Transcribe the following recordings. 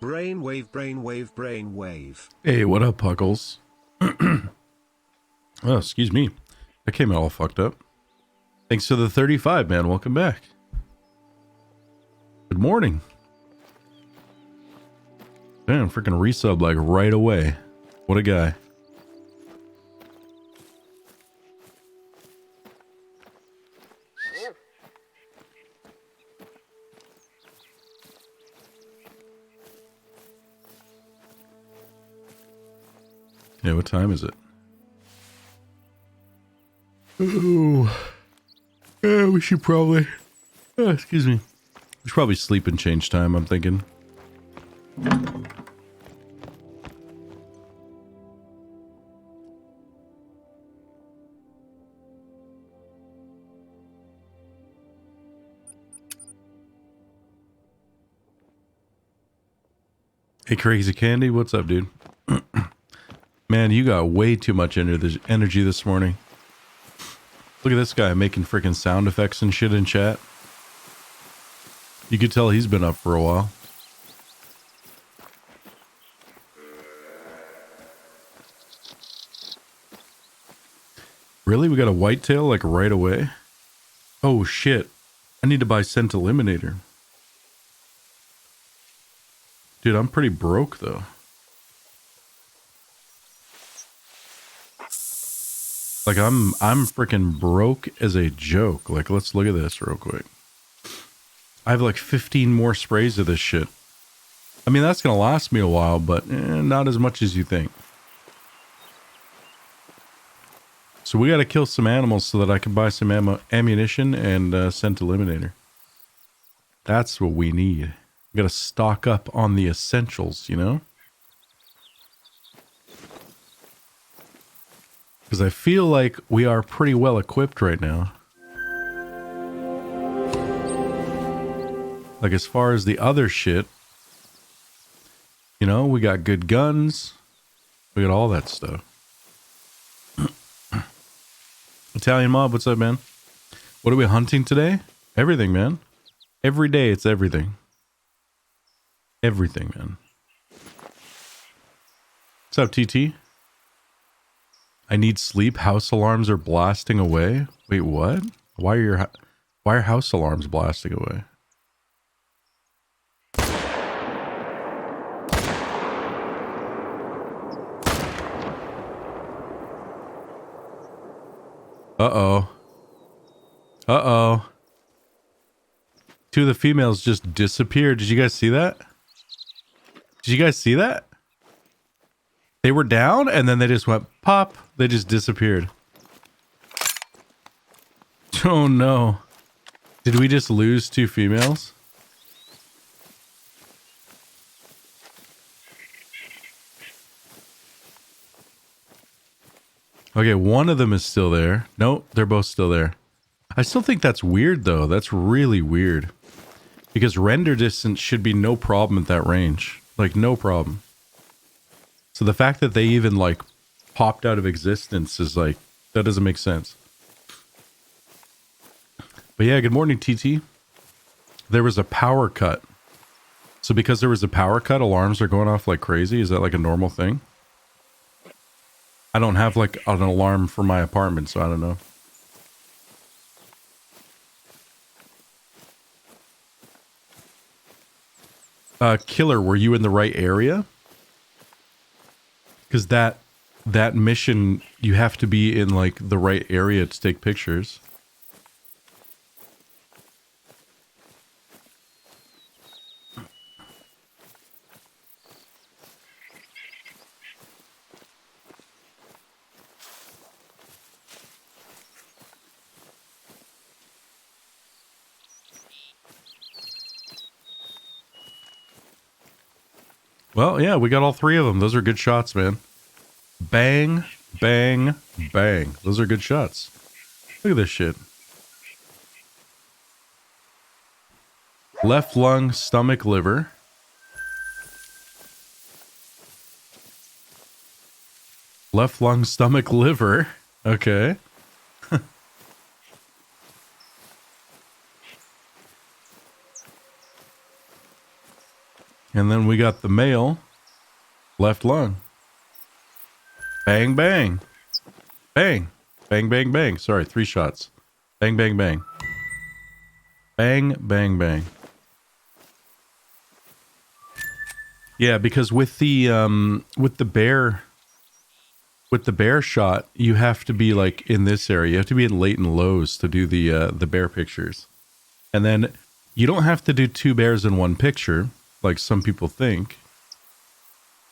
Brainwave, brainwave, brainwave. Hey, what up, Puckles? Oh, excuse me. I came out all fucked up. Thanks to the 35, man. Welcome back. Good morning. Damn, freaking resub like right away. What a guy. Yeah, what time is it? Oh, yeah, we should probably. Excuse me. We should probably sleep and change time, I'm thinking. Hey, Crazy Candy, what's up, dude? Man, you got way too much energy this morning. Look at this guy making freaking sound effects and shit in chat. You could tell he's been up for a while. Really? We got a whitetail like right away? Oh shit. I need to buy Scent Eliminator. Dude, I'm pretty broke though. Like I'm freaking broke as a joke. Like let's look at this real quick. I have like 15 more sprays of this shit. I mean, that's going to last me a while, but not as much as you think. So we got to kill some animals so that I can buy some ammunition and Scent Eliminator. That's what we need. We got to stock up on the essentials, you know? Because I feel like we are pretty well equipped right now. Like as far as the other shit, you know, we got good guns. We got all that stuff. Italian Mob, what's up, man? What are we hunting today? Everything, man. Every day it's everything. Everything, man. What's up, TT? I need sleep. House alarms are blasting away. Wait, what? Why are house alarms blasting away? Uh-oh. Uh-oh. Two of the females just disappeared. Did you guys see that? Did you guys see that? They were down and then they just went pop. They just disappeared. Oh no. Did we just lose two females? Okay, one of them is still there. Nope, they're both still there. I still think that's weird though. That's really weird. Because render distance should be no problem at that range. Like, no problem. So the fact that they even, like, popped out of existence is, like, that doesn't make sense. But yeah, good morning, TT. There was a power cut. So because there was a power cut, alarms are going off like crazy? Is that, like, a normal thing? I don't have, like, an alarm for my apartment, so I don't know. Killer, were you in the right area? Because that mission, you have to be in, like, the right area to take pictures. Well, yeah, we got all three of them. Those are good shots, man. Bang, bang, bang. Those are good shots. Look at this shit. Left lung, stomach, liver. Left lung, stomach, liver. Okay. And then we got the male left lung. Bang, bang. Bang. Bang, bang, bang. Sorry, 3 shots. Bang, bang, bang. Bang, bang, bang. Yeah, because with the bear shot, you have to be like in this area. You have to be in Layton lows to do the bear pictures. And then you don't have to do 2 bears in one picture, like some people think.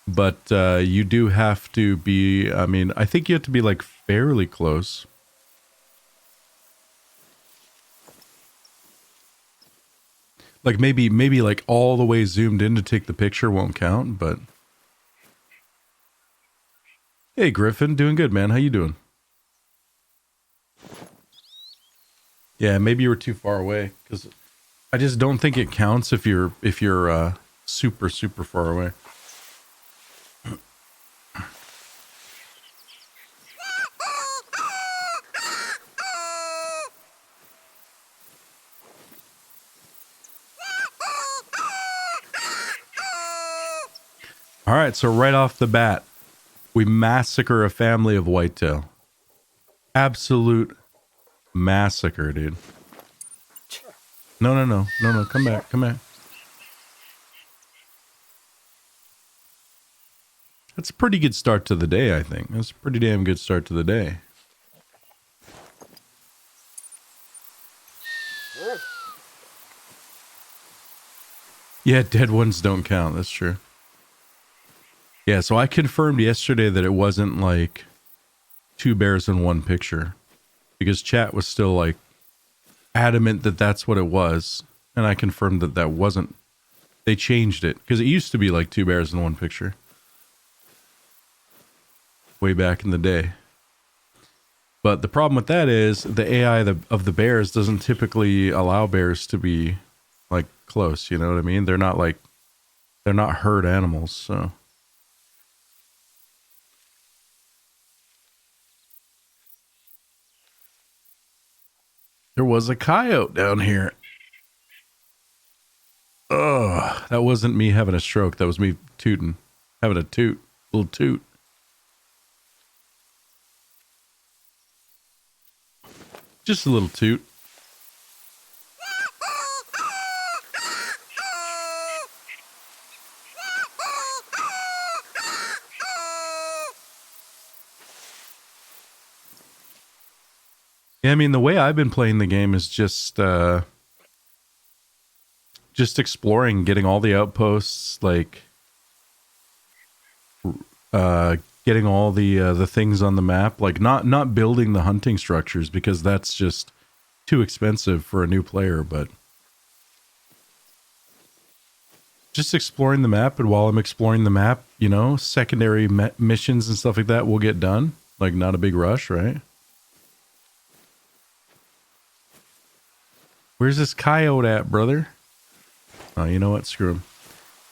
But you do have to be, I mean, I think you have to be like fairly close. Like maybe like all the way zoomed in to take the picture won't count, but... Hey Griffin, doing good, man. How you doing? Yeah, maybe you were too far away, because I just don't think it counts if you're super far away. All right, so right off the bat, we massacre a family of whitetail. Absolute massacre, dude. No, come back, come back. That's a pretty good start to the day, I think. That's a pretty damn good start to the day. Yeah, dead ones don't count. That's true. Yeah, so I confirmed yesterday that it wasn't like 2 bears in one picture, because chat was still like adamant that that's what it was, and I confirmed that that wasn't. They changed it because it used to be like 2 bears in one picture way back in the day. But the problem with that is the AI of the bears doesn't typically allow bears to be like close. You know what I mean? They're not herd animals, so. There was a coyote down here. Ugh, that wasn't me having a stroke. That was me tooting. Having a toot. Little toot. Just a little toot. Yeah, I mean, the way I've been playing the game is just exploring, getting all the outposts, like getting all the things on the map, like not building the hunting structures because that's just too expensive for a new player, but just exploring the map. And while I'm exploring the map, you know, secondary missions and stuff like that will get done. Like, not a big rush, right? Where's this coyote at, brother? Oh, you know what? Screw him.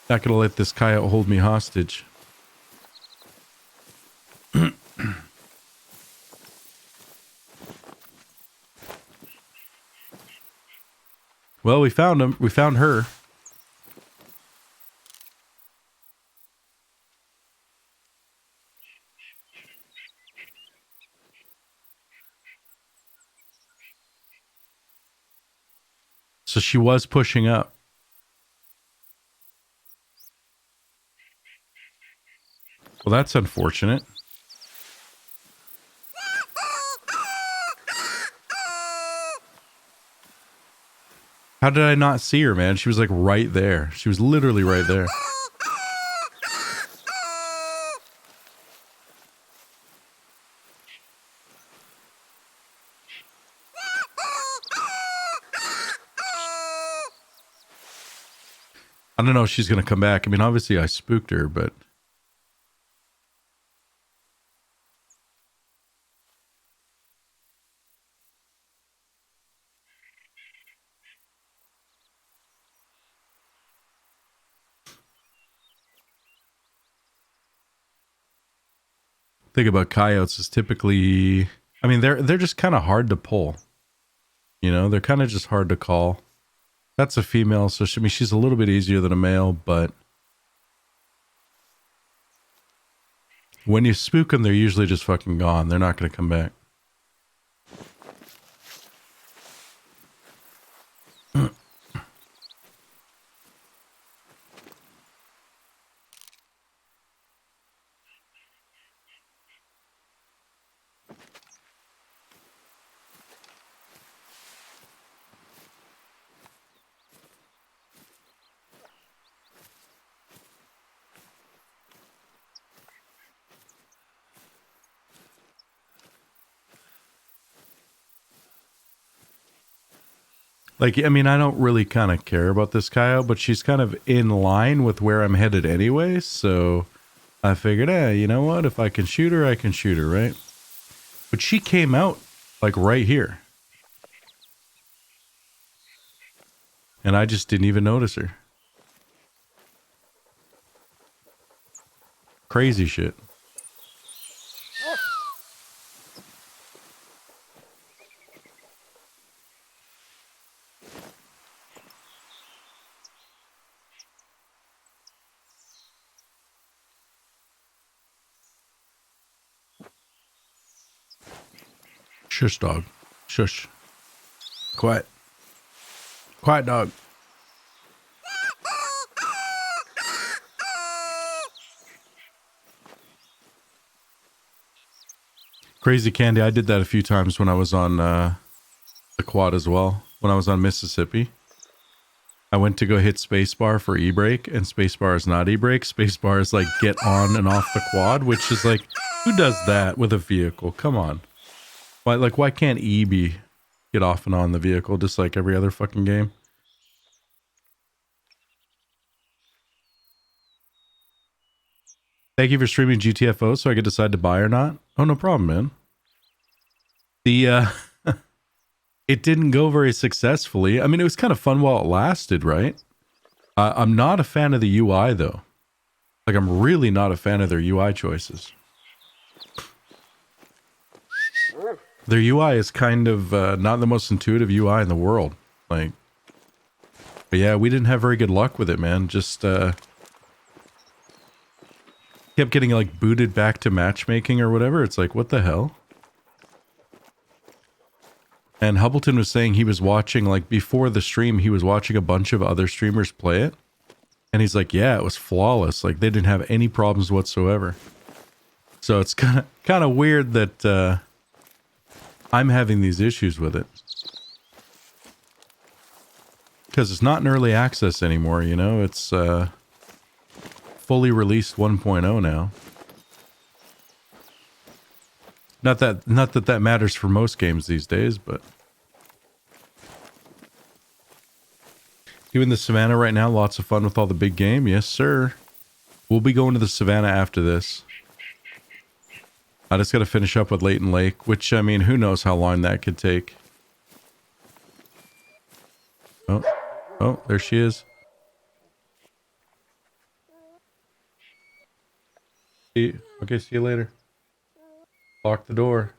Not gonna let this coyote hold me hostage. Well, we found him. We found her. So she was pushing up. Well, that's unfortunate. How did I not see her, man? She was like right there. She was literally right there. I don't know if she's going to come back. I mean, obviously I spooked her, but... thing about coyotes is typically, I mean, they're just kind of hard to pull. You know, they're kind of just hard to call. That's a female, so she, I mean, she's a little bit easier than a male, but When you spook them, they're usually just fucking gone. They're not going to come back. Like, I mean, I don't really kind of care about this coyote, but she's kind of in line with where I'm headed anyway. So I figured, you know what? If I can shoot her, I can shoot her, right? But she came out like right here. And I just didn't even notice her. Crazy shit. Shush, dog. Shush. Quiet. Quiet, dog. Crazy Candy. I did that a few times when I was on the quad as well. When I was on Mississippi. I went to go hit spacebar for e-brake, and spacebar is not e-brake. Spacebar is like get on and off the quad, which is like, who does that with a vehicle? Come on. Why can't E be get off and on the vehicle just like every other fucking game? Thank you for streaming GTFO so I could decide to buy or not. Oh, no problem, man. The it didn't go very successfully. I mean, it was kind of fun while it lasted, right? I'm not a fan of the UI though. Like, I'm really not a fan of their UI choices. Their UI is kind of not the most intuitive UI in the world. Like, but yeah, we didn't have very good luck with it, man. Just kept getting like booted back to matchmaking or whatever. It's like, what the hell? And Hubbleton was saying he was watching, like, before the stream, he was watching a bunch of other streamers play it. And he's like, yeah, it was flawless. Like, they didn't have any problems whatsoever. So it's kind of weird that I'm having these issues with it. Because it's not in early access anymore, you know? It's fully released 1.0 now. Not that matters for most games these days, but doing the savannah right now, lots of fun with all the big game. Yes, sir. We'll be going to the savannah after this. I just got to finish up with Layton Lake, which, I mean, who knows how long that could take. Oh, there she is. Okay, see you later. Lock the door.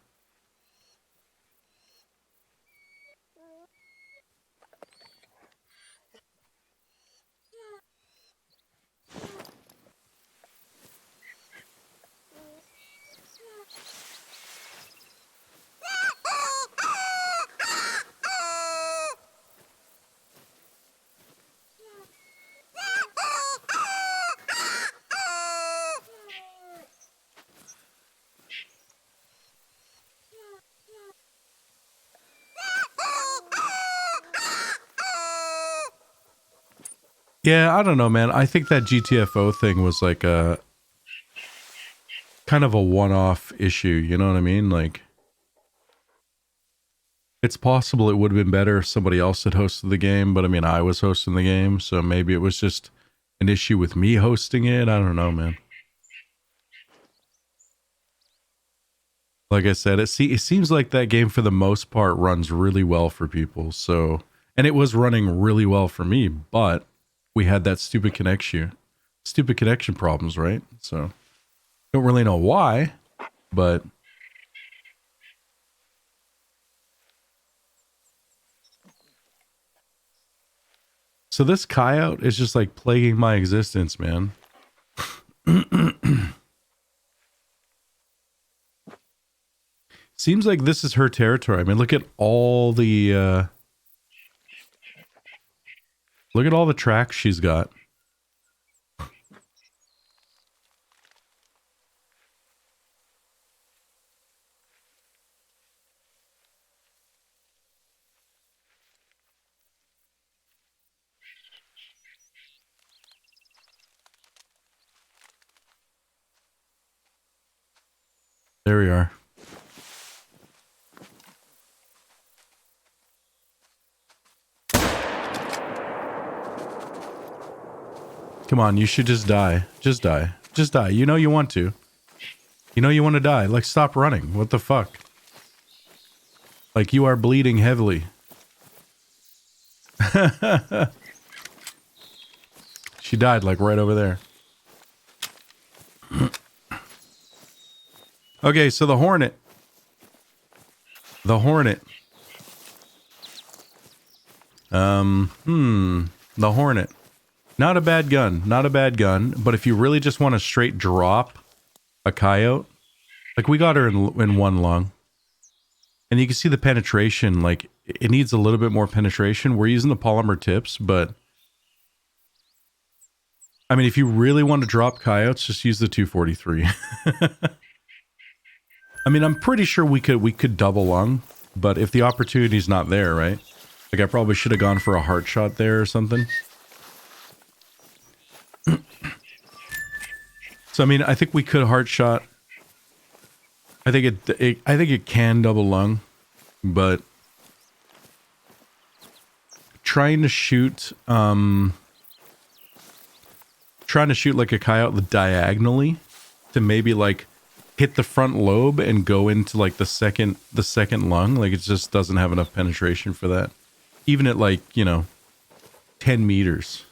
Yeah, I don't know, man. I think that GTFO thing was like a kind of a one-off issue, you know what I mean? Like, it's possible it would have been better if somebody else had hosted the game, but I mean, I was hosting the game, so maybe it was just an issue with me hosting it. I don't know, man. Like I said, it seems like that game for the most part runs really well for people, so... And it was running really well for me, but we had that stupid connection problems, right? So, don't really know why, but... So this coyote is just like plaguing my existence, man. Seems like this is her territory. I mean, look at all the tracks she's got. There we are. Come on, you should just die. Just die. Just die. You know you want to. You know you want to die. Like, stop running. What the fuck? Like, you are bleeding heavily. She died, like, right over there. Okay, so the Hornet. The Hornet. The Hornet. Not a bad gun. Not a bad gun. But if you really just want to straight drop a coyote, like, we got her in one lung. And you can see the penetration, like, it needs a little bit more penetration. We're using the polymer tips, but I mean, if you really want to drop coyotes, just use the 243. I mean, I'm pretty sure we could double lung, but if the opportunity's not there, right? Like, I probably should have gone for a heart shot there or something. So, I mean, I think we could heart shot. I think it can double lung, but trying to shoot like a coyote diagonally to maybe like hit the front lobe and go into like the second lung, like, it just doesn't have enough penetration for that, even at, like, 10 meters.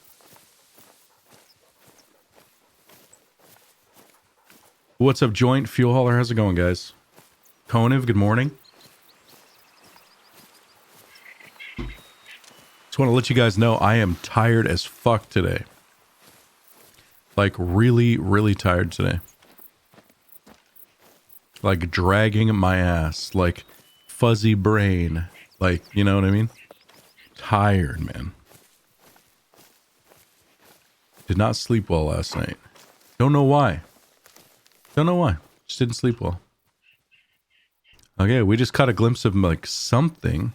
What's up, Joint Fuel Hauler? How's it going, guys? Koniv, good morning. Just want to let you guys know I am tired as fuck today. Like, really, really tired today. Like, dragging my ass. Like, fuzzy brain. Like, you know what I mean? Tired, man. Did not sleep well last night. Don't know why. Don't know why. Just didn't sleep well. Okay, we just caught a glimpse of, like, something.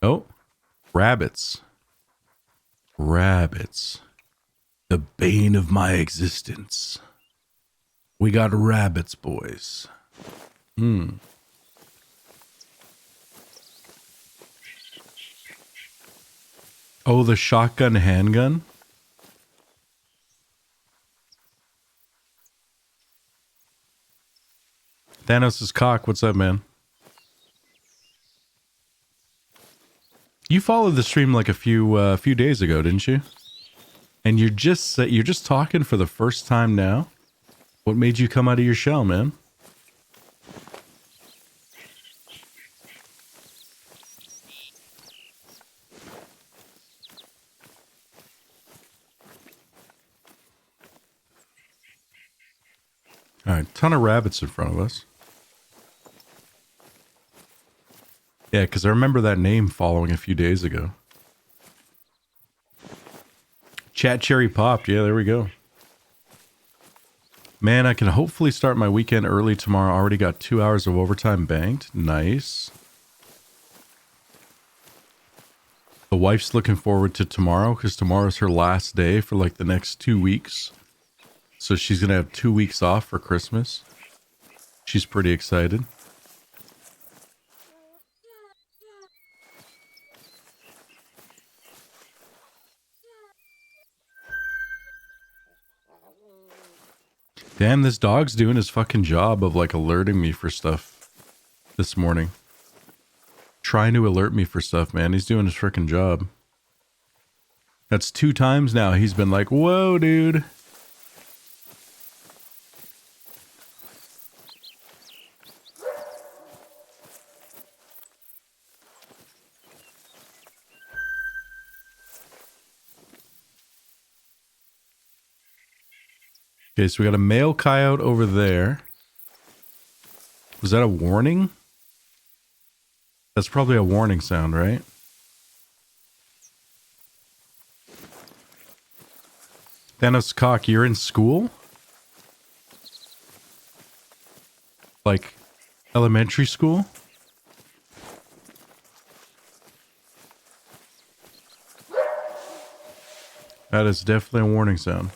Oh. Rabbits. Rabbits. The bane of my existence. We got rabbits, boys. Oh, the shotgun handgun? Thanos' cock, what's up, man? You followed the stream like a few days ago, didn't you? And you're just talking for the first time now? What made you come out of your shell, man? Alright, ton of rabbits in front of us. Yeah, because I remember that name following a few days ago. Chat cherry popped. Yeah, there we go. Man, I can hopefully start my weekend early tomorrow. Already got 2 hours of overtime banked. Nice. The wife's looking forward to tomorrow because tomorrow's her last day for like the next 2 weeks. So she's going to have 2 weeks off for Christmas. She's pretty excited. Damn, this dog's doing his fucking job of like alerting me for stuff this morning. Trying to alert me for stuff, man. He's doing his freaking job. That's 2 times now he's been like, whoa, dude. Okay, so we got a male coyote over there. Was that a warning? That's probably a warning sound, right? Thanos Cock, you're in school? Like elementary school? That is definitely a warning sound.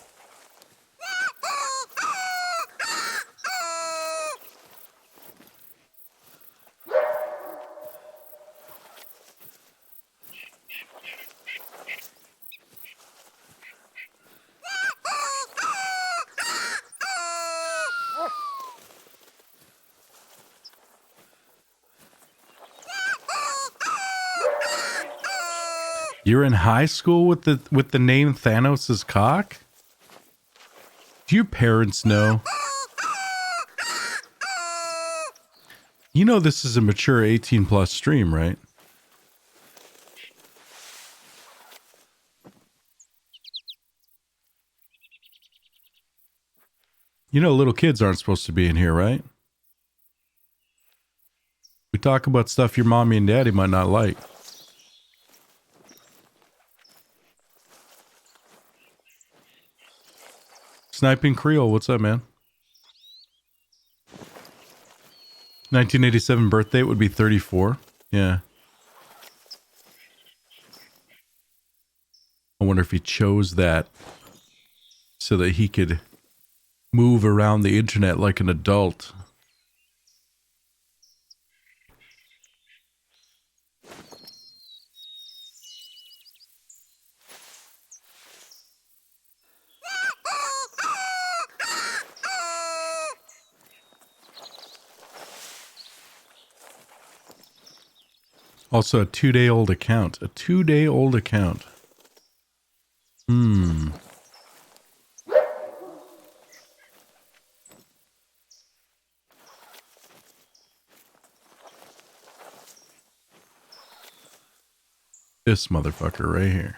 You're in high school with the name Thanos' cock? Do your parents know? You know this is a mature 18 plus stream, right? You know little kids aren't supposed to be in here, right? We talk about stuff your mommy and daddy might not like. Sniping Creole, what's up, man? 1987 birthday would be 34. Yeah. I wonder if he chose that so that he could move around the internet like an adult. Also, a 2-day-old account. A 2-day-old account. This motherfucker right here.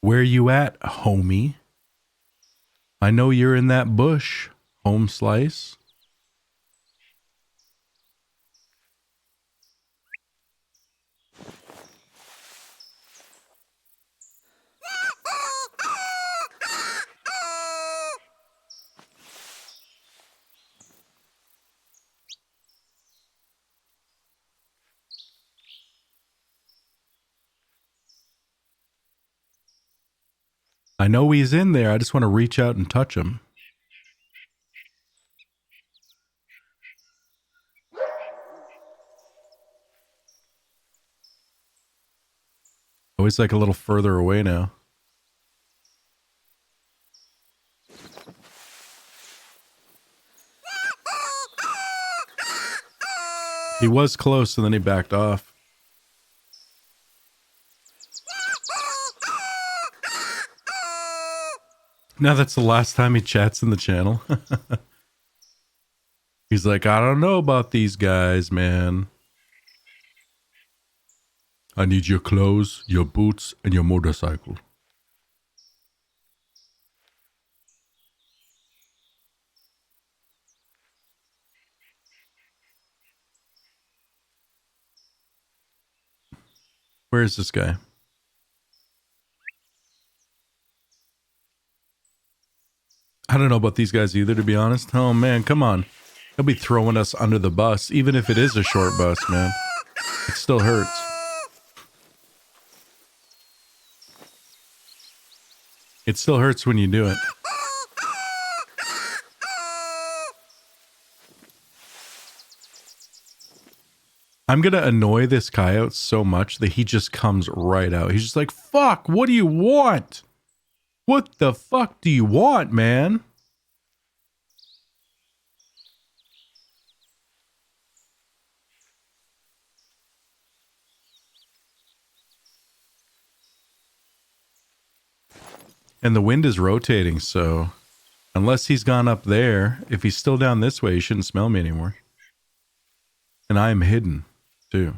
Where you at, homie? I know you're in that bush, home slice. I know he's in there. I just want to reach out and touch him. Oh, he's like a little further away now. He was close and then he backed off. Now that's the last time he chats in the channel. He's like, I don't know about these guys, man. I need your clothes, your boots, and your motorcycle. Where is this guy? I don't know about these guys either, to be honest. Oh, man, come on. He'll be throwing us under the bus, even if it is a short bus, man. It still hurts. It still hurts when you do it. I'm going to annoy this coyote so much that he just comes right out. He's just like, fuck, what do you want? What the fuck do you want, man? And the wind is rotating, so unless he's gone up there, if he's still down this way, he shouldn't smell me anymore. And I am hidden, too.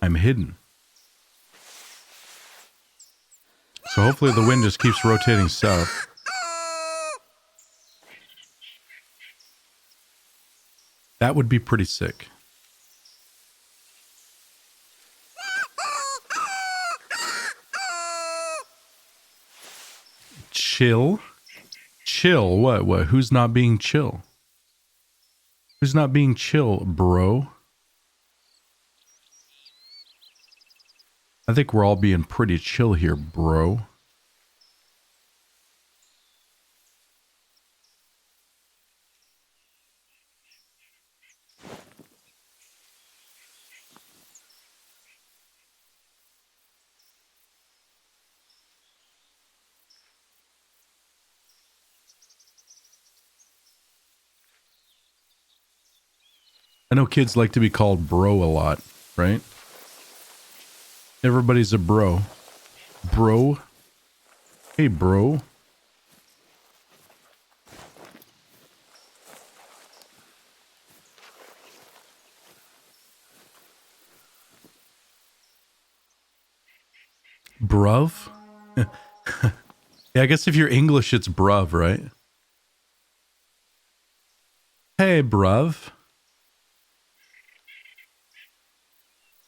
I'm hidden. So hopefully the wind just keeps rotating south. That would be pretty sick. Chill? Chill? What? Who's not being chill? Who's not being chill, bro? I think we're all being pretty chill here, bro. I know kids like to be called bro a lot, right? Everybody's a bro. Bro? Hey, bro. Bruv? Yeah, I guess if you're English, it's bruv, right? Hey, bruv.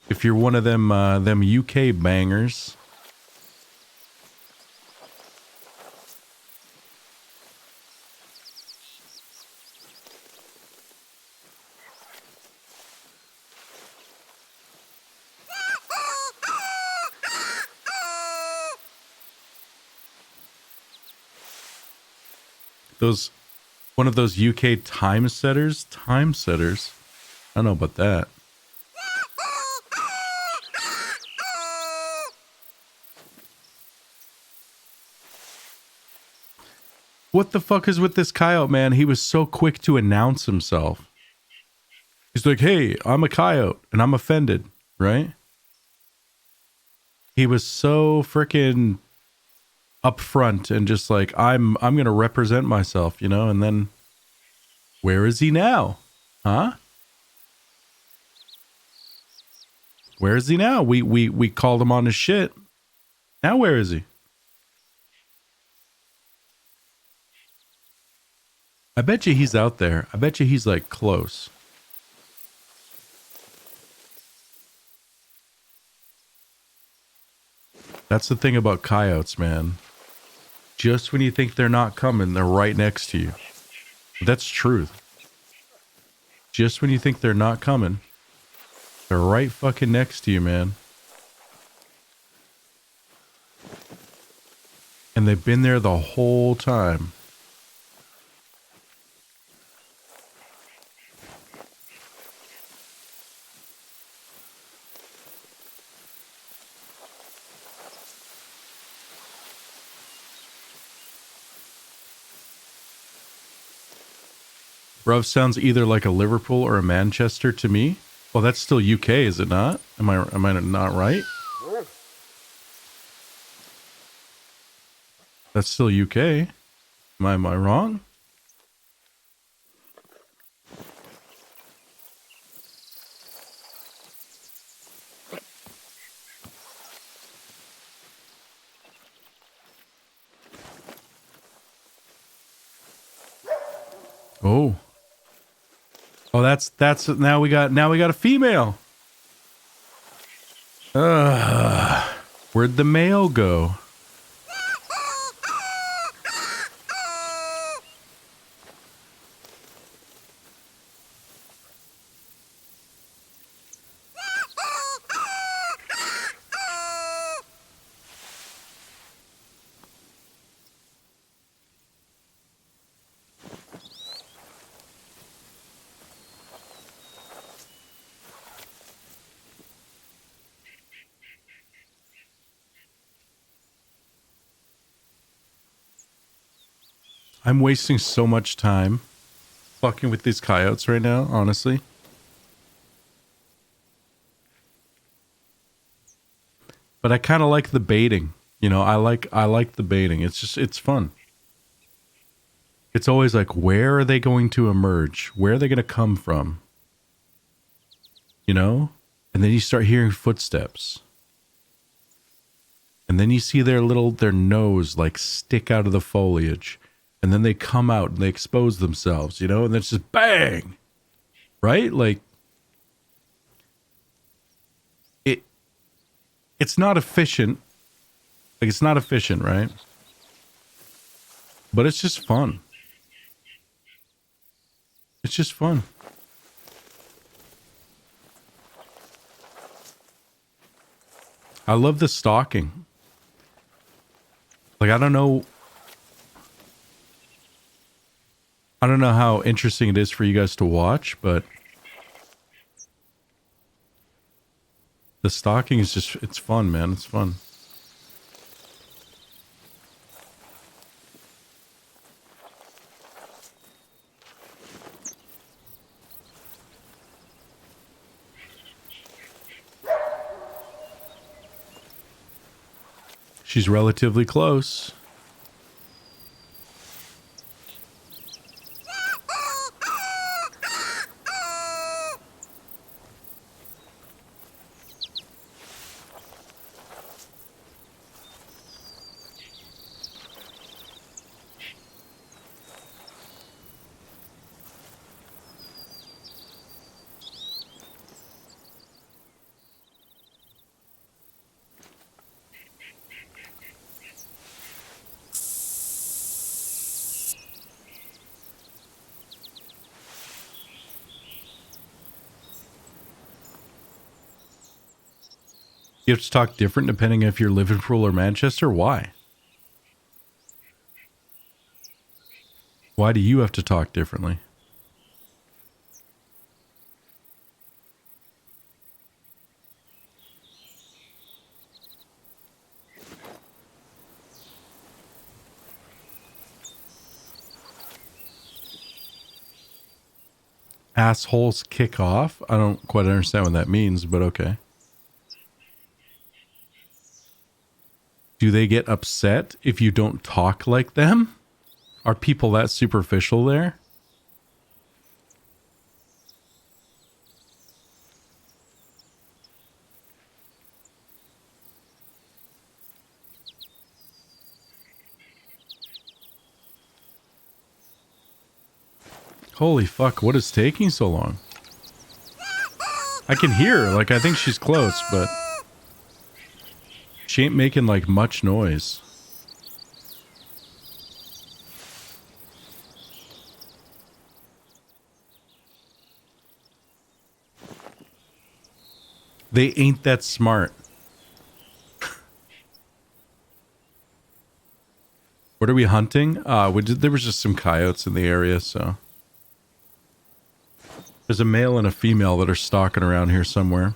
If you're one of them UK bangers. One of those UK time setters? Time setters? I don't know about that. What the fuck is with this coyote, man? He was so quick to announce himself. He's like, hey, I'm a coyote, and I'm offended, right? He was so freaking upfront and just like, I'm gonna represent myself, you know, and then where is he now? Huh? Where is he now? We called him on his shit. Now where is he? I bet you he's out there. I bet you he's like close. That's the thing about coyotes, man. Just when you think they're not coming, they're right next to you. That's truth. Just when you think they're not coming, they're right fucking next to you, man. And they've been there the whole time. Bruv sounds either like a Liverpool or a Manchester to me. Well, that's still UK, is it not? Am I not right? That's still UK. Am I wrong? Oh. Oh, that's now we got a female. Where'd the male go? I'm wasting so much time fucking with these coyotes right now, honestly. But I kind of like the baiting. You know, I like the baiting. It's fun. It's always like, where are they going to emerge? Where are they going to come from? You know? And then you start hearing footsteps. And then you see their nose like stick out of the foliage. And then they come out and they expose themselves, you know, and then it's just bang. Right? Like it's not efficient. Like it's not efficient, right? But it's just fun. It's just fun. I love the stalking. Like I don't know how interesting it is for you guys to watch, but the stalking is just, it's fun, man. It's fun. She's relatively close. You have to talk different depending if you're Liverpool or Manchester. Why? Why do you have to talk differently? Assholes kick off? I don't quite understand what that means, but okay. Do they get upset if you don't talk like them? Are people that superficial there? Holy fuck, what is taking so long? I can hear her, like I think she's close, but she ain't making like much noise. They ain't that smart. What are we hunting? There was just some coyotes in the area, so. There's a male and a female that are stalking around here somewhere.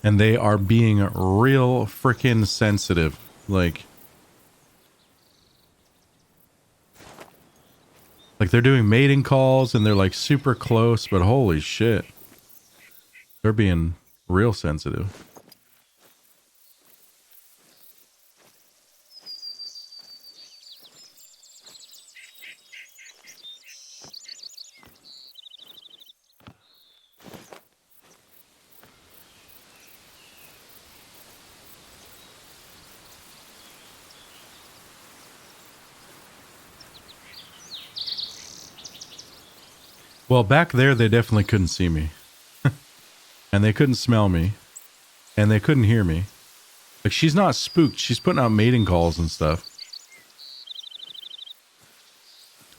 And they are being real freaking sensitive. Like they're doing mating calls and they're like super close, but holy shit. They're being real sensitive. Well, back there, they definitely couldn't see me. And they couldn't smell me. And they couldn't hear me. Like, she's not spooked. She's putting out mating calls and stuff.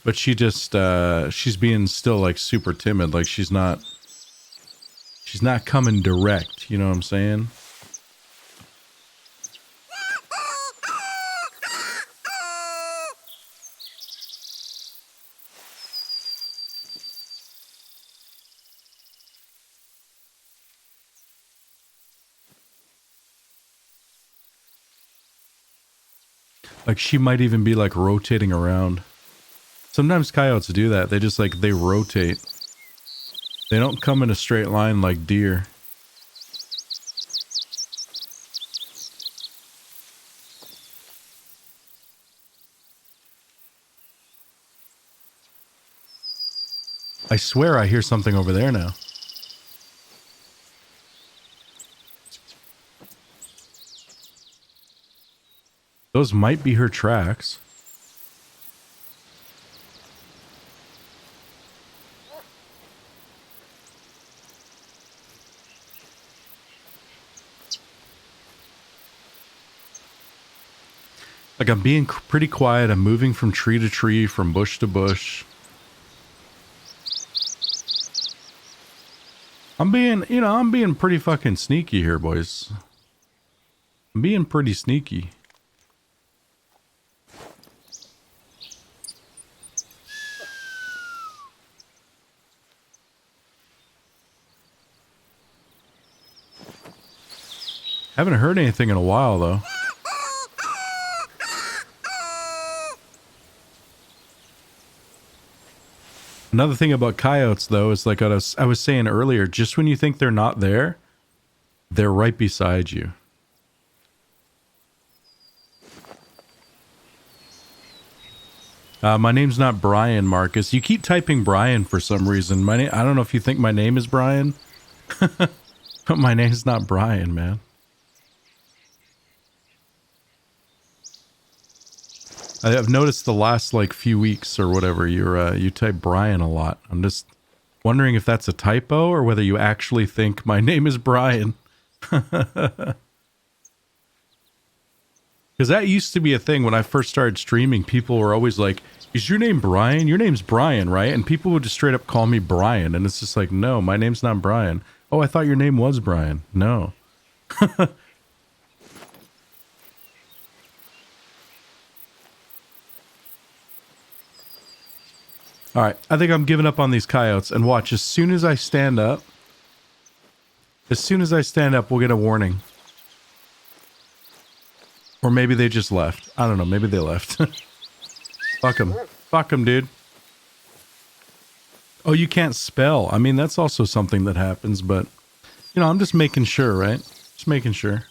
But she just, she's being still, like, super timid. Like, she's not coming direct. You know what I'm saying? Like, she might even be, like, rotating around. Sometimes coyotes do that. They just, like, they rotate. They don't come in a straight line like deer. I swear I hear something over there now. Those might be her tracks. Like, I'm being pretty quiet. I'm moving from tree to tree, from bush to bush. I'm being, you know, I'm being pretty fucking sneaky here, boys. I'm being pretty sneaky. Haven't heard anything in a while, though. Another thing about coyotes, though, is like I was saying earlier, just when you think they're not there, they're right beside you. My name's not Brian, Marcus. You keep typing Brian for some reason. I don't know if you think my name is Brian, but my name's not Brian, man. I've noticed the last like few weeks or whatever you type Brian a lot. I'm just wondering if that's a typo or whether you actually think my name is Brian. Because that used to be a thing when I first started streaming. People were always like, "Is your name Brian? Your name's Brian, right?" And people would just straight up call me Brian, and it's just like, no, my name's not Brian. Oh, I thought your name was Brian. No. All right, I think I'm giving up on these coyotes. And watch, as soon as I stand up, we'll get a warning. Or maybe they just left. I don't know. Maybe they left. Fuck them. Fuck them, dude. Oh, you can't spell. I mean, that's also something that happens, but, you know, I'm just making sure, right? Just making sure.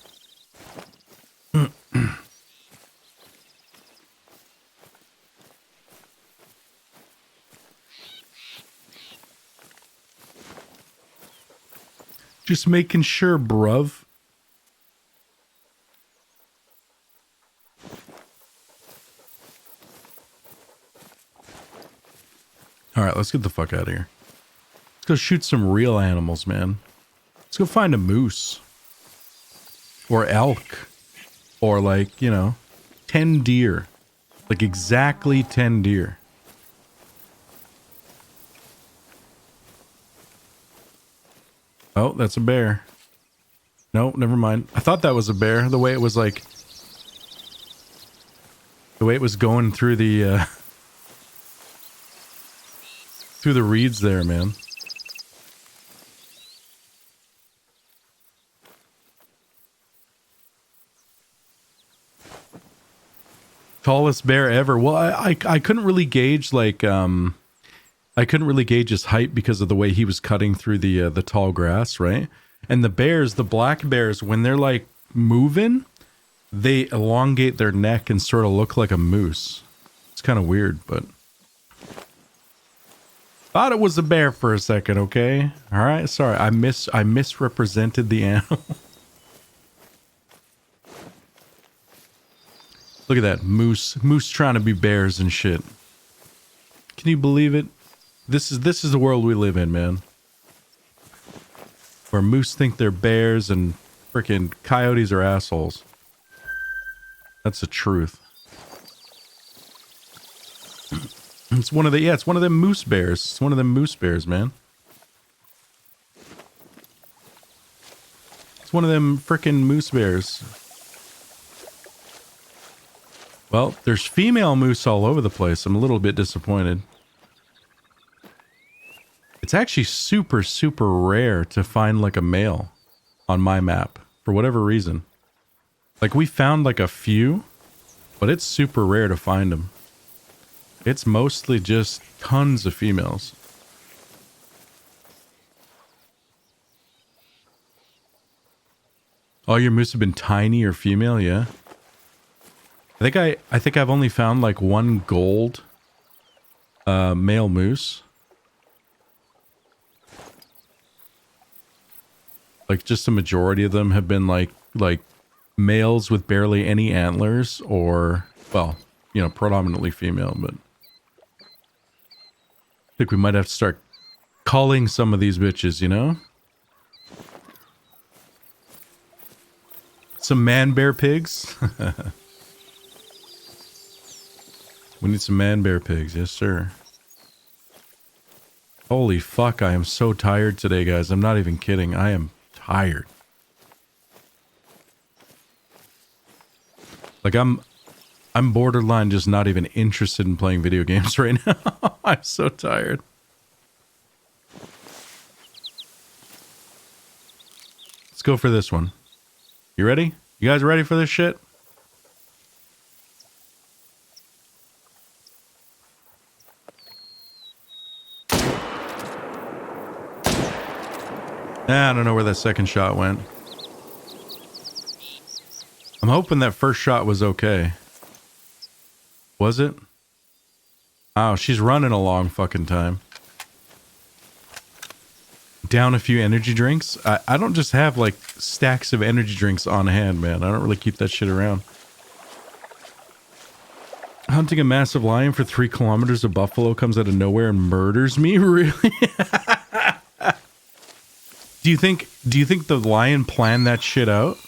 Just making sure, bruv. All right, let's get the fuck out of here. Let's go shoot some real animals, man. Let's go find a moose. Or elk. Or like, you know, 10 deer. Like exactly 10 deer. Oh, that's a bear. No, never mind. I thought that was a bear. The way it was like... The way it was going through the... through the reeds there, man. Tallest bear ever. Well, I couldn't really gauge like I couldn't really gauge his height because of the way he was cutting through the tall grass, right? And the bears, the black bears, when they're like moving, they elongate their neck and sort of look like a moose. It's kind of weird, but thought it was a bear for a second, okay? All right, sorry. I misrepresented the animal. Look at that moose trying to be bears and shit. Can you believe it? This is the world we live in, man. Where moose think they're bears and freaking coyotes are assholes. That's the truth. It's one of them moose bears. It's one of them moose bears, man. It's one of them frickin' moose bears. Well, there's female moose all over the place. I'm a little bit disappointed. It's actually super, super rare to find like a male on my map for whatever reason. Like we found like a few, but it's super rare to find them. It's mostly just tons of females. All your moose have been tiny or female, yeah. I think I've only found like one gold male moose. Like just a majority of them have been like males with barely any antlers, or well, you know, predominantly female, but I think we might have to start calling some of these bitches, you know? Some man bear pigs. We need some man bear pigs, yes sir. Holy fuck, I am so tired today, guys. I'm not even kidding. I am tired. Like I'm borderline just not even interested in playing video games right now. I'm so tired. Let's go for this one. You ready? You guys ready for this shit? I don't know where that second shot went. I'm hoping that first shot was okay. Was it? Oh, she's running a long fucking time. Down a few energy drinks. I don't just have like stacks of energy drinks on hand, man. I don't really keep that shit around. Hunting a massive lion for 3 kilometers, a buffalo comes out of nowhere and murders me? Really? Do you think the lion planned that shit out?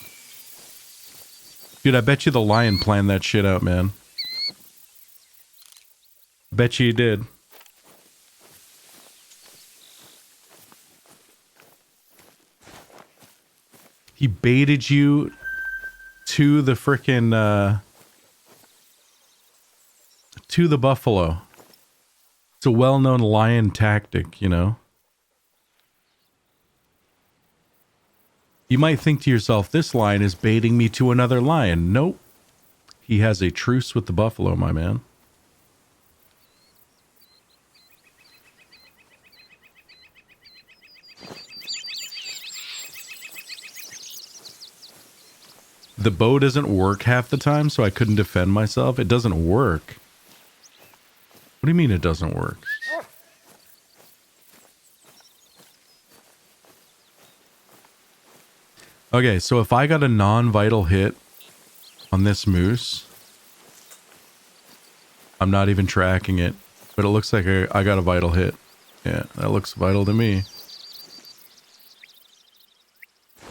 Dude, I bet you the lion planned that shit out, man. Bet you he did. He baited you to the frickin' to the buffalo. It's a well-known lion tactic, you know? You might think to yourself, this lion is baiting me to another lion. Nope. He has a truce with the buffalo, my man. The bow doesn't work half the time, so I couldn't defend myself. It doesn't work. What do you mean it doesn't work? Okay, so if I got a non-vital hit on this moose, I'm not even tracking it, but it looks like I got a vital hit. Yeah, that looks vital to me.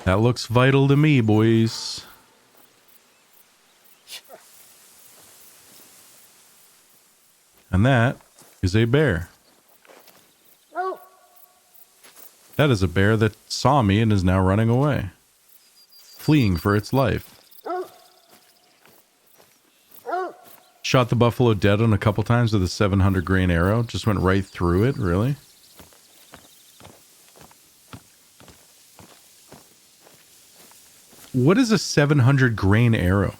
That looks vital to me, boys. And that is a bear. That is a bear that saw me and is now running away. Fleeing for its life. Shot the buffalo dead on a couple times with a 700 grain arrow. Just went right through it, really? What is a 700 grain arrow?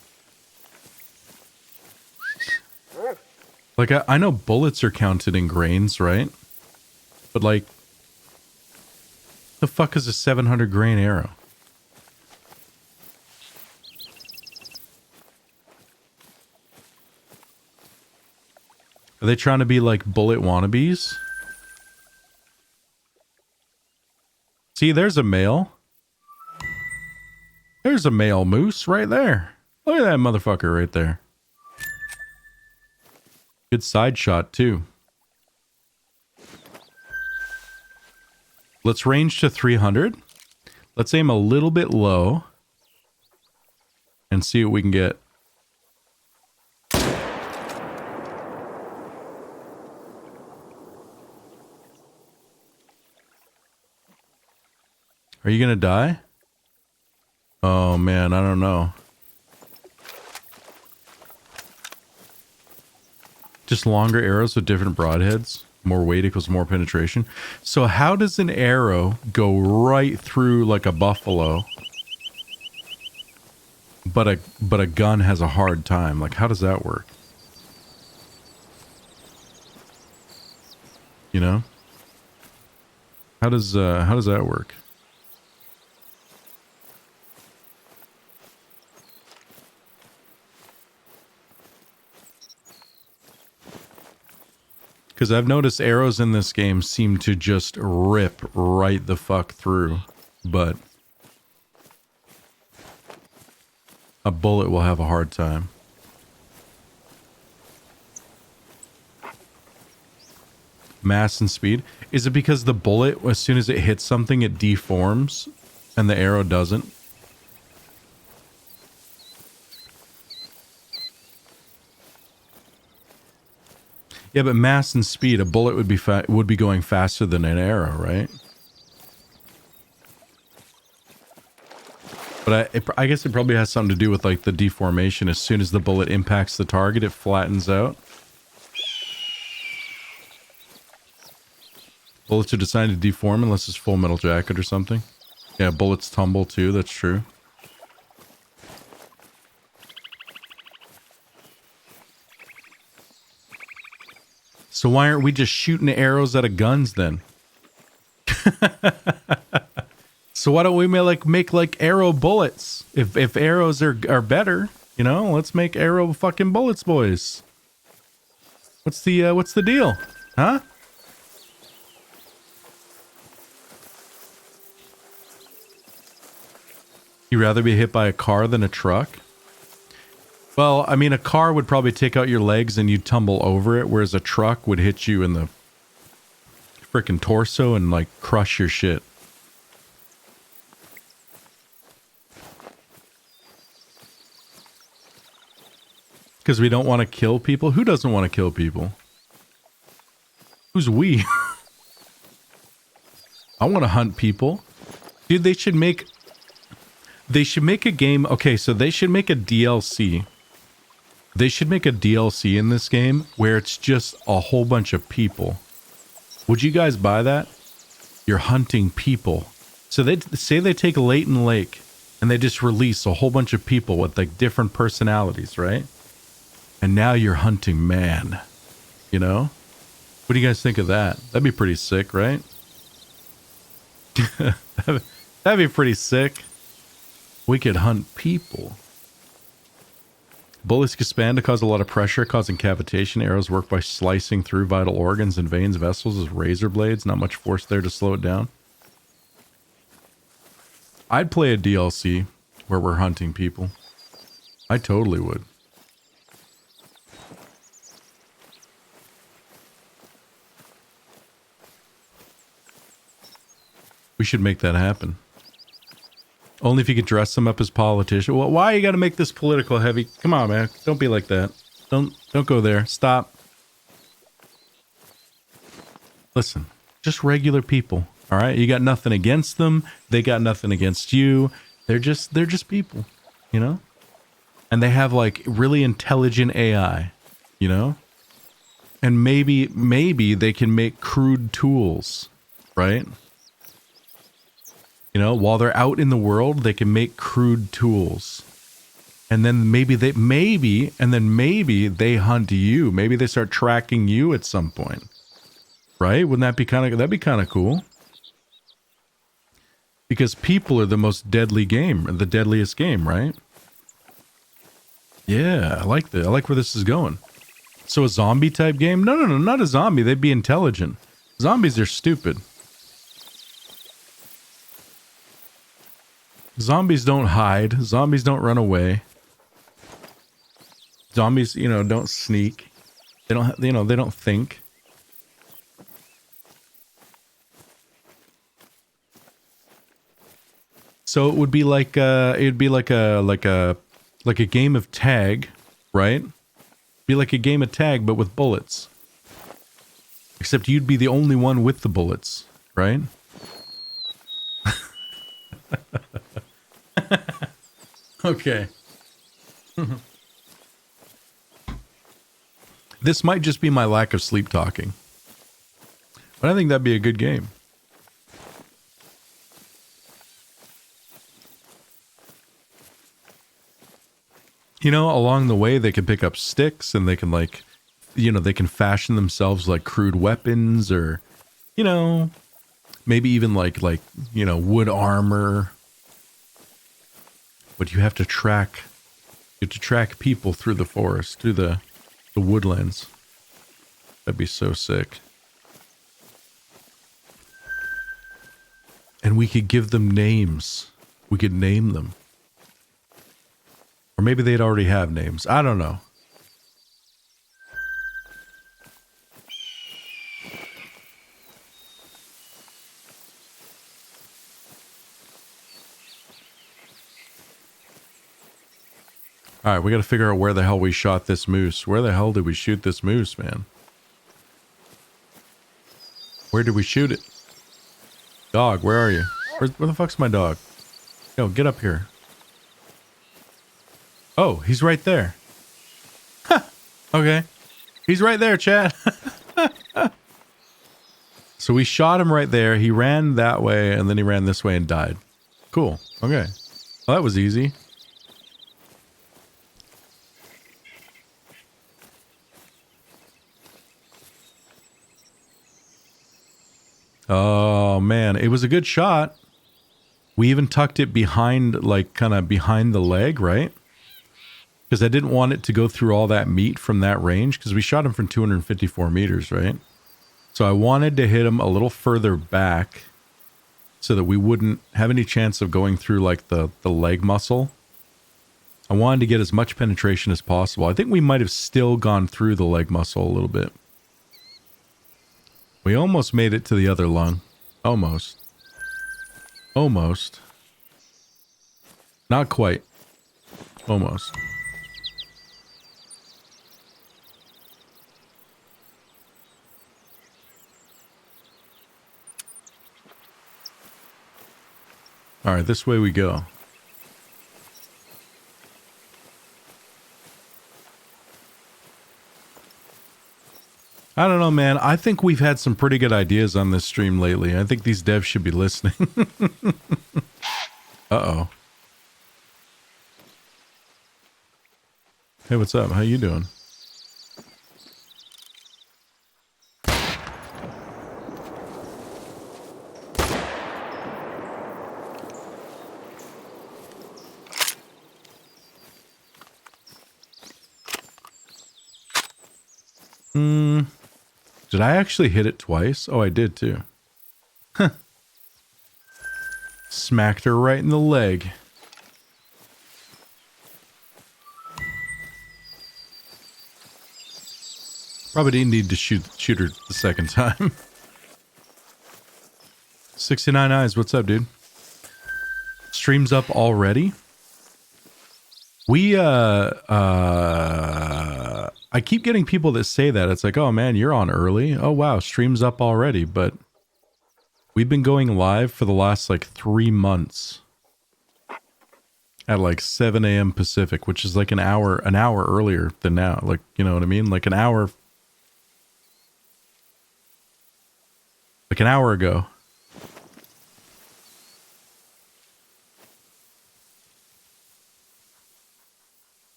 Like, I know bullets are counted in grains, right? But like, the fuck is a 700 grain arrow? Are they trying to be like bullet wannabes? See, there's a male. There's a male moose right there. Look at that motherfucker right there. Good side shot, too. Let's range to 300. Let's aim a little bit low. And see what we can get. Are you gonna die? Oh man, I don't know. Just longer arrows with different broadheads. More weight equals more penetration. So how does an arrow go right through like a buffalo, but a gun has a hard time? Like, how does that work? You know? How does that work? Because I've noticed arrows in this game seem to just rip right the fuck through. But A bullet will have a hard time. Mass and speed. Is it because the bullet, as soon as it hits something, it deforms and the arrow doesn't? Yeah, but mass and speed, a bullet would be going faster than an arrow, right? But I guess it probably has something to do with like the deformation. As soon as the bullet impacts the target, it flattens out. Bullets are designed to deform unless it's Full Metal Jacket or something. Yeah, bullets tumble too, that's true. So why aren't we just shooting arrows out of guns then? So why don't we make like arrow bullets? If arrows are better, you know, let's make arrow fucking bullets, boys. What's the deal? Huh? You'd rather be hit by a car than a truck? Well, I mean, a car would probably take out your legs and you'd tumble over it, whereas a truck would hit you in the freaking torso and like crush your shit. Because we don't want to kill people? Who doesn't want to kill people? Who's we? I want to hunt people. Dude, they should make a game. Okay, so they should make a DLC. They should make a DLC in this game where it's just a whole bunch of people. Would you guys buy that? You're hunting people. So they say they take Layton Lake and they just release a whole bunch of people with like different personalities, right? And now you're hunting man, you know? What do you guys think of that? That'd be pretty sick, right? That'd be pretty sick. We could hunt people. Bullets expand to cause a lot of pressure, causing cavitation. Arrows work by slicing through vital organs and veins, vessels as razor blades. Not much force there to slow it down. I'd play a DLC where we're hunting people. I totally would. We should make that happen. Only if you could dress them up as politicians. Well, why you got to make this political heavy? Come on, man. Don't be like that. Don't go there. Stop. Listen, just regular people. All right, you got nothing against them. They got nothing against you. They're just people, you know. And they have like really intelligent AI, you know. And maybe they can make crude tools, right? You know, while they're out in the world, they can make crude tools. And then maybe they hunt you. Maybe they start tracking you at some point. Right? Wouldn't that be that'd be kind of cool? Because people are the most deadly game, the deadliest game, right? Yeah, I like that. I like where this is going. So a zombie type game? No, not a zombie. They'd be intelligent. Zombies are stupid. Zombies don't hide. Zombies don't run away. Zombies, you know, don't sneak. They don't, they don't think. So it would be like it'd be like a game of tag, right? Be like a game of tag, but with bullets. Except you'd be the only one with the bullets, right? Okay. This might just be my lack of sleep talking. But I think that'd be a good game. You know, along the way they can pick up sticks and they can like, you know, they can fashion themselves like crude weapons or, you know, maybe even like, you know, wood armor. But you have to track people through the forest, through the woodlands. That'd be so sick. And we could give them names. We could name them. Or maybe they'd already have names. I don't know. All right, we got to figure out where the hell we shot this moose. Where the hell did we shoot this moose, man? Where did we shoot it? Dog, where are you? Where the fuck's my dog? Yo, get up here. Oh, he's right there. Huh. Okay. He's right there, chat. So we shot him right there. He ran that way, and then he ran this way and died. Cool. Okay. Well, that was easy. Oh, man. It was a good shot. We even tucked it behind, like, kind of behind the leg, right? Because I didn't want it to go through all that meat from that range, because we shot him from 254 meters, right? So I wanted to hit him a little further back so that we wouldn't have any chance of going through, like, the leg muscle. I wanted to get as much penetration as possible. I think we might have still gone through the leg muscle a little bit. We almost made it to the other lung. Almost. Almost. Not quite. Almost. All right, this way we go. I don't know, man. I think we've had some pretty good ideas on this stream lately. I think these devs should be listening. Uh-oh. Hey, what's up? How you doing? Did I actually hit it twice? Oh, I did too. Huh. Smacked her right in the leg. Probably didn't need to shoot her the second time. 69 eyes, what's up, dude? Stream's up already? I keep getting people that say that. It's like, oh man, you're on early. Oh wow, stream's up already. But we've been going live for the last like 3 months at like 7 a.m. Pacific, which is like an hour earlier than now. Like, you know what I mean? Like an hour ago.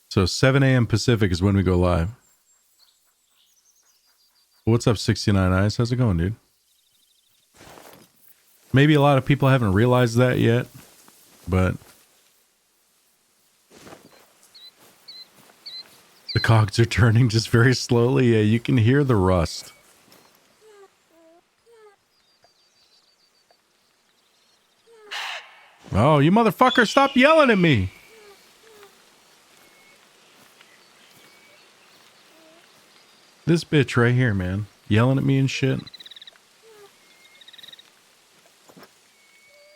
So 7 a.m. Pacific is when we go live. What's up, 69 Eyes? How's it going, dude? Maybe a lot of people haven't realized that yet, but the cogs are turning just very slowly. Yeah, you can hear the rust. Oh, you motherfucker, stop yelling at me! This bitch right here, man. Yelling at me and shit.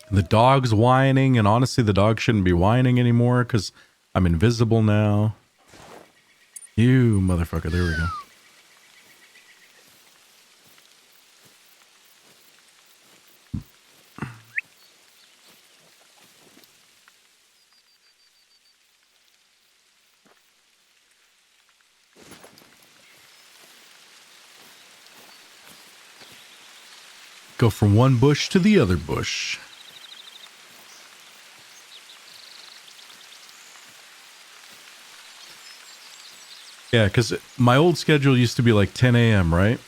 The dog's whining, and honestly, the dog shouldn't be whining anymore because I'm invisible now. You motherfucker. There we go. Go from one bush to the other bush. Yeah, because my old schedule used to be like 10 a.m., right?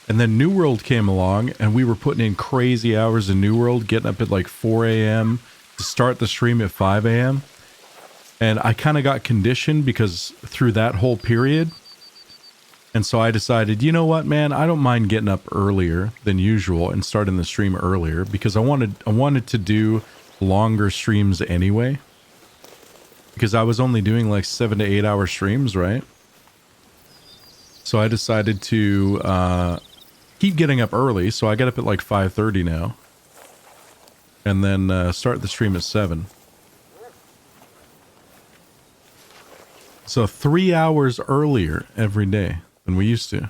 And then New World came along, and we were putting in crazy hours in New World, getting up at like 4 a.m. to start the stream at 5 a.m. And I kind of got conditioned because through that whole period. And so I decided, you know what, man, I don't mind getting up earlier than usual and starting the stream earlier because I wanted to do longer streams anyway. because I was only doing like 7 to 8 hour streams, right? So I decided to keep getting up early. So I get up at like 5:30 now. And then start the stream at 7. So 3 hours earlier every day than we used to.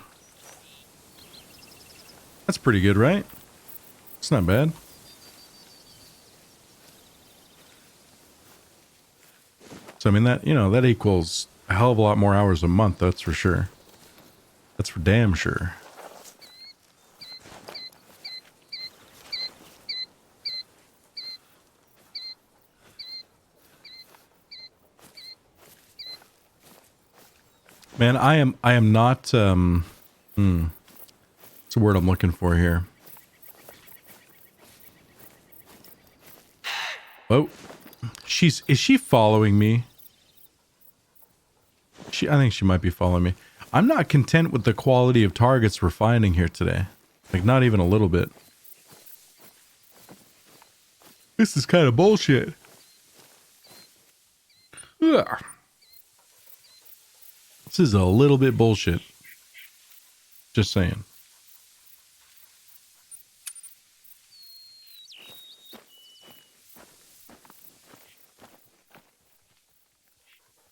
That's pretty good, right? It's not bad. So I mean that, you know, that equals a hell of a lot more hours a month, that's for sure. That's for damn sure. Man, I am not what's the word I'm looking for here? Oh. Is she following me? I think she might be following me. I'm not content with the quality of targets we're finding here today. Like, not even a little bit. This is kind of bullshit. Ugh. This is a little bit bullshit. Just saying.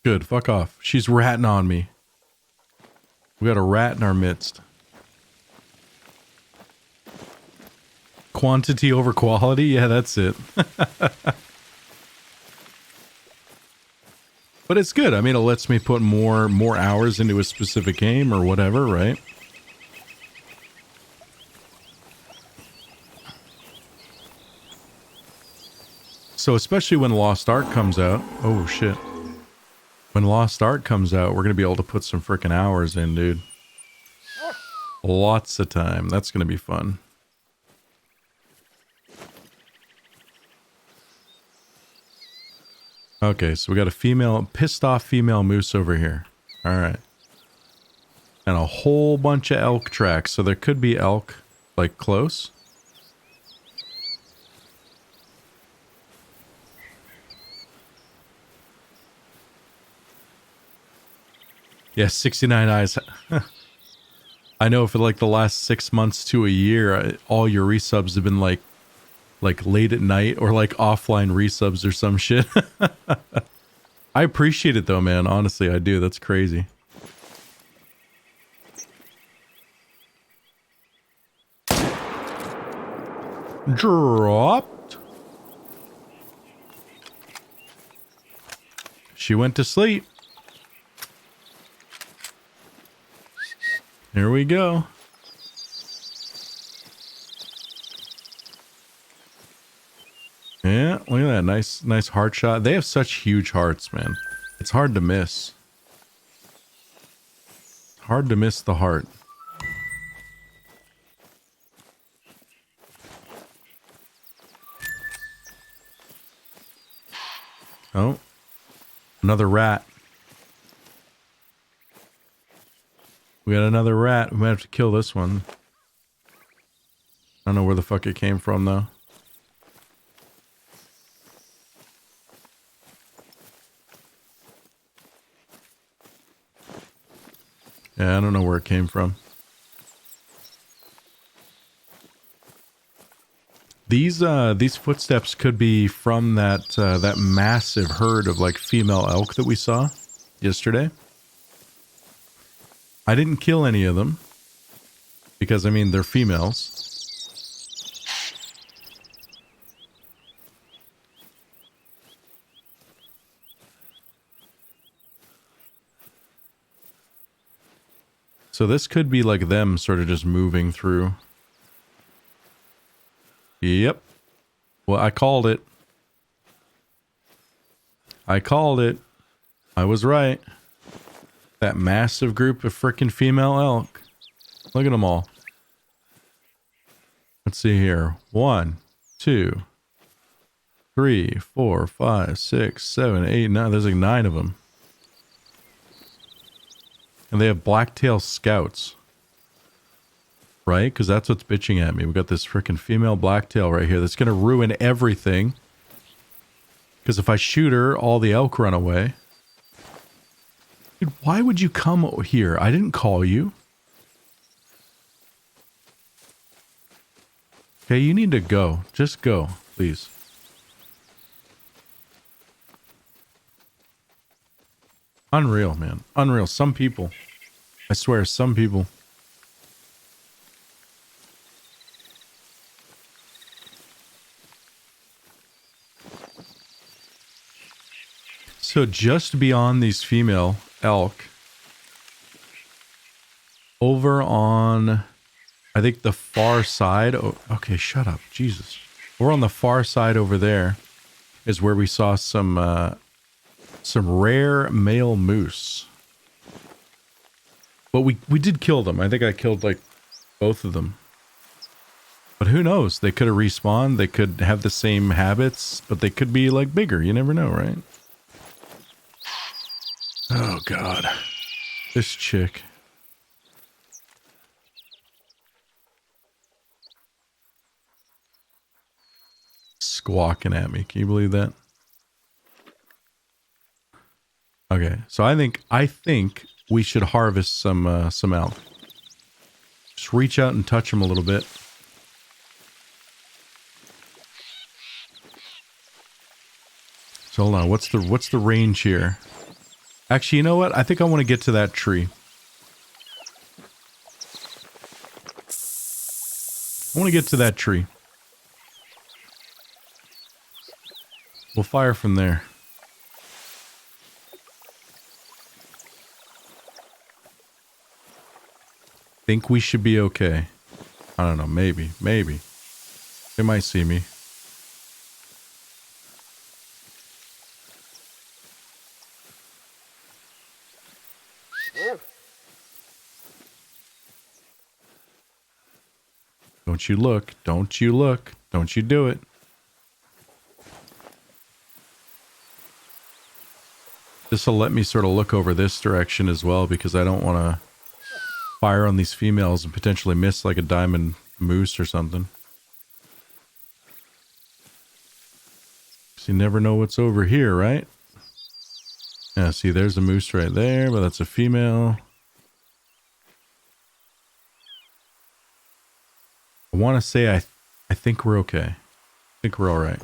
Good, fuck off. She's ratting on me. We got a rat in our midst. Quantity over quality? Yeah, that's it. But it's good. I mean, it lets me put more hours into a specific game or whatever, right? So especially when Lost Ark comes out. Oh, shit. When Lost Ark comes out, we're going to be able to put some freaking hours in, dude. Lots of time. That's going to be fun. Okay, so we got a pissed off female moose over here. Alright. And a whole bunch of elk tracks. So there could be elk, like, close. Yeah, 69 eyes. I know for like the last 6 months to a year, all your resubs have been like late at night or like offline resubs or some shit. I appreciate it though, man. Honestly, I do. That's crazy. Dropped. She went to sleep. Here we go. Yeah, look at that. Nice heart shot. They have such huge hearts, man. It's hard to miss. Hard to miss the heart. Oh. Another rat. We got another rat. We might have to kill this one. I don't know where the fuck it came from, though. Yeah, I don't know where it came from. These footsteps could be from that massive herd of like female elk that we saw yesterday. I didn't kill any of them because I mean they're females. So this could be like them sort of just moving through. Yep. Well, I called it. I called it. I was right. That massive group of frickin' female elk. Look at them all. Let's see here. 1, 2, 3, 4, 5, 6, 7, 8, 9. There's like 9 of them. And they have blacktail scouts. Right? Because that's what's bitching at me. We got this frickin' female blacktail right here that's going to ruin everything. Because if I shoot her, all the elk run away. Dude, why would you come here? I didn't call you. Okay, you need to go. Just go, please. Unreal, man. Unreal. Some people. I swear, some people. So just beyond these female elk, over on, I think the far side. Oh, okay, shut up. Jesus. We're on the far side over there is where we saw some rare male moose. But we did kill them. I think I killed like both of them. But who knows? They could have respawned. They could have the same habits, but they could be like bigger. You never know, right? Oh, God. This chick. Squawking at me. Can you believe that? Okay, so I think we should harvest some elk. Just reach out and touch them a little bit. So hold on, what's the range here? Actually, you know what? I think I want to get to that tree. I want to get to that tree. We'll fire from there. Think we should be okay. I don't know, maybe. They might see me. Don't you look. Don't you look. Don't you do it. This will let me sort of look over this direction as well because I don't want to fire on these females and potentially miss like a diamond moose or something. So you never know what's over here, right? Yeah, see, there's a moose right there, but that's a female. I want to say I think we're okay. I think we're all right.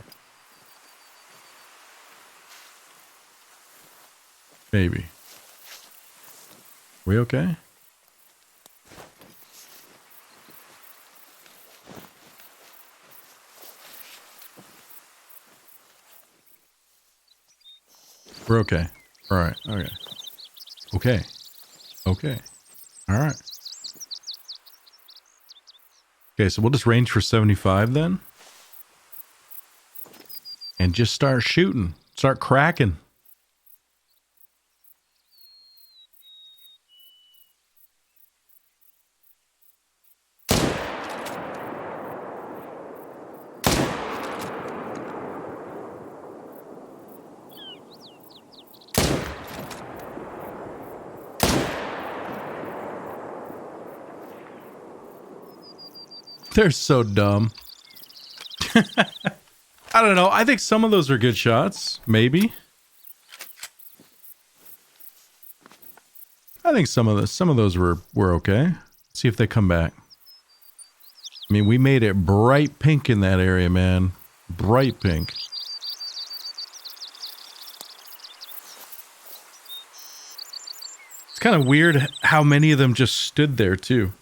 Maybe. We okay? We're okay. All right. Okay. Okay. Okay. All right. Okay, so we'll just range for 75 then. And just start shooting. Start cracking. They're so dumb. I don't know. I think some of those are good shots. Maybe. I think some of those were okay. Let's see if they come back. I mean, we made it bright pink in that area, man. Bright pink. It's kind of weird how many of them just stood there, too.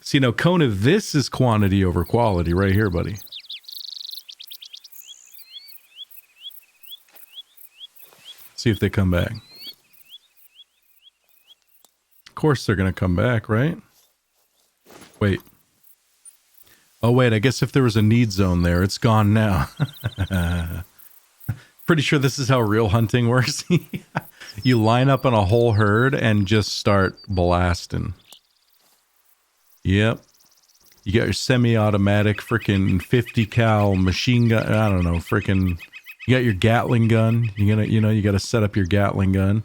See, now, Kona, this is quantity over quality right here, buddy. See if they come back. Of course they're going to come back, right? Wait. Oh, wait, I guess if there was a need zone there, it's gone now. Pretty sure this is how real hunting works. You line up on a whole herd and just start blasting. Yep. You got your semi-automatic freaking 50 cal machine gun. I don't know, freaking. You got your Gatling gun. You got to set up your Gatling gun.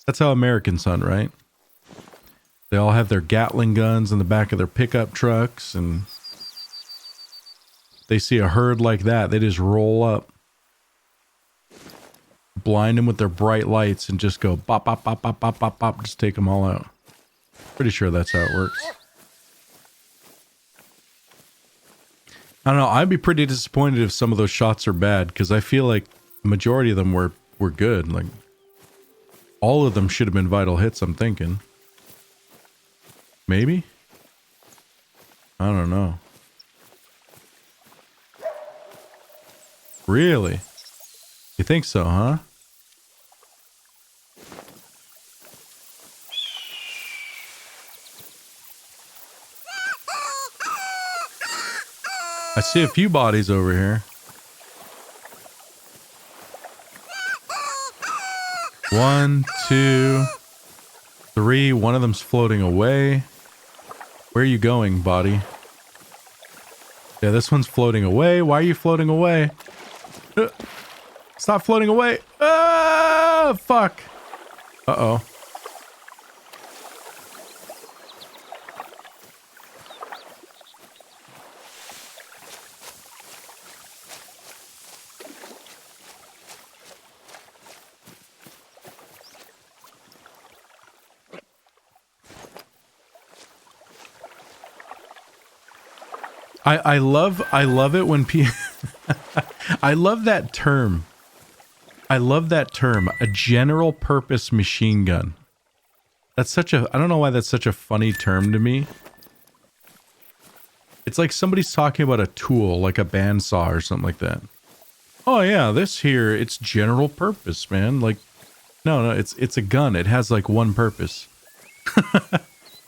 That's how Americans hunt, right? They all have their Gatling guns in the back of their pickup trucks, and They see a herd like that, they just roll up, blind them with their bright lights, and just go bop, bop, bop, bop, bop, bop, bop, just take them all out. Pretty sure that's how it works. I don't know, I'd be pretty disappointed if some of those shots are bad, because I feel like the majority of them were good. Like, all of them should have been vital hits, I'm thinking. Maybe? I don't know. Really? You think so, huh? I see a few bodies over here. One, two, three. One of them's floating away. Where are you going, body? Yeah, this one's floating away. Why are you floating away? Stop floating away. Ah, fuck. Uh-oh. I love it when people I love that term. I love that term, a general purpose machine gun. That's such a, I don't know why that's such a funny term to me. It's like somebody's talking about a tool, like a bandsaw or something like that. Oh yeah, this here, it's general purpose, man. Like, no, it's a gun. It has like one purpose.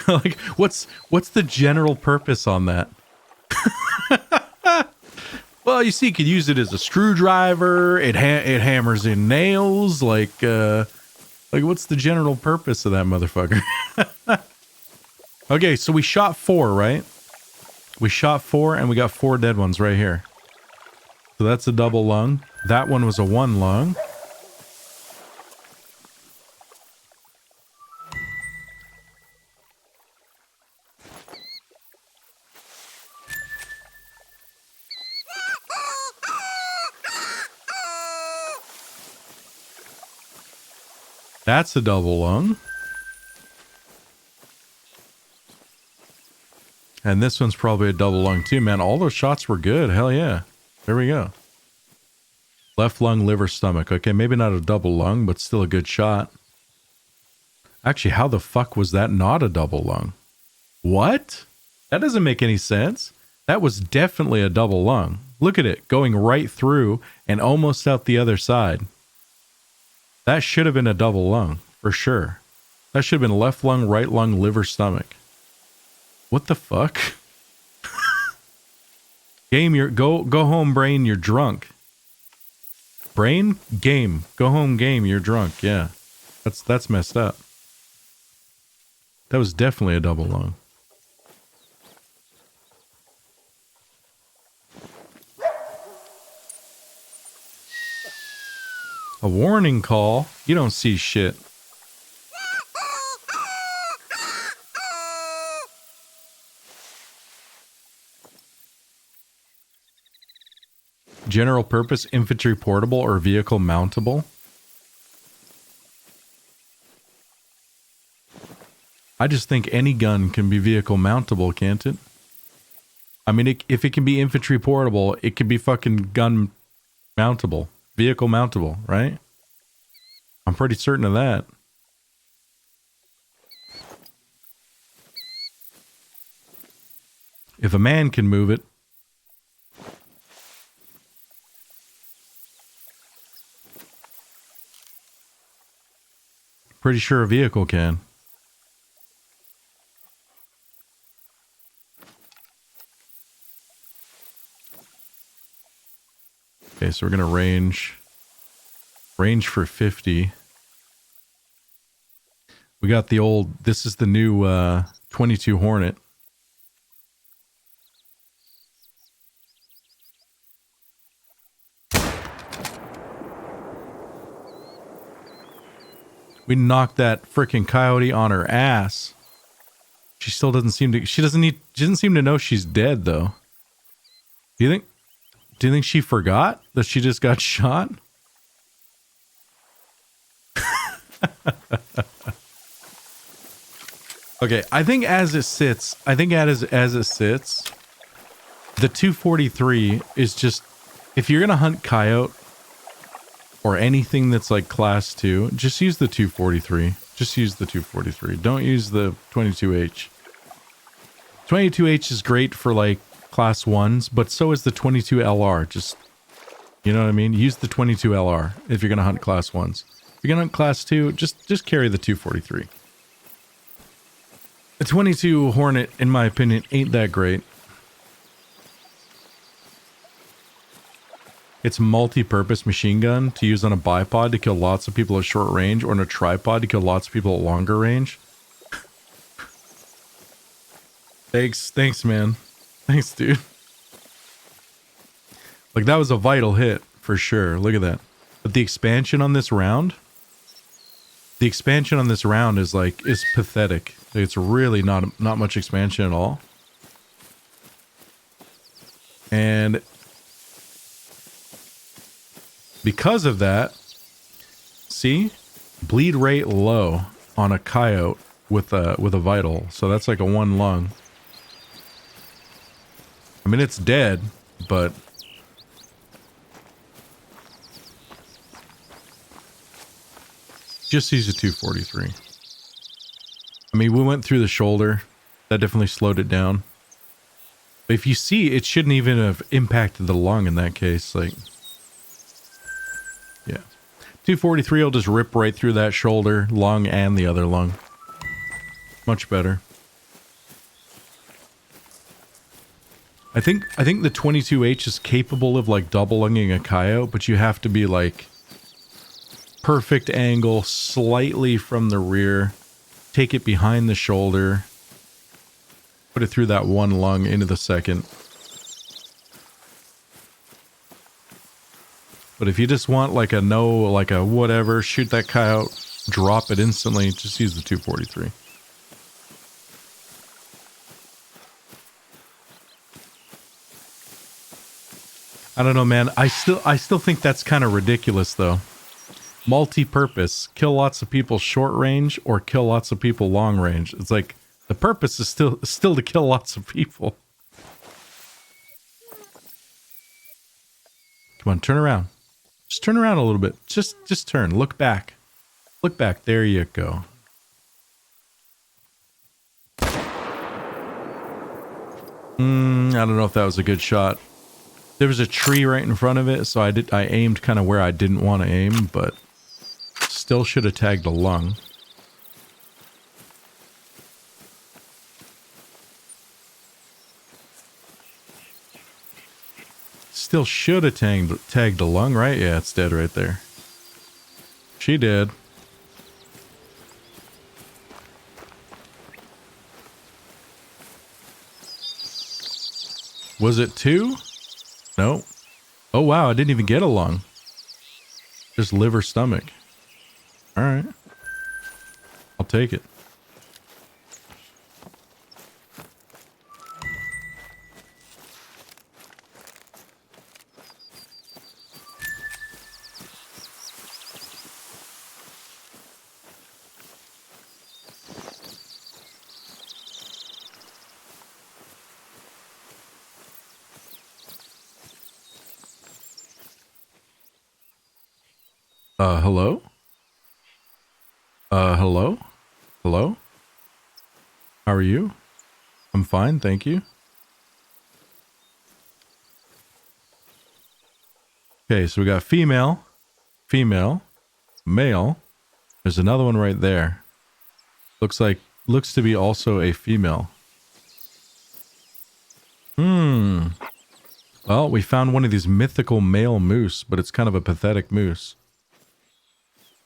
Like, what's the general purpose on that? Well, you see, you could use it as a screwdriver. It hammers in nails. Like what's the general purpose of that motherfucker? Okay, so we shot 4, right? We shot 4, and we got 4 dead ones right here. So that's a double lung. That one was a 1 lung. That's a double lung. And this one's probably a double lung too, man. All those shots were good. Hell yeah. There we go. Left lung, liver, stomach. Okay, maybe not a double lung, but still a good shot. Actually, how the fuck was that not a double lung? What? That doesn't make any sense. That was definitely a double lung. Look at it, going right through and almost out the other side. That should have been a double lung, for sure. That should have been left lung, right lung, liver, stomach. What the fuck? Game, go home, brain, you're drunk. Brain? Game. Go home, game, you're drunk. Yeah. That's messed up. That was definitely a double lung. A warning call? You don't see shit. General purpose, infantry portable, or vehicle mountable? I just think any gun can be vehicle mountable, can't it? I mean, if it can be infantry portable, it could be fucking gun mountable. Vehicle mountable, right? I'm pretty certain of that. If a man can move it, pretty sure a vehicle can. Okay, so we're gonna range for 50. We got the old, this is the new 22 Hornet. We knocked that freaking coyote on her ass. She still doesn't seem to, she doesn't seem to know she's dead though. Do you think? Do you think she forgot that she just got shot? Okay, I think as it sits, as it sits, the 243 is just, if you're gonna hunt coyote or anything that's like class 2, just use the 243. Just use the 243. Don't use the 22H. 22H is great for like class 1s, but so is the 22LR. Just, you know what I mean? Use the 22LR if you're gonna hunt class 1s. If you're gonna hunt class 2, just carry the 243. The 22 Hornet, in my opinion, ain't that great. It's a multi-purpose machine gun to use on a bipod to kill lots of people at short range, or on a tripod to kill lots of people at longer range. Thanks, man. Thanks, dude. Like, that was a vital hit, for sure. Look at that. But the expansion on this round... The expansion on this round is, like, is pathetic. It's really not much expansion at all. And... because of that, see, bleed rate low on a coyote with a vital, so that's like a 1 lung. I mean, it's dead, but just use a 243. I mean, we went through the shoulder. That definitely slowed it down. But if you see, it shouldn't even have impacted the lung in that case, like. Yeah. 243 will just rip right through that shoulder, lung, and the other lung. Much better. I think the 22H is capable of like double lunging a coyote, but you have to be like perfect angle, slightly from the rear, take it behind the shoulder, put it through that 1 lung into the second. But if you just want like a like a whatever, shoot that coyote, drop it instantly, just use the 243. I don't know, man. I still think that's kind of ridiculous though. Multi-purpose, kill lots of people short range or kill lots of people long range. It's like the purpose is still to kill lots of people. Come on, turn around. Just turn around a little bit. Just turn. Look back. Look back. There you go. I don't know if that was a good shot. There was a tree right in front of it, so I aimed kind of where I didn't want to aim, but still should have tagged a lung. Still should have tagged a lung, right? Yeah, it's dead right there. She did. Was it 2? No. Oh wow, I didn't even get a lung. Just liver, stomach. Alright. I'll take it. Hello? Hello? Hello? How are you? I'm fine, thank you. Okay, so we got female, male. There's another one right there. Looks to be also a female. Well, we found one of these mythical male moose, but it's kind of a pathetic moose.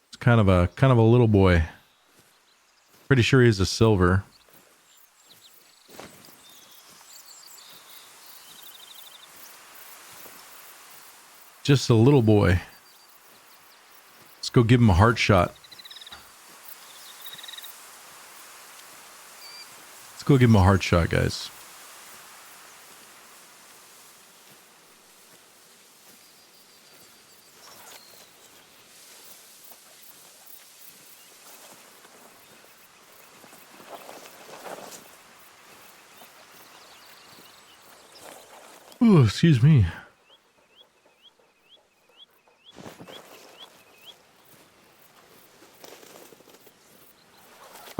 It's kind of a little boy. Pretty sure he's a silver. Just a little boy. Let's go give him a heart shot. Let's go give him a heart shot, guys. Oh, excuse me.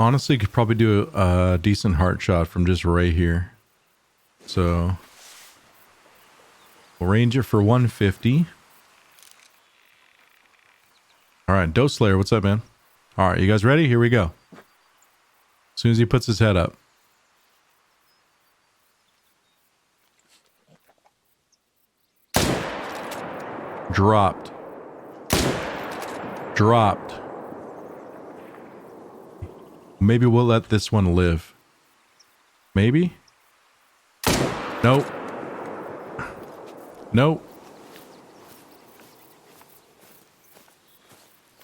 Honestly, could probably do a decent heart shot from just right here. So we'll range it for 150. All right, Dose Slayer, what's up, man? All right, you guys ready? Here we go. As soon as he puts his head up. Dropped. Dropped. Maybe we'll let this one live. Maybe? Nope. Nope.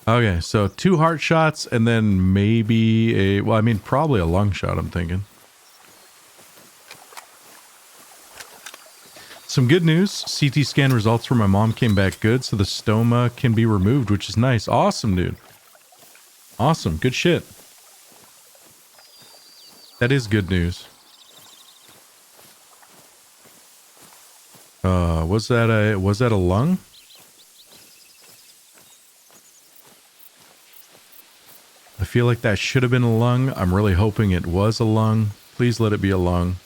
Okay, so 2 heart shots and then maybe a... Well, I mean, probably a lung shot, I'm thinking. Some good news. CT scan results for my mom came back good, so the stoma can be removed, which is nice. Awesome, dude. Awesome. Good shit. That is good news. Was that a lung? I feel like that should have been a lung. I'm really hoping it was a lung. Please let it be a lung.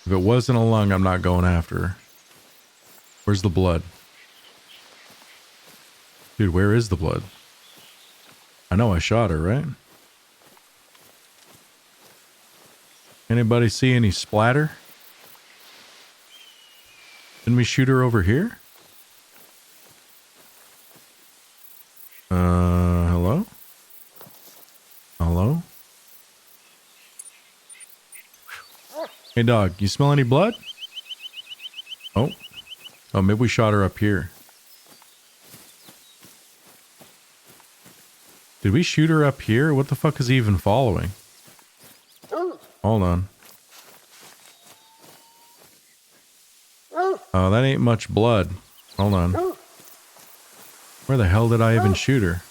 If it wasn't a lung, I'm not going after her. Where's the blood? Dude, where is the blood? I know I shot her, right? Anybody see any splatter? Didn't we shoot her over here? Hello? Hello? Hey, dog, you smell any blood? Oh. Oh, maybe we shot her up here. Did we shoot her up here? What the fuck is he even following? Hold on. Oh, that ain't much blood. Hold on. Where the hell did I even shoot her?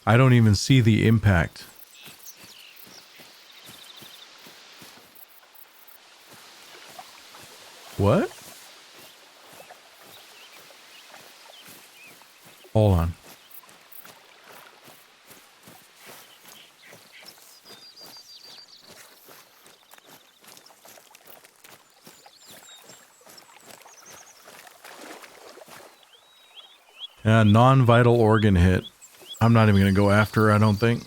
I don't even see the impact. What? Hold on. Non-vital organ hit. I'm not even going to go after her, I don't think.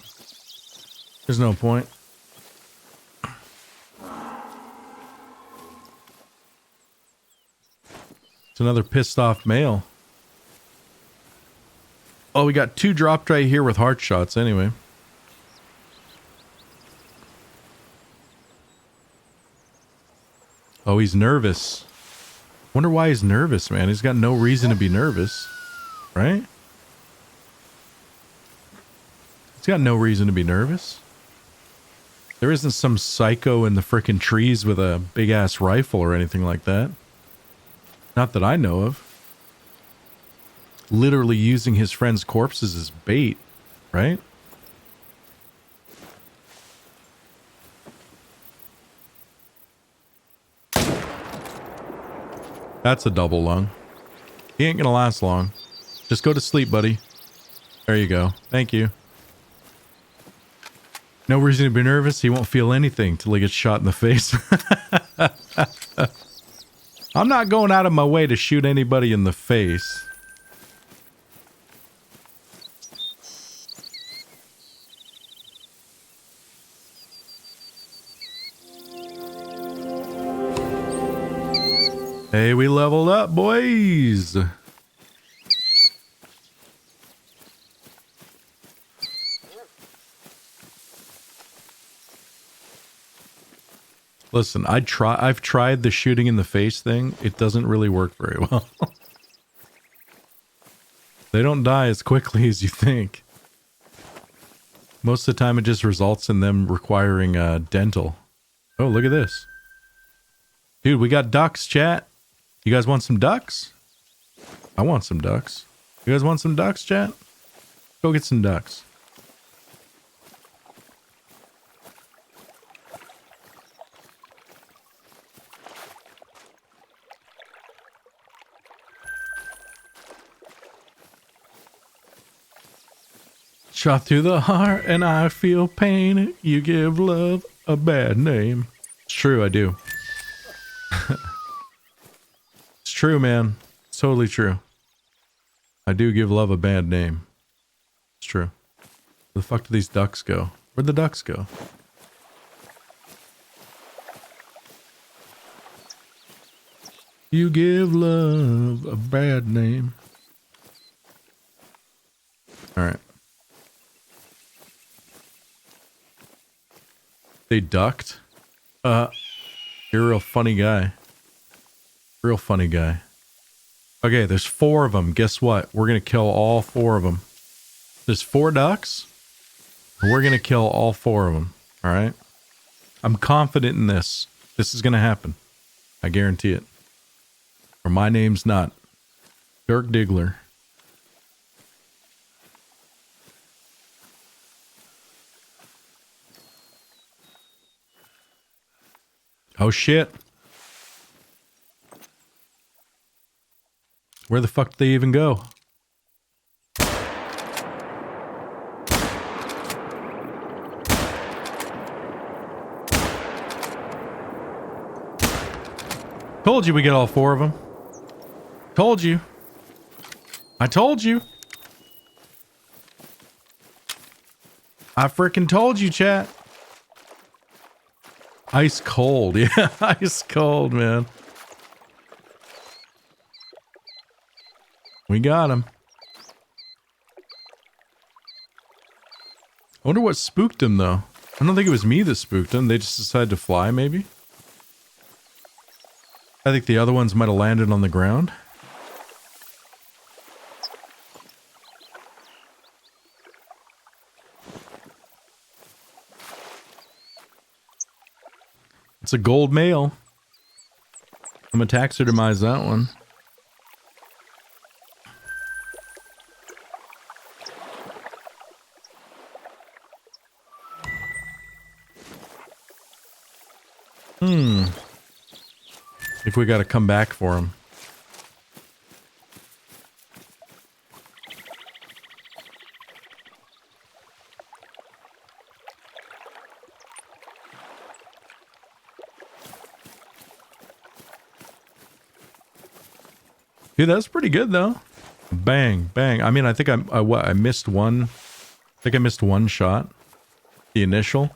There's no point. It's another pissed off male. Oh, we got 2 dropped right here with heart shots anyway. Oh, he's nervous. Wonder why he's nervous, man. He's got no reason to be nervous, right? He's got no reason to be nervous. There isn't some psycho in the frickin' trees with a big-ass rifle or anything like that. Not that I know of. Literally using his friend's corpses as bait, right? That's a double lung. He ain't gonna last long. Just go to sleep, buddy. There you go. Thank you. No reason to be nervous. He won't feel anything till he gets shot in the face. I'm not going out of my way to shoot anybody in the face. Hey, we leveled up, boys. Listen, I've tried the shooting in the face thing. It doesn't really work very well. They don't die as quickly as you think. Most of the time it just results in them requiring dental. Oh, look at this. Dude, we got ducks, chat. You guys want some ducks? I want some ducks. You guys want some ducks, chat? Go get some ducks. Shot through the heart and I feel pain. You give love a bad name. It's true, I do. It's true, man. It's totally true. I do give love a bad name. It's true. Where the fuck do these ducks go? Where'd the ducks go? You give love a bad name. Alright. They ducked? You're a real funny guy. Real funny guy. Okay, there's 4 of them. Guess what? We're gonna kill all 4 of them. There's 4 ducks. And we're gonna kill all 4 of them. Alright? I'm confident in this. This is gonna happen. I guarantee it. Or my name's not Dirk Diggler. Oh shit. Where the fuck did they even go? Told you we get all 4 of them. Told you. I told you. I freaking told you, chat. Ice cold. Yeah, ice cold, man. We got him. I wonder what spooked him, though. I don't think it was me that spooked him. They just decided to fly, maybe? I think the other ones might have landed on the ground. It's a gold male. I'm gonna taxidermize that one. If we gotta come back for him. Dude, that's pretty good though. Bang, bang. I mean, I think I missed one. I think I missed one shot. The initial.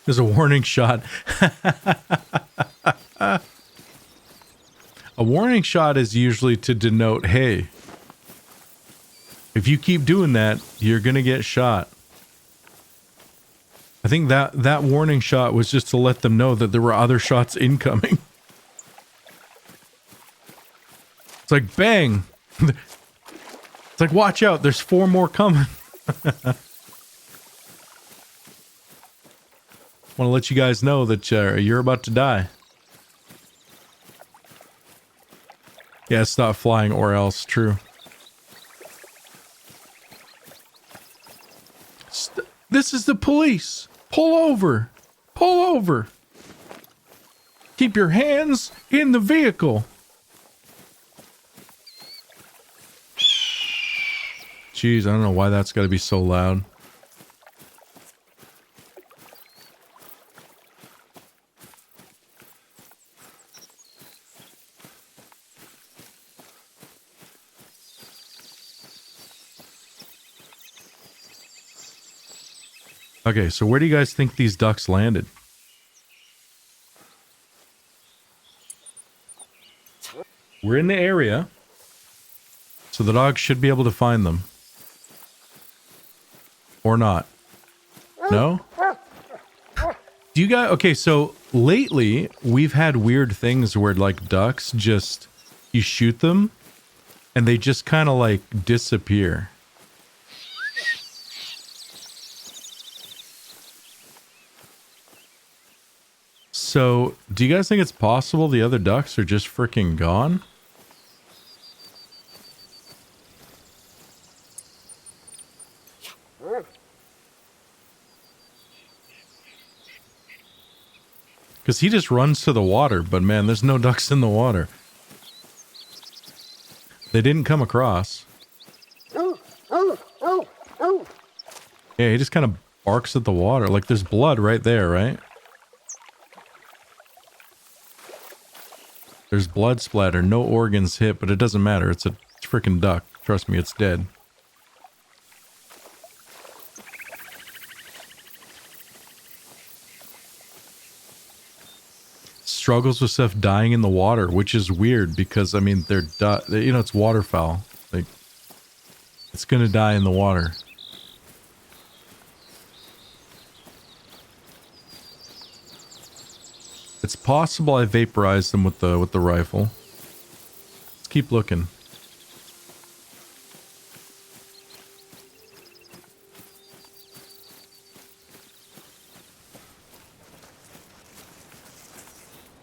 There's a warning shot. A warning shot is usually to denote, hey, if you keep doing that, you're gonna get shot. I think that warning shot was just to let them know that there were other shots incoming. It's like, bang! It's like, watch out, there's 4 more coming. Want to let you guys know that you're about to die. Yeah, stop flying or else. True. This is the police. Pull over. Pull over. Keep your hands in the vehicle. Jeez, I don't know why that's got to be so loud. Okay, so where do you guys think these ducks landed? We're in the area, so the dog should be able to find them. Or not. No? Do you guys... Okay, so lately, we've had weird things where, like, ducks just... You shoot them, and they just kind of, like, disappear. So, do you guys think it's possible the other ducks are just freaking gone? Because he just runs to the water, but man, there's no ducks in the water. They didn't come across. Yeah, he just kind of barks at the water. Like there's blood right there, right? There's blood splatter, no organs hit, but it doesn't matter. It's a freaking duck. Trust me, it's dead. Struggles with stuff dying in the water, which is weird because, I mean, you know, it's waterfowl. Like, it's gonna die in the water. It's possible I vaporized them with the rifle. Let's keep looking.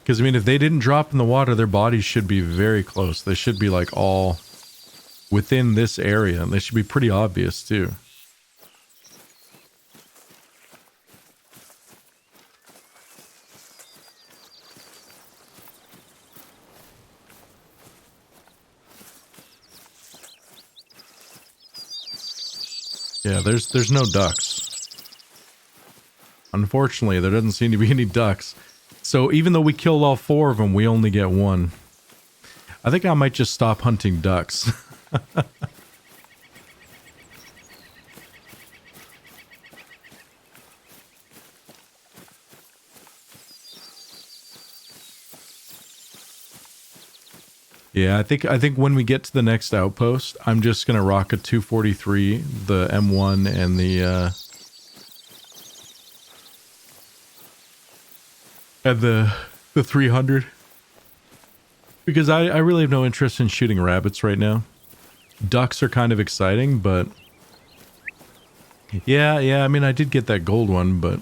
Because, I mean, if they didn't drop in the water, their bodies should be very close. They should be, like, all within this area. And they should be pretty obvious, too. Yeah, there's no ducks. Unfortunately, there doesn't seem to be any ducks. So even though we killed all 4 of them, we only get 1. I think I might just stop hunting ducks. Yeah, I think when we get to the next outpost, I'm just gonna rock a 243, the M1, and the 300. Because I really have no interest in shooting rabbits right now. Ducks are kind of exciting, but... Yeah, I mean, I did get that gold one, but...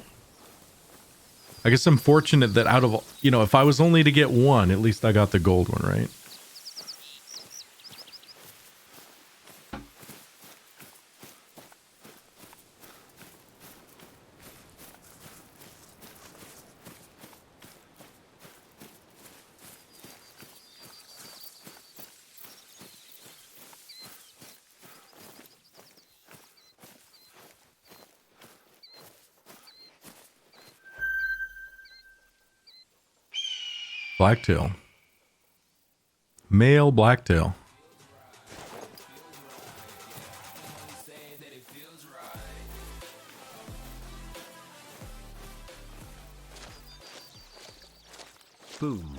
I guess I'm fortunate that out of... You know, if I was only to get 1, at least I got the gold one, right? Blacktail. Male blacktail. Boom.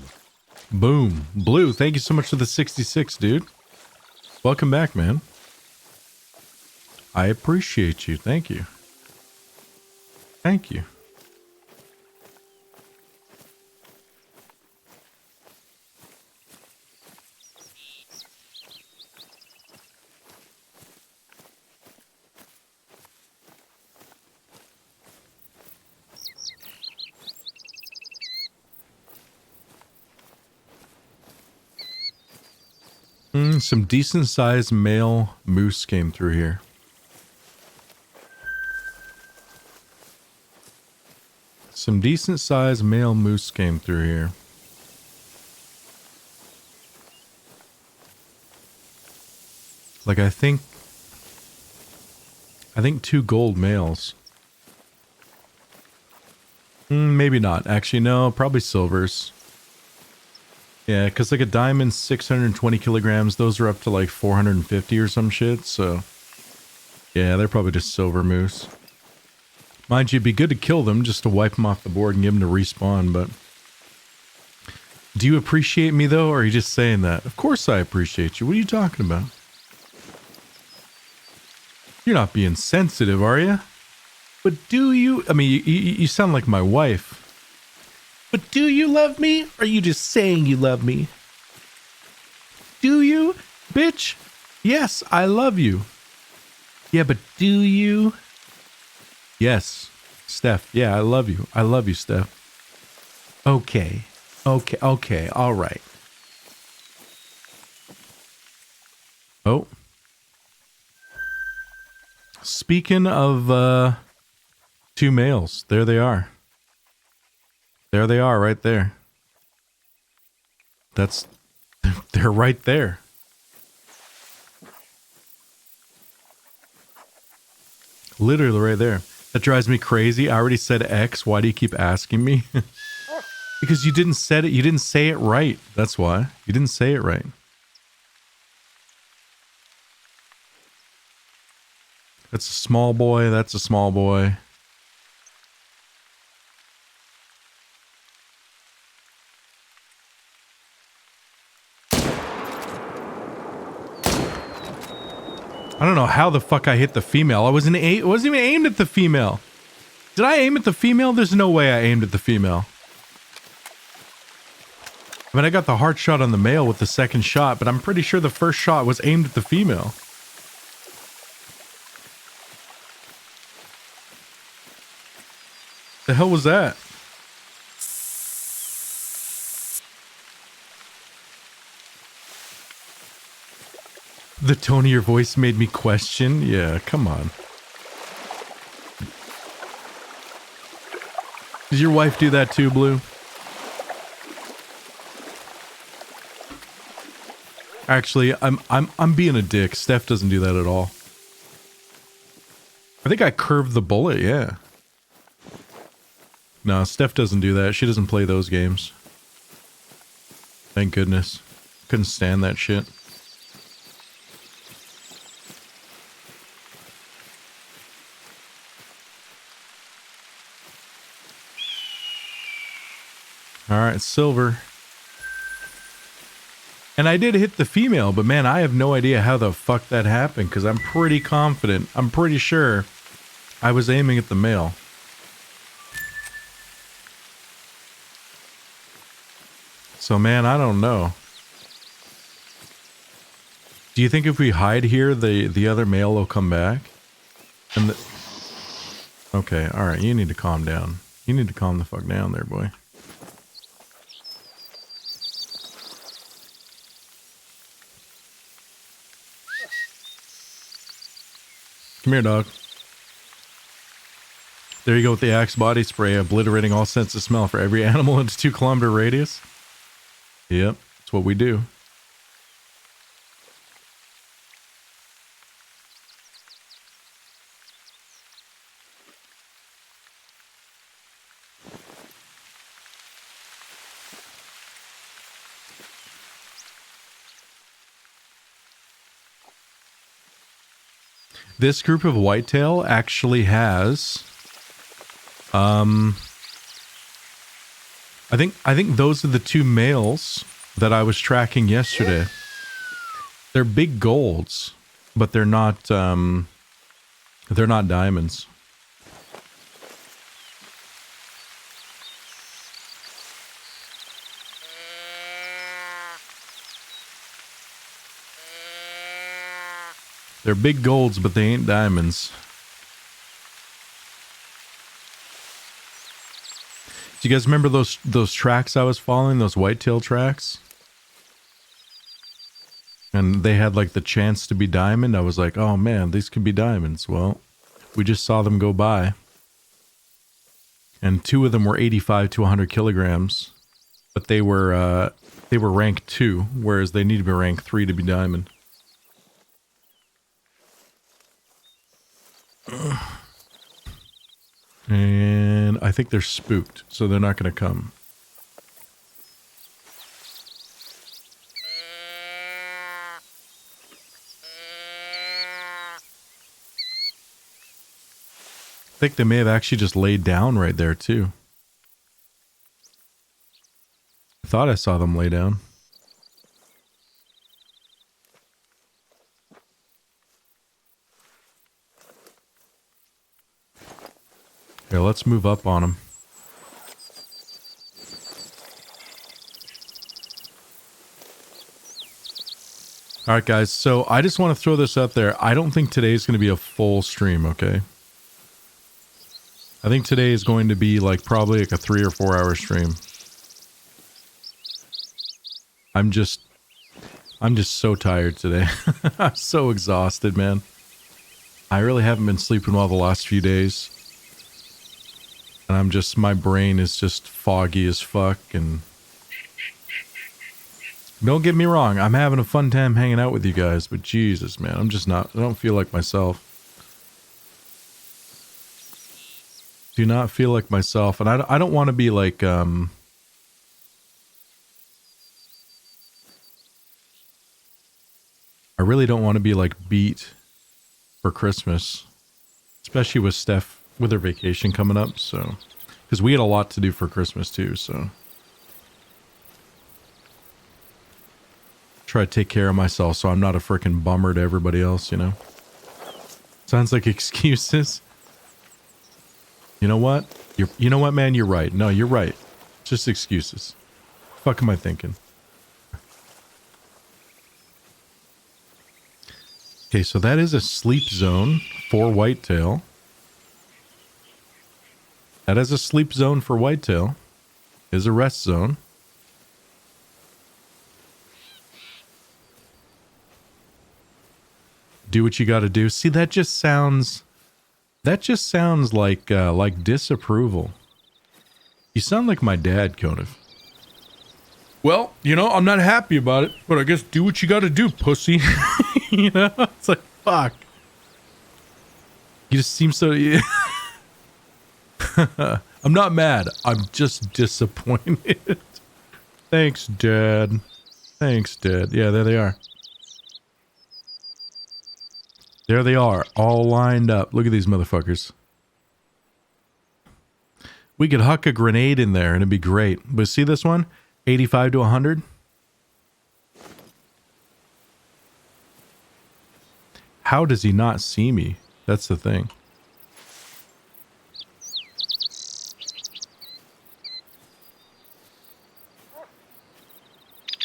Boom. Blue, thank you so much for the 66, dude. Welcome back, man. I appreciate you. Thank you. Thank you. Some decent sized male moose came through here. Some decent sized male moose came through here. Like I think 2 gold males. Maybe not. Actually, no, probably silvers. Yeah, because like a diamond, 620 kilograms, those are up to like 450 or some shit, so... Yeah, they're probably just silver moose. Mind you, it'd be good to kill them just to wipe them off the board and get them to respawn, but... Do you appreciate me, though, or are you just saying that? Of course I appreciate you. What are you talking about? You're not being sensitive, are you? But do you? I mean, you sound like my wife. But do you love me? Or are you just saying you love me? Do you? Bitch? Yes, I love you. Yeah, but do you? Yes, Steph. Yeah, I love you. I love you, Steph. Okay. Okay. Okay. All right. Oh. Speaking of two males, there they are. There they are right there. They're right there. Literally right there. That drives me crazy. I already said X. Why do you keep asking me? Because you didn't say it. You didn't say it right. That's why. You didn't say it right. That's a small boy. That's a small boy. I don't know how the fuck I hit the female. I wasn't even aimed at the female. Did I aim at the female? There's no way I aimed at the female. I mean, I got the heart shot on the male with the second shot, but I'm pretty sure the first shot was aimed at the female. The hell was that? The tone of your voice made me question. Yeah, come on. Does your wife do that too, Blue? Actually, I'm being a dick. Steph doesn't do that at all. I think I curved the bullet, yeah. No, Steph doesn't do that. She doesn't play those games. Thank goodness. Couldn't stand that shit. Alright, silver. And I did hit the female, but man, I have no idea how the fuck that happened, because I'm pretty confident, I'm pretty sure I was aiming at the male. So man, I don't know. Do you think if we hide here, the other male will come back? And okay, alright, you need to calm down. You need to calm the fuck down there, boy. Come here, dog. There you go with the Axe body spray, obliterating all sense of smell for every animal in its 2-kilometer radius. Yep, that's what we do. This group of whitetail actually has, I think those are the two males that I was tracking yesterday. They're big golds, but they're not diamonds. They're big golds, but they ain't diamonds. Do you guys remember those tracks I was following, those whitetail tracks? And they had like the chance to be diamond. I was like, oh man, these could be diamonds. Well, we just saw them go by. And 2 of them were 85 to 100 kilograms. But they were rank 2, whereas they need to be rank 3 to be diamond. And I think they're spooked, so they're not going to come. I think they may have actually just laid down right there, too. I thought I saw them lay down. Yeah, let's move up on him. All right, guys. So I just want to throw this out there. I don't think today's going to be a full stream, okay? I think today is going to be like probably like a 3 or 4 hour stream. I'm just so tired today. I'm so exhausted, man. I really haven't been sleeping well the last few days. And my brain is just foggy as fuck. And don't get me wrong, I'm having a fun time hanging out with you guys, but Jesus, man, I don't feel like myself. Do not feel like myself. And I don't want to be like, I really don't want to be like beat for Christmas, especially with Steph, with her vacation coming up. So, because we had a lot to do for Christmas too. So try to take care of myself so I'm not a freaking bummer to everybody else, you know? Sounds like excuses. You know what? You know what, man? You're right. No, you're right. Just excuses. Fuck am I thinking? Okay, so that is a sleep zone for whitetail. That is a sleep zone for whitetail. Is a rest zone. Do what you got to do. See, that just sounds like disapproval. You sound like my dad, Conif. Well, you know, I'm not happy about it, but I guess do what you got to do, pussy. You know, it's like, fuck. You just seem so... I'm not mad. I'm just disappointed. Thanks, Dad. Thanks, Dad. Yeah, there they are. There they are, all lined up. Look at these motherfuckers. We could huck a grenade in there and it'd be great. But see this one? 85 to 100. How does he not see me? That's the thing.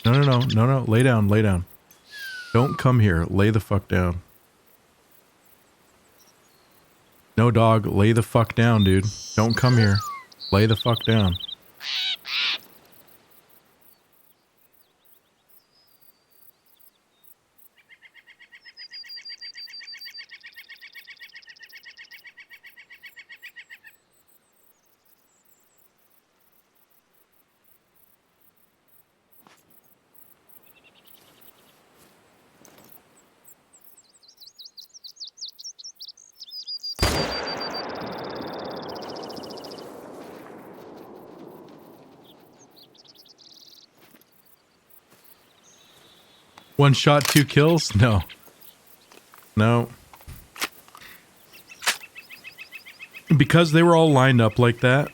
No. Lay down, lay down. Don't come here. Lay the fuck down. No, dog. Lay the fuck down, dude. Don't come here. Lay the fuck down. One shot, 2 kills? No. No. Because they were all lined up like that,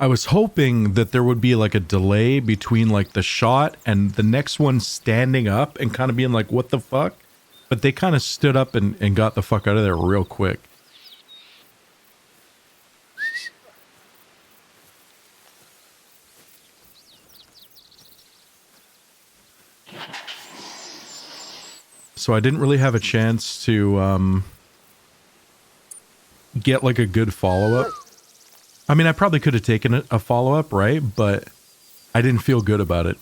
I was hoping that there would be like a delay between like the shot and the next one standing up and kind of being like, what the fuck? But they kind of stood up and got the fuck out of there real quick. So I didn't really have a chance to get like a good follow-up. I mean, I probably could have taken a follow-up, right? But I didn't feel good about it.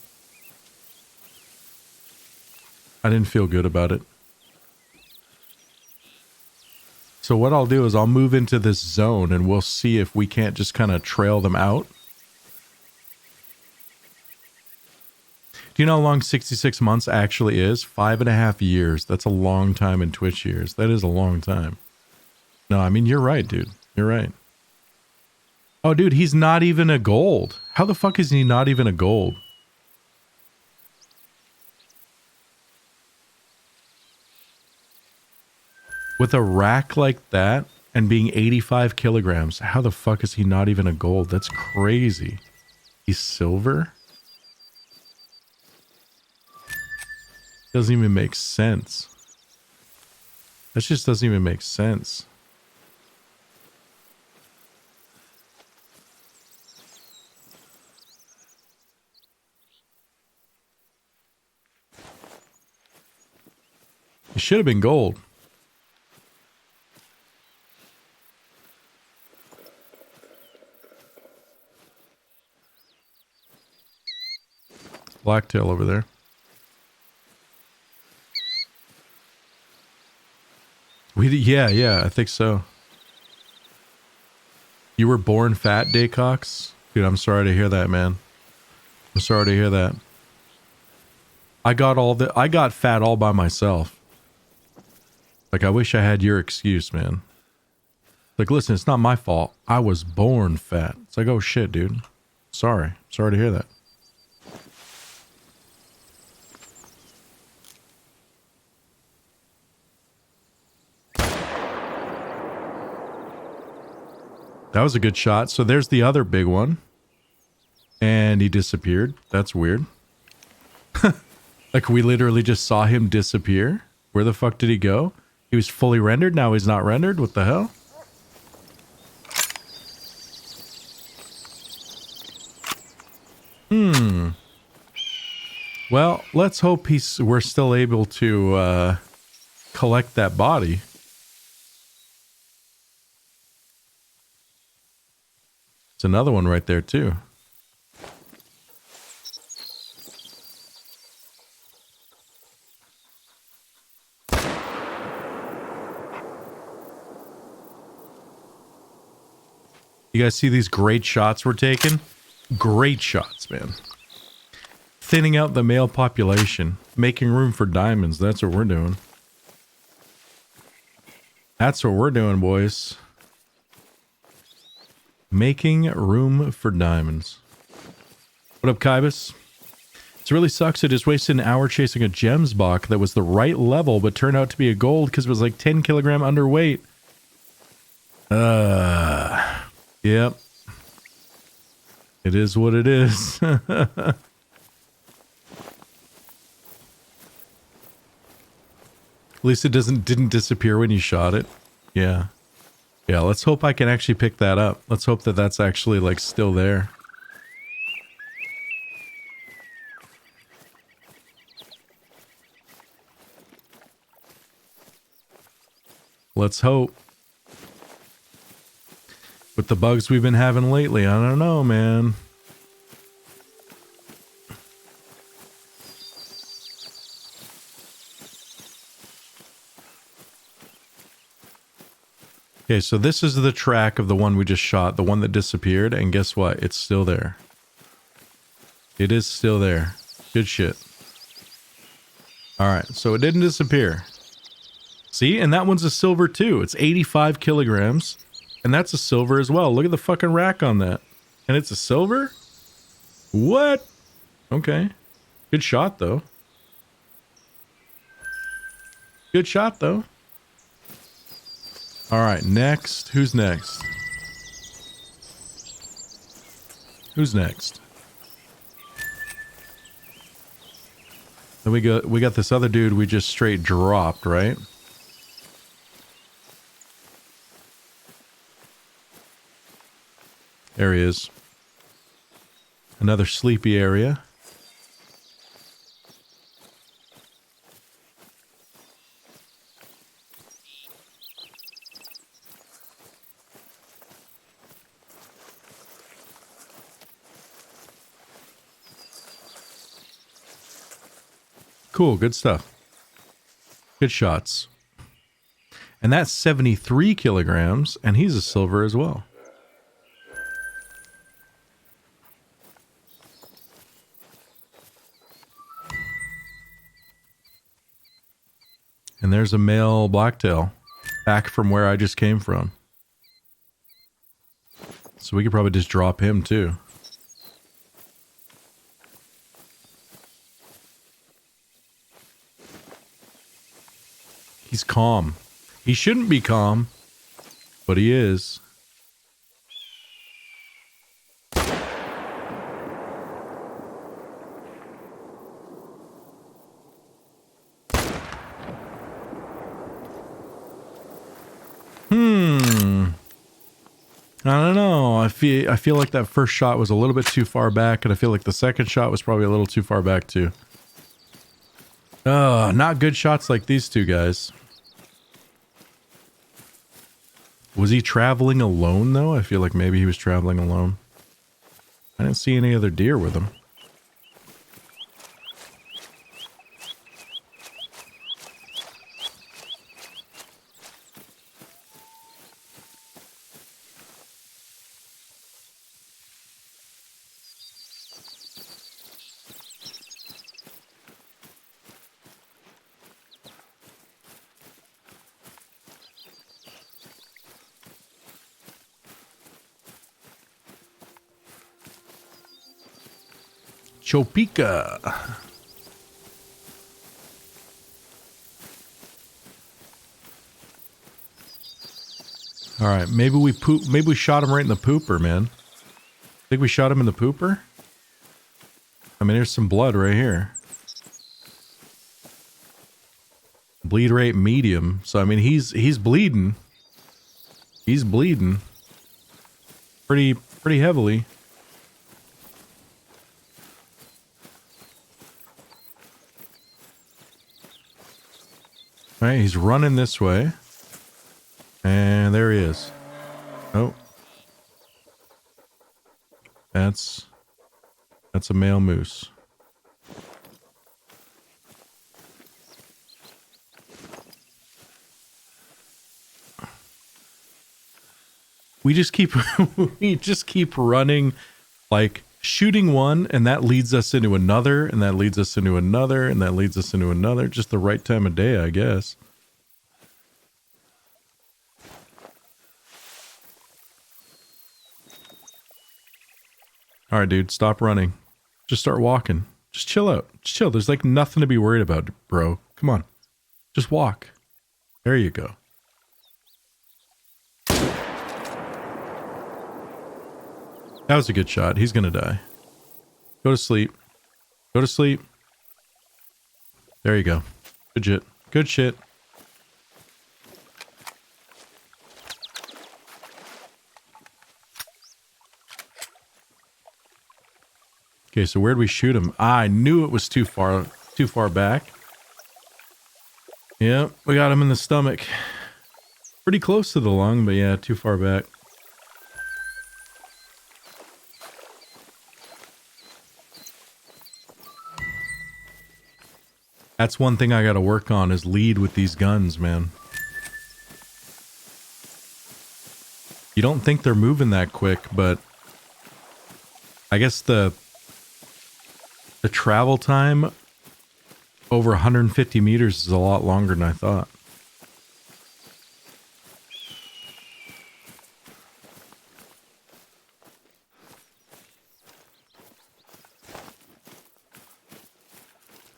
I didn't feel good about it. So what I'll do is I'll move into this zone and we'll see if we can't just kind of trail them out. Do you know how long 66 months actually is? 5.5 years. That's a long time in Twitch years. That is a long time. No, I mean, you're right, dude. You're right. Oh, dude, he's not even a gold. How the fuck is he not even a gold? With a rack like that and being 85 kilograms, how the fuck is he not even a gold? That's crazy. He's silver? Doesn't even make sense. That just doesn't even make sense. It should have been gold. Blacktail over there. Yeah, I think so. You were born fat, Daycox? Dude, I'm sorry to hear that, man. I'm sorry to hear that. I got fat all by myself. Like, I wish I had your excuse, man. Like, listen, it's not my fault. I was born fat. It's like, oh shit, dude. Sorry. Sorry to hear that. That was a good shot. So there's the other big one. And he disappeared. That's weird. Like, we literally just saw him disappear. Where the fuck did he go? He was fully rendered. Now he's not rendered. What the hell? Well, let's hope we're still able to collect that body. It's another one right there too. You guys see these great shots we're taking? Great shots, man. Thinning out the male population. Making room for diamonds. That's what we're doing. That's what we're doing, boys. Making room for diamonds. What up, Kybus? It really sucks. I just wasted an hour chasing a gems box that was the right level, but turned out to be a gold because it was like 10 kilogram underweight. Yep. It is what it is. At least it didn't disappear when you shot it. Yeah. Yeah, let's hope I can actually pick that up. Let's hope that that's actually, like, still there. Let's hope. With the bugs we've been having lately, I don't know, man. Okay, so this is the track of the one we just shot, the one that disappeared, and guess what? It's still there. It is still there. Good shit. Alright, so it didn't disappear. See? And that one's a silver too. It's 85 kilograms. And that's a silver as well. Look at the fucking rack on that. And it's a silver? What? Okay. Good shot, though. Good shot, though. Alright, next. Who's next? Who's next? Then we got this other dude we just straight dropped, right? There he is. Another sleepy area. Cool, good stuff. Good shots. And that's 73 kilograms, and he's a silver as well. And there's a male blacktail back from where I just came from. So we could probably just drop him too. He's calm. He shouldn't be calm, but he is. I don't know. I feel like that first shot was a little bit too far back, and I feel like the second shot was probably a little too far back too. Not good shots like these two guys. Was he traveling alone, though? I feel like maybe he was traveling alone. I didn't see any other deer with him. Chopika. All right, maybe we shot him right in the pooper, man. Think we shot him in the pooper? I mean, there's some blood right here. Bleed rate medium. So I mean, he's bleeding. He's bleeding pretty heavily. All right, he's running this way. And there he is. Oh. That's a male moose. We just keep running, like shooting one, and that leads us into another, and that leads us into another, and that leads us into another. Just the right time of day, I guess. All right, dude, stop running. Just start walking. Just chill out. Just chill. There's like nothing to be worried about, bro. Come on. Just walk. There you go. That was a good shot. He's gonna die. Go to sleep. Go to sleep. There you go. Good shit. Good shit. Okay, so where'd we shoot him? I knew it was too far back. Yep, we got him in the stomach. Pretty close to the lung, but yeah, too far back. That's one thing I gotta work on, is lead with these guns, man. You don't think they're moving that quick, but I guess the travel time over 150 meters is a lot longer than I thought.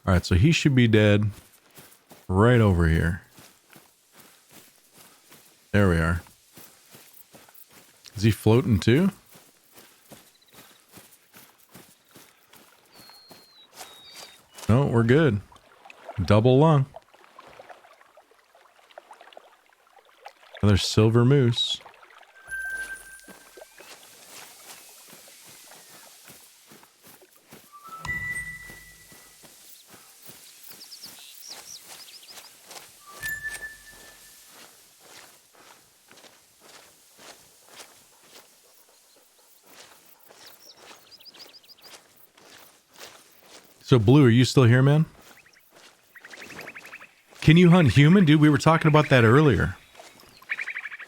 All right, so he should be dead right over here. There we are. Is he floating too? No, we're good. Double lung. Another silver moose. So, Blue, are you still here, man? Can you hunt human? Dude, we were talking about that earlier.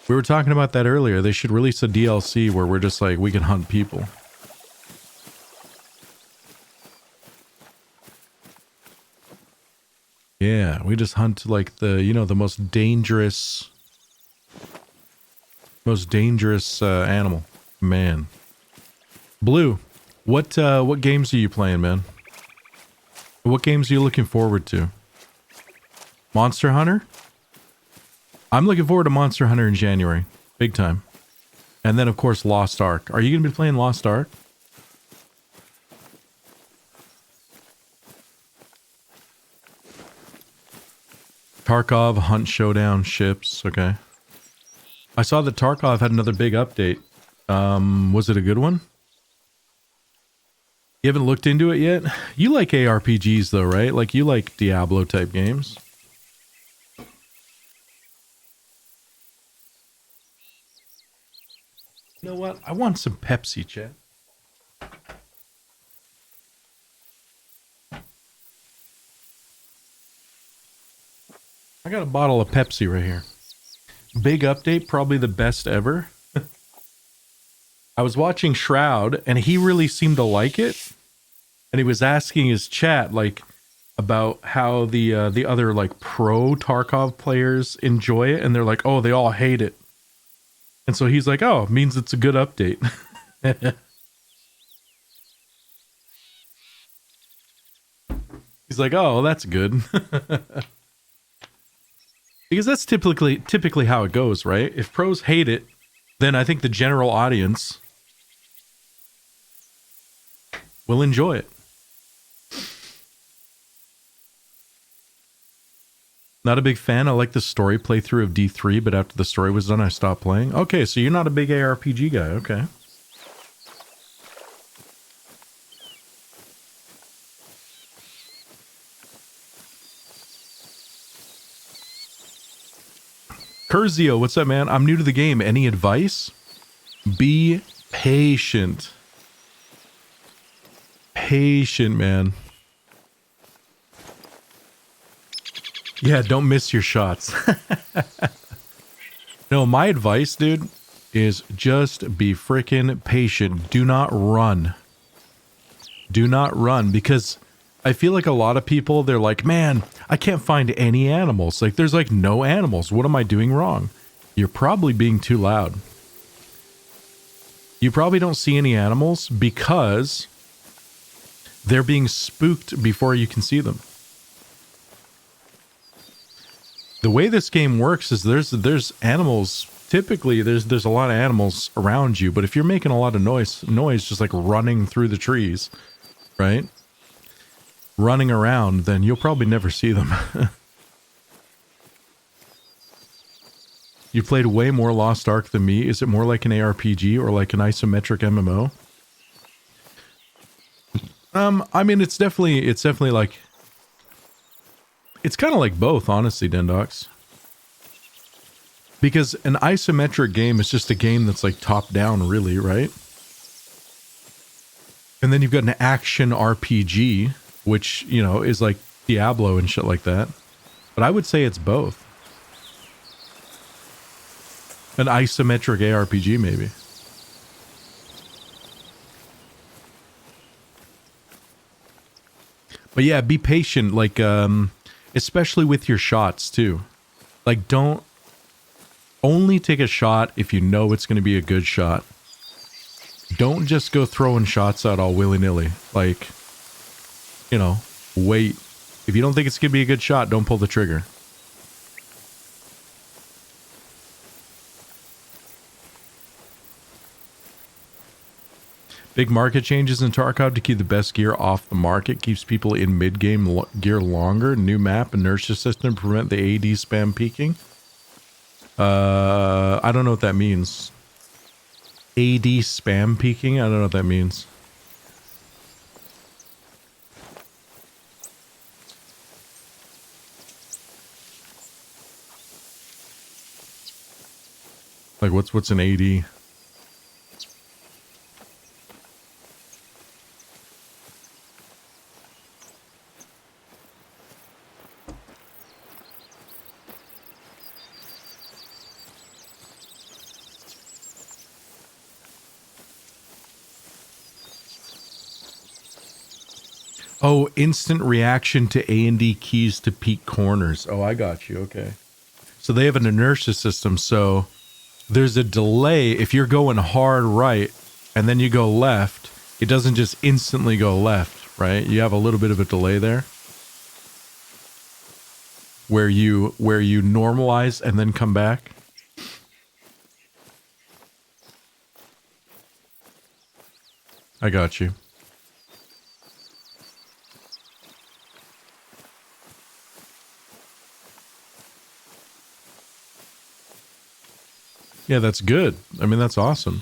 They should release a DLC where we're just like, we can hunt people. Yeah, we just hunt like the, you know, the most dangerous animal. Man. Blue, what games are you playing, man? What games are you looking forward to? Monster Hunter? I'm looking forward to Monster Hunter in January. Big time. And then, of course, Lost Ark. Are you going to be playing Lost Ark? Tarkov, Hunt Showdown, ships. Okay. I saw that Tarkov had another big update. Was it a good one? You haven't looked into it yet? You like ARPGs though, right? Like you like Diablo type games. You know what? I want some Pepsi, chat. I got a bottle of Pepsi right here. Big update, probably the best ever. I was watching Shroud and he really seemed to like it. And he was asking his chat like about how the other like pro Tarkov players enjoy it, and they're like, "Oh, they all hate it." And so he's like, "Oh, it means it's a good update." He's like, "Oh, well, that's good." Because that's typically how it goes, right? If pros hate it, then I think the general audience will enjoy it. Not a big fan. I like the story playthrough of D3, but after the story was done, I stopped playing. Okay, so you're not a big ARPG guy. Okay. Curzio, what's up, man? I'm new to the game. Any advice? Be patient. Patient, man. Yeah, don't miss your shots. No, my advice, dude, is just be freaking patient. Do not run. Do not run, because I feel like a lot of people, they're like, man, I can't find any animals. Like, there's like no animals. What am I doing wrong? You're probably being too loud. You probably don't see any animals because they're being spooked before you can see them. The way this game works is there's animals. Typically, there's a lot of animals around you, but if you're making a lot of noise just like running through the trees, right? Running around, then you'll probably never see them. You played way more Lost Ark than me. Is it more like an ARPG or like an isometric MMO? I mean, it's definitely like, it's kind of like both, honestly, Dendox. Because an isometric game is just a game that's like top down, really, right? And then you've got an action RPG, which, you know, is like Diablo and shit like that. But I would say it's both. An isometric ARPG, maybe. But yeah, be patient, like, especially with your shots, too. Like, don't only take a shot if you know it's going to be a good shot. Don't just go throwing shots out all willy-nilly. Like, you know, wait. If you don't think it's going to be a good shot, don't pull the trigger. Big market changes in Tarkov to keep the best gear off the market. Keeps people in mid-game gear longer. New map, inertia system, prevent the AD spam peaking. I don't know what that means. AD spam peaking? I don't know what that means. Like, what's an AD? Oh, instant reaction to A&D keys to peak corners. Oh, I got you. Okay. So they have an inertia system. So there's a delay. If you're going hard right and then you go left, it doesn't just instantly go left, right? You have a little bit of a delay there where you normalize and then come back. I got you. Yeah, that's good. I mean, that's awesome.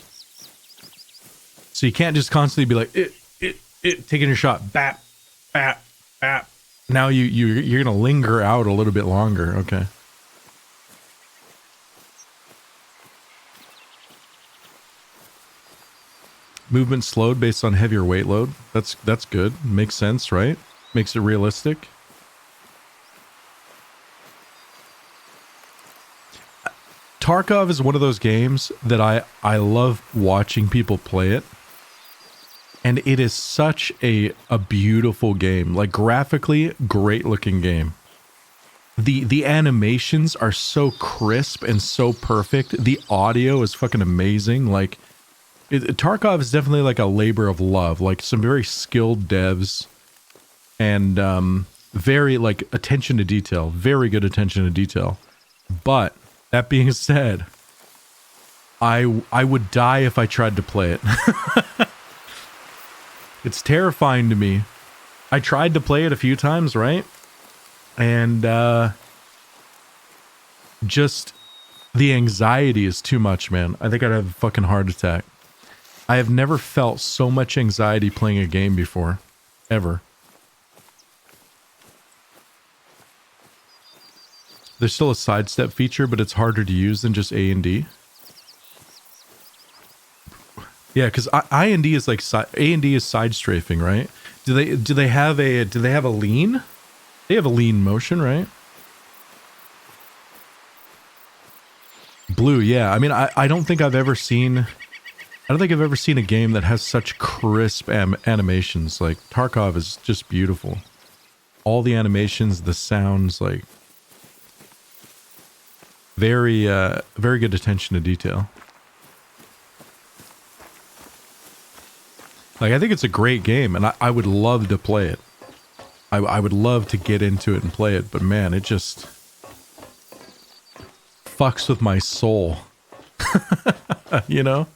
So you can't just constantly be like, taking your shot, bap, bap, bap. Now you're gonna linger out a little bit longer. Okay. Movement slowed based on heavier weight load. That's good. Makes sense, right? Makes it realistic. Tarkov is one of those games that I love watching people play it. And it is such a beautiful game. Like graphically, great looking game. The animations are so crisp and so perfect. The audio is fucking amazing. Like Tarkov is definitely like a labor of love. Like some very skilled devs and very like attention to detail. Very good attention to detail. But that being said, I would die if I tried to play it. It's terrifying to me. I tried to play it a few times, right? And just the anxiety is too much, man. I think I'd have a fucking heart attack. I have never felt so much anxiety playing a game before. Ever. There's still a sidestep feature, but it's harder to use than just A and D. Yeah, because I and D is like A and D is side strafing, right? Do they have a lean? They have a lean motion, right? Blue, yeah. I mean, I don't think I've ever seen a game that has such crisp animations. Like Tarkov is just beautiful. All the animations, the sounds, like very good attention to detail. Like, I think it's a great game, and I would love to play it. I would love to get into it and play it, but man, it just fucks with my soul. You know?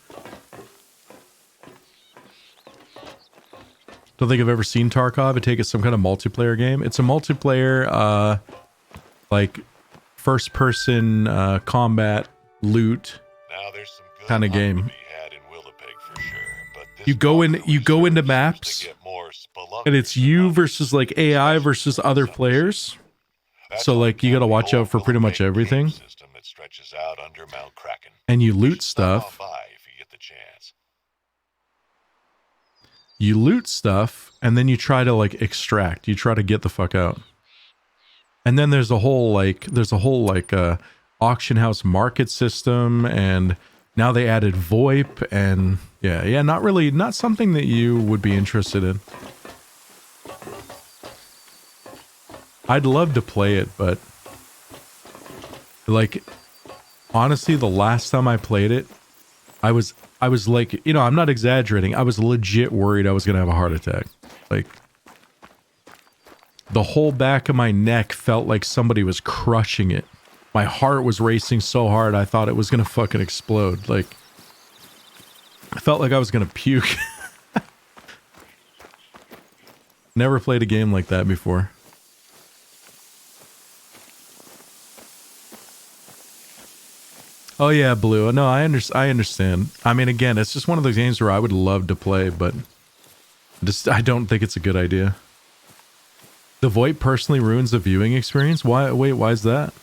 Don't think I've ever seen Tarkov. I take it some kind of multiplayer game. It's a multiplayer, like, first-person combat loot kind of game. You go into maps, and it's you versus like AI versus other players. So like you got to watch out for pretty much everything. And you loot stuff. You loot stuff, and then you try to like extract. You try to get the fuck out. And then there's a whole auction house market system, and now they added VoIP, and yeah, not something that you would be interested in. I'd love to play it, but like honestly, the last time I played it, I was like, you know, I'm not exaggerating. I was legit worried I was gonna have a heart attack. Like the whole back of my neck felt like somebody was crushing it. My heart was racing so hard I thought it was gonna fucking explode. Like I felt like I was gonna puke. Never played a game like that before. Oh yeah, Blue. No, I understand. I mean, again, it's just one of those games where I would love to play, but I don't think it's a good idea. The VoIP personally ruins the viewing experience? Why? Wait, why is that?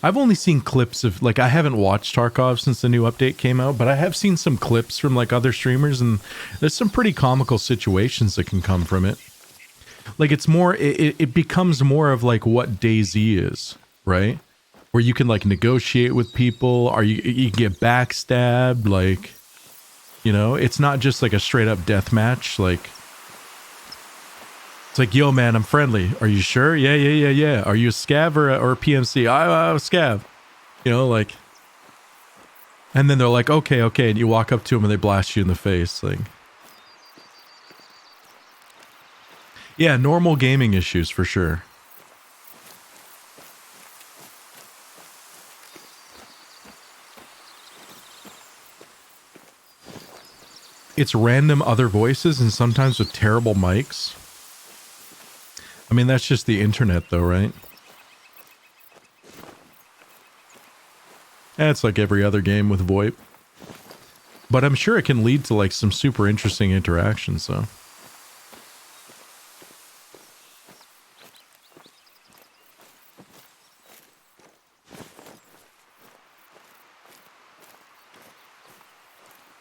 I've only seen clips of, like, I haven't watched Tarkov since the new update came out, but I have seen some clips from, like, other streamers, and there's some pretty comical situations that can come from it. Like, it's more, it becomes more of, like, what DayZ is, right? Where you can, like, negotiate with people, or you get backstabbed, like, you know? It's not just, like, a straight-up deathmatch, like... It's like, yo, man, I'm friendly. Are you sure? Yeah. Are you a scav or a PMC? I'm a scav. You know, like... And then they're like, okay. And you walk up to them and they blast you in the face. Like... Yeah, normal gaming issues for sure. It's random other voices and sometimes with terrible mics. I mean, that's just the internet though, right? It's like every other game with VoIP. But I'm sure it can lead to like some super interesting interactions, though.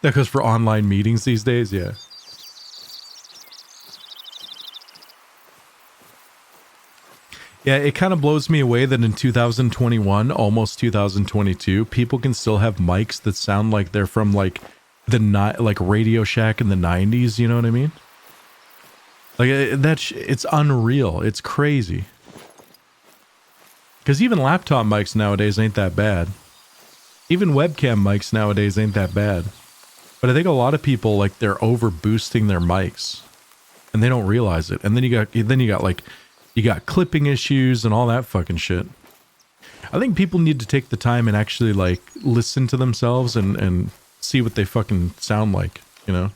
That goes for online meetings these days, yeah. Yeah, it kind of blows me away that in 2021, almost 2022, people can still have mics that sound like they're from like like Radio Shack in the 90s, you know what I mean? Like it's unreal. It's crazy. Cuz even laptop mics nowadays ain't that bad. Even webcam mics nowadays ain't that bad. But I think a lot of people like they're over boosting their mics and they don't realize it. And then you got clipping issues and all that fucking shit. I think people need to take the time and actually like listen to themselves and see what they fucking sound like, you know?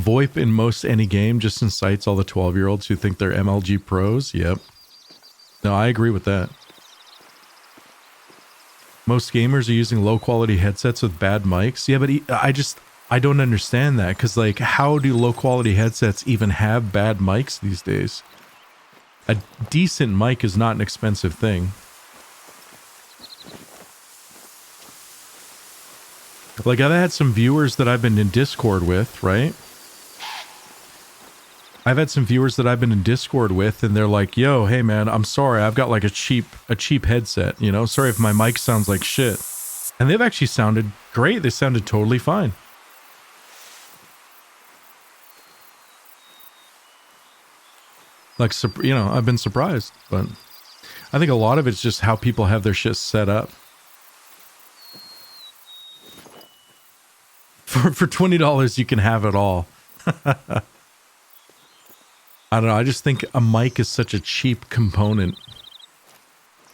VoIP in most any game just incites all the 12-year-olds who think they're MLG pros. Yep. No, I agree with that. Most gamers are using low quality headsets with bad mics. Yeah, but I don't understand that because like how do low quality headsets even have bad mics these days? A decent mic is not an expensive thing. Like I've had some viewers that I've been in Discord with, right? I've had some viewers that I've been in Discord with and they're like, yo, hey man, I'm sorry. I've got like a cheap headset, you know? Sorry if my mic sounds like shit. And they've actually sounded great. They sounded totally fine. Like, you know, I've been surprised, but I think a lot of it's just how people have their shit set up. For $20, you can have it all. I don't know. I just think a mic is such a cheap component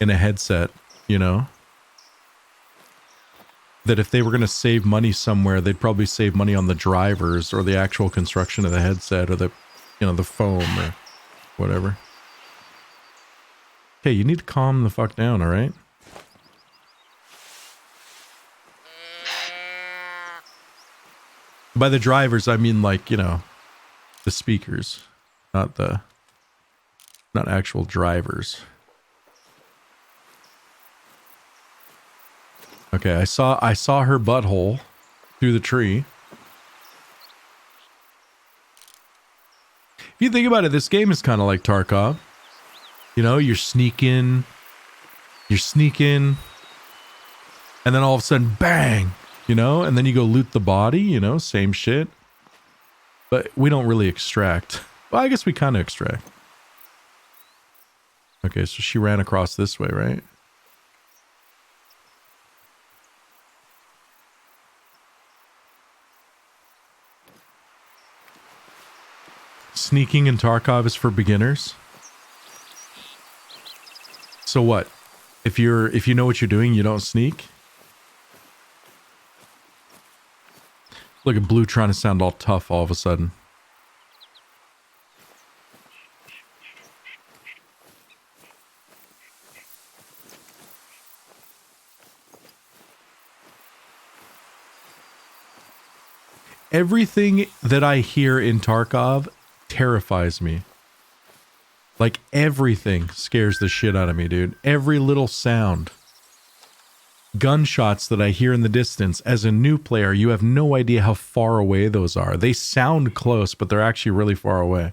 in a headset, you know? That if they were going to save money somewhere, they'd probably save money on the drivers or the actual construction of the headset or the, you know, the foam or whatever. Okay, you need to calm the fuck down, all right? By the drivers, I mean like, you know, the speakers. Not actual drivers. Okay, I saw her butthole through the tree. If you think about it, this game is kind of like Tarkov. You know, you're sneaking, and then all of a sudden, bang, you know, and then you go loot the body, you know, same shit. But we don't really extract. Well, I guess we kind of extract. Okay, so she ran across this way, right? Sneaking in Tarkov is for beginners. So what? If you know what you're doing, you don't sneak? Look at Blue trying to sound all tough all of a sudden. Everything that I hear in Tarkov terrifies me. Like everything scares the shit out of me, dude. Every little sound. Gunshots that I hear in the distance. As a new player, you have no idea how far away those are. They sound close, but they're actually really far away.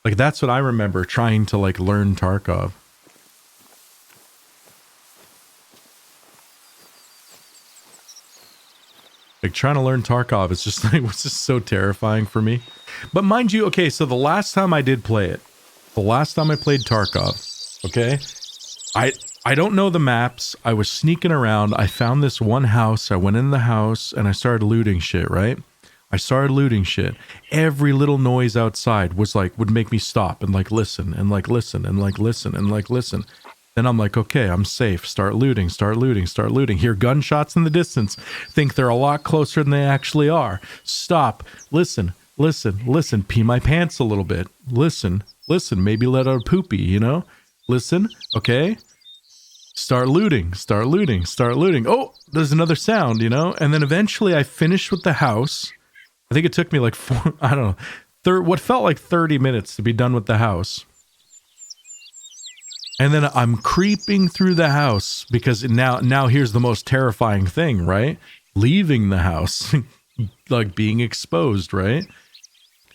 Like that's what I remember trying to like learn Tarkov. Like trying to learn Tarkov is just like was just so terrifying for me. But mind you, okay, so the last time I did play it, the last time I played Tarkov, okay, I don't know the maps. I was sneaking around. I found this one house. I went in the house and I started looting shit, right? I started looting shit. Every little noise outside was like would make me stop and like listen and like listen and like listen and like listen. Then I'm like, okay, I'm safe. Start looting, start looting, start looting. Hear gunshots in the distance. Think they're a lot closer than they actually are. Stop. Listen, listen, listen. Pee my pants a little bit. Listen, listen. Maybe let out a poopy, you know? Listen, okay? Start looting, start looting, start looting. Oh, there's another sound, you know? And then eventually I finished with the house. I think it took me like I don't know, what felt like 30 minutes to be done with the house. And then I'm creeping through the house because now here's the most terrifying thing, right? Leaving the house, like being exposed, right?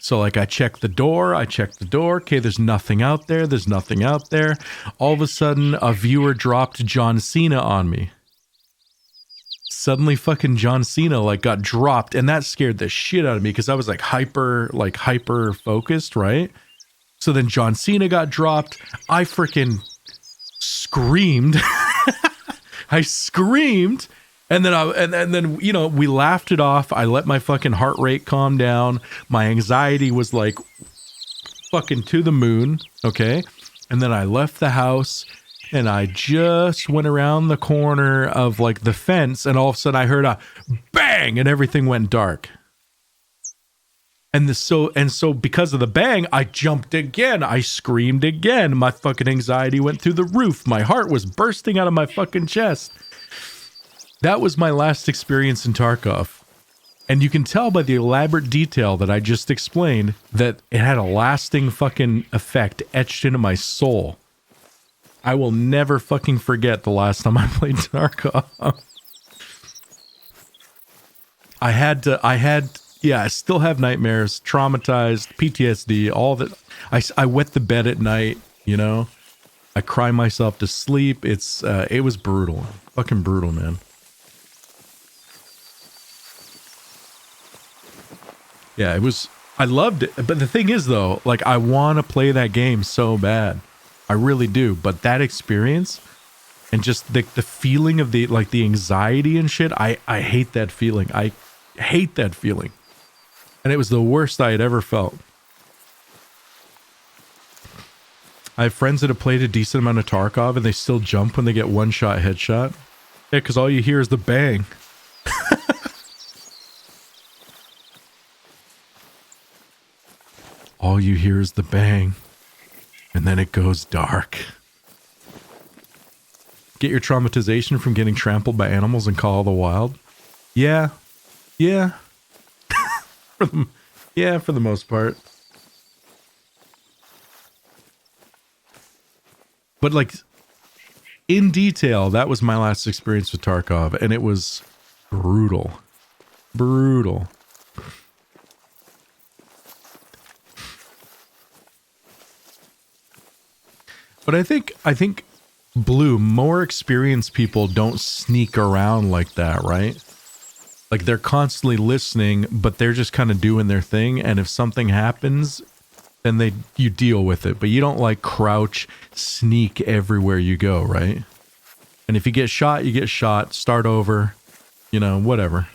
So like I check the door. Okay, there's nothing out there. There's nothing out there. All of a sudden, a viewer dropped John Cena on me. Suddenly fucking John Cena like got dropped, and that scared the shit out of me because I was like hyper focused, right? So then John Cena got dropped. I freaking screamed. I screamed. And then and then you know, we laughed it off. I let my fucking heart rate calm down. My anxiety was like fucking to the moon, okay? And then I left the house and I just went around the corner of like the fence, and all of a sudden I heard a bang and everything went dark. And so because of the bang, I jumped again. I screamed again. My fucking anxiety went through the roof. My heart was bursting out of my fucking chest. That was my last experience in Tarkov. And you can tell by the elaborate detail that I just explained that it had a lasting fucking effect etched into my soul. I will never fucking forget the last time I played Tarkov. I still have nightmares, traumatized, PTSD, all that. I wet the bed at night, you know? I cry myself to sleep. It was brutal. Fucking brutal, man. Yeah, I loved it. But the thing is though, like I want to play that game so bad. I really do. But that experience and just the feeling of the anxiety and shit, I hate that feeling. I hate that feeling. And it was the worst I had ever felt. I have friends that have played a decent amount of Tarkov and they still jump when they get one shot headshot. Yeah, because all you hear is the bang. All you hear is the bang, and then it goes dark. Get your traumatization from getting trampled by animals in Call of the Wild? Yeah. For the most part. But like, in detail, that was my last experience with Tarkov, and it was brutal. Brutal. But I think Blue, more experienced people don't sneak around like that, right? Like they're constantly listening, but they're just kind of doing their thing. And if something happens, then you deal with it. But you don't like crouch, sneak everywhere you go, right? And if you get shot, you get shot. Start over, you know, whatever.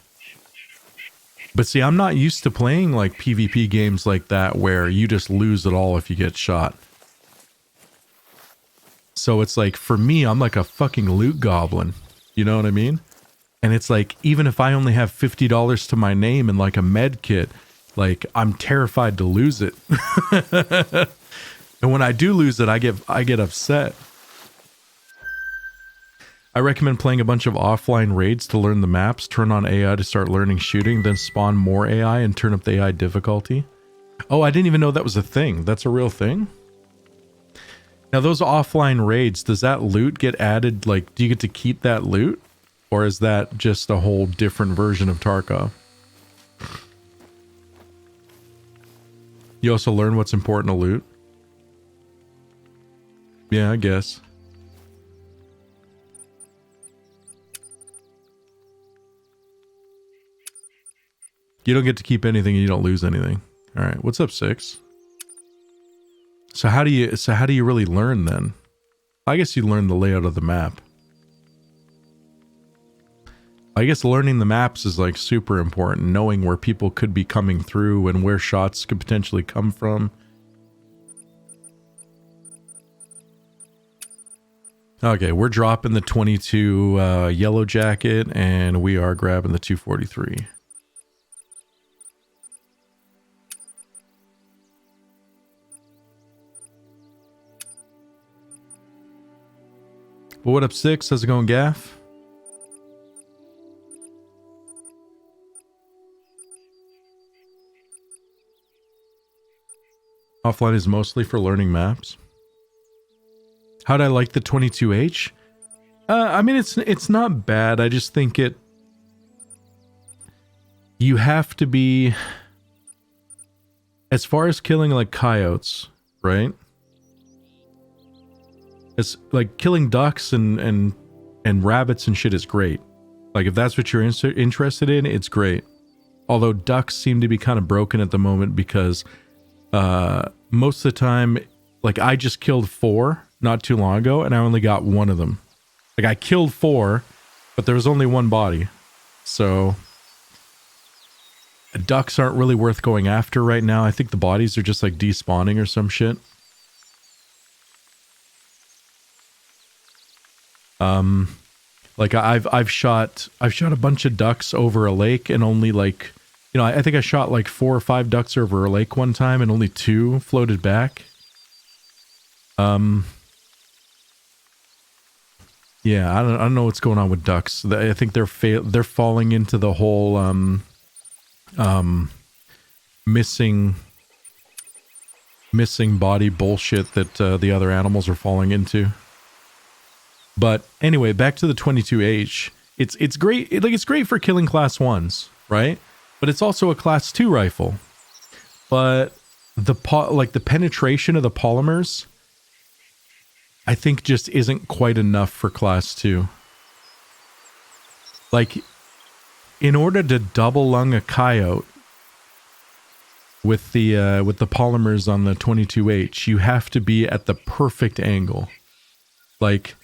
But see, I'm not used to playing like PvP games like that where you just lose it all if you get shot. So it's like, for me, I'm like a fucking loot goblin. You know what I mean? And it's like, even if I only have $50 to my name and like a med kit, like I'm terrified to lose it. And when I do lose it, I get upset. I recommend playing a bunch of offline raids to learn the maps, turn on AI to start learning shooting, then spawn more AI and turn up the AI difficulty. Oh, I didn't even know that was a thing. That's a real thing? Now, those offline raids, does that loot get added? Like, do you get to keep that loot? Or is that just a whole different version of Tarkov? You also learn what's important to loot? Yeah, I guess. You don't get to keep anything and you don't lose anything. All right, what's up, 6? So how do you really learn then? I guess you learn the layout of the map. I guess learning the maps is like super important, knowing where people could be coming through and where shots could potentially come from. Okay, we're dropping the 22 yellow jacket and we are grabbing the 243. But what up, Six? How's it going, Gaff? Offline is mostly for learning maps. How'd I like the 22H? I mean, it's not bad. I just think you have to be, as far as killing like coyotes, right? It's like killing ducks and rabbits and shit is great. Like if that's what you're interested in, it's great. Although ducks seem to be kind of broken at the moment because most of the time, like I just killed 4 not too long ago and I only got 1 of them. Like I killed 4, but there was only 1 body. So ducks aren't really worth going after right now. I think the bodies are just like despawning or some shit. Like I've shot a bunch of ducks over a lake and only like, you know, I think I shot like 4 or 5 ducks over a lake one time and only 2 floated back. Yeah, I don't know what's going on with ducks. I think they're falling into the whole missing body bullshit that the other animals are falling into. But anyway, back to the 22H. It's great. It's great for killing class 1s, right? But it's also a class 2 rifle. But the penetration of the polymers, I think just isn't quite enough for class 2. Like, in order to double lung a coyote with the polymers on the 22H, you have to be at the perfect angle. Like,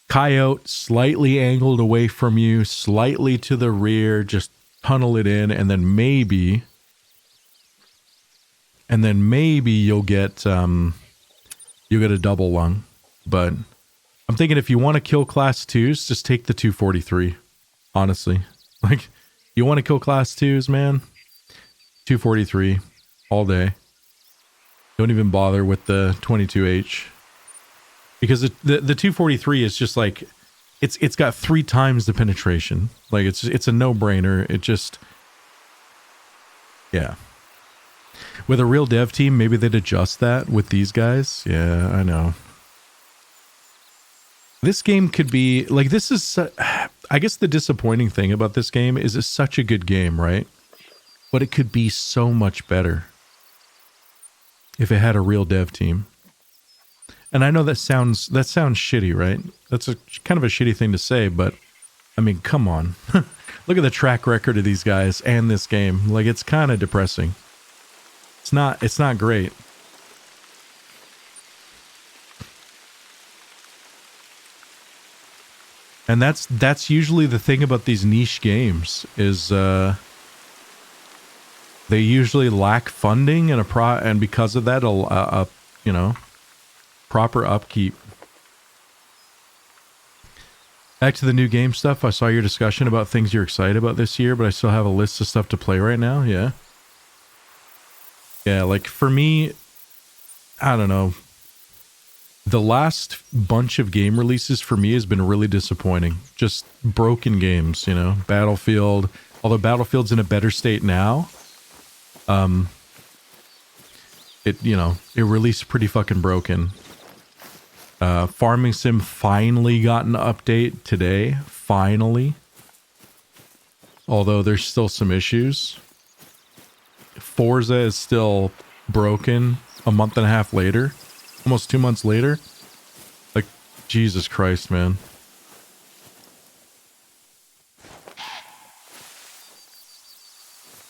coyote slightly angled away from you, slightly to the rear, just tunnel it in, and then maybe you'll get a double lung. But I'm thinking if you want to kill class 2s, just take the 243. Honestly, like you want to kill class 2s, man, 243 all day. Don't even bother with the 22H. Because the 243 is just like, it's got 3 times the penetration. Like it's a no-brainer. It just, yeah. With a real dev team, maybe they'd adjust that with these guys. Yeah, I know. This game could be, like this is, I guess the disappointing thing about this game is it's such a good game, right? But it could be so much better if it had a real dev team. And I know that sounds shitty, right? That's a kind of a shitty thing to say, but I mean, come on. Look at the track record of these guys and this game. Like it's kind of depressing. It's not great. And that's usually the thing about these niche games is they usually lack funding and because of that you know, proper upkeep. Back to the new game stuff. I saw your discussion about things you're excited about this year, but I still have a list of stuff to play right now. Yeah. Yeah, like for me, I don't know. The last bunch of game releases for me has been really disappointing. Just broken games, you know. Battlefield, although Battlefield's in a better state now, it released pretty fucking broken. Farming Sim finally got an update today. Finally. Although there's still some issues. Forza is still broken a month and a half later. Almost 2 months later. Like, Jesus Christ, man.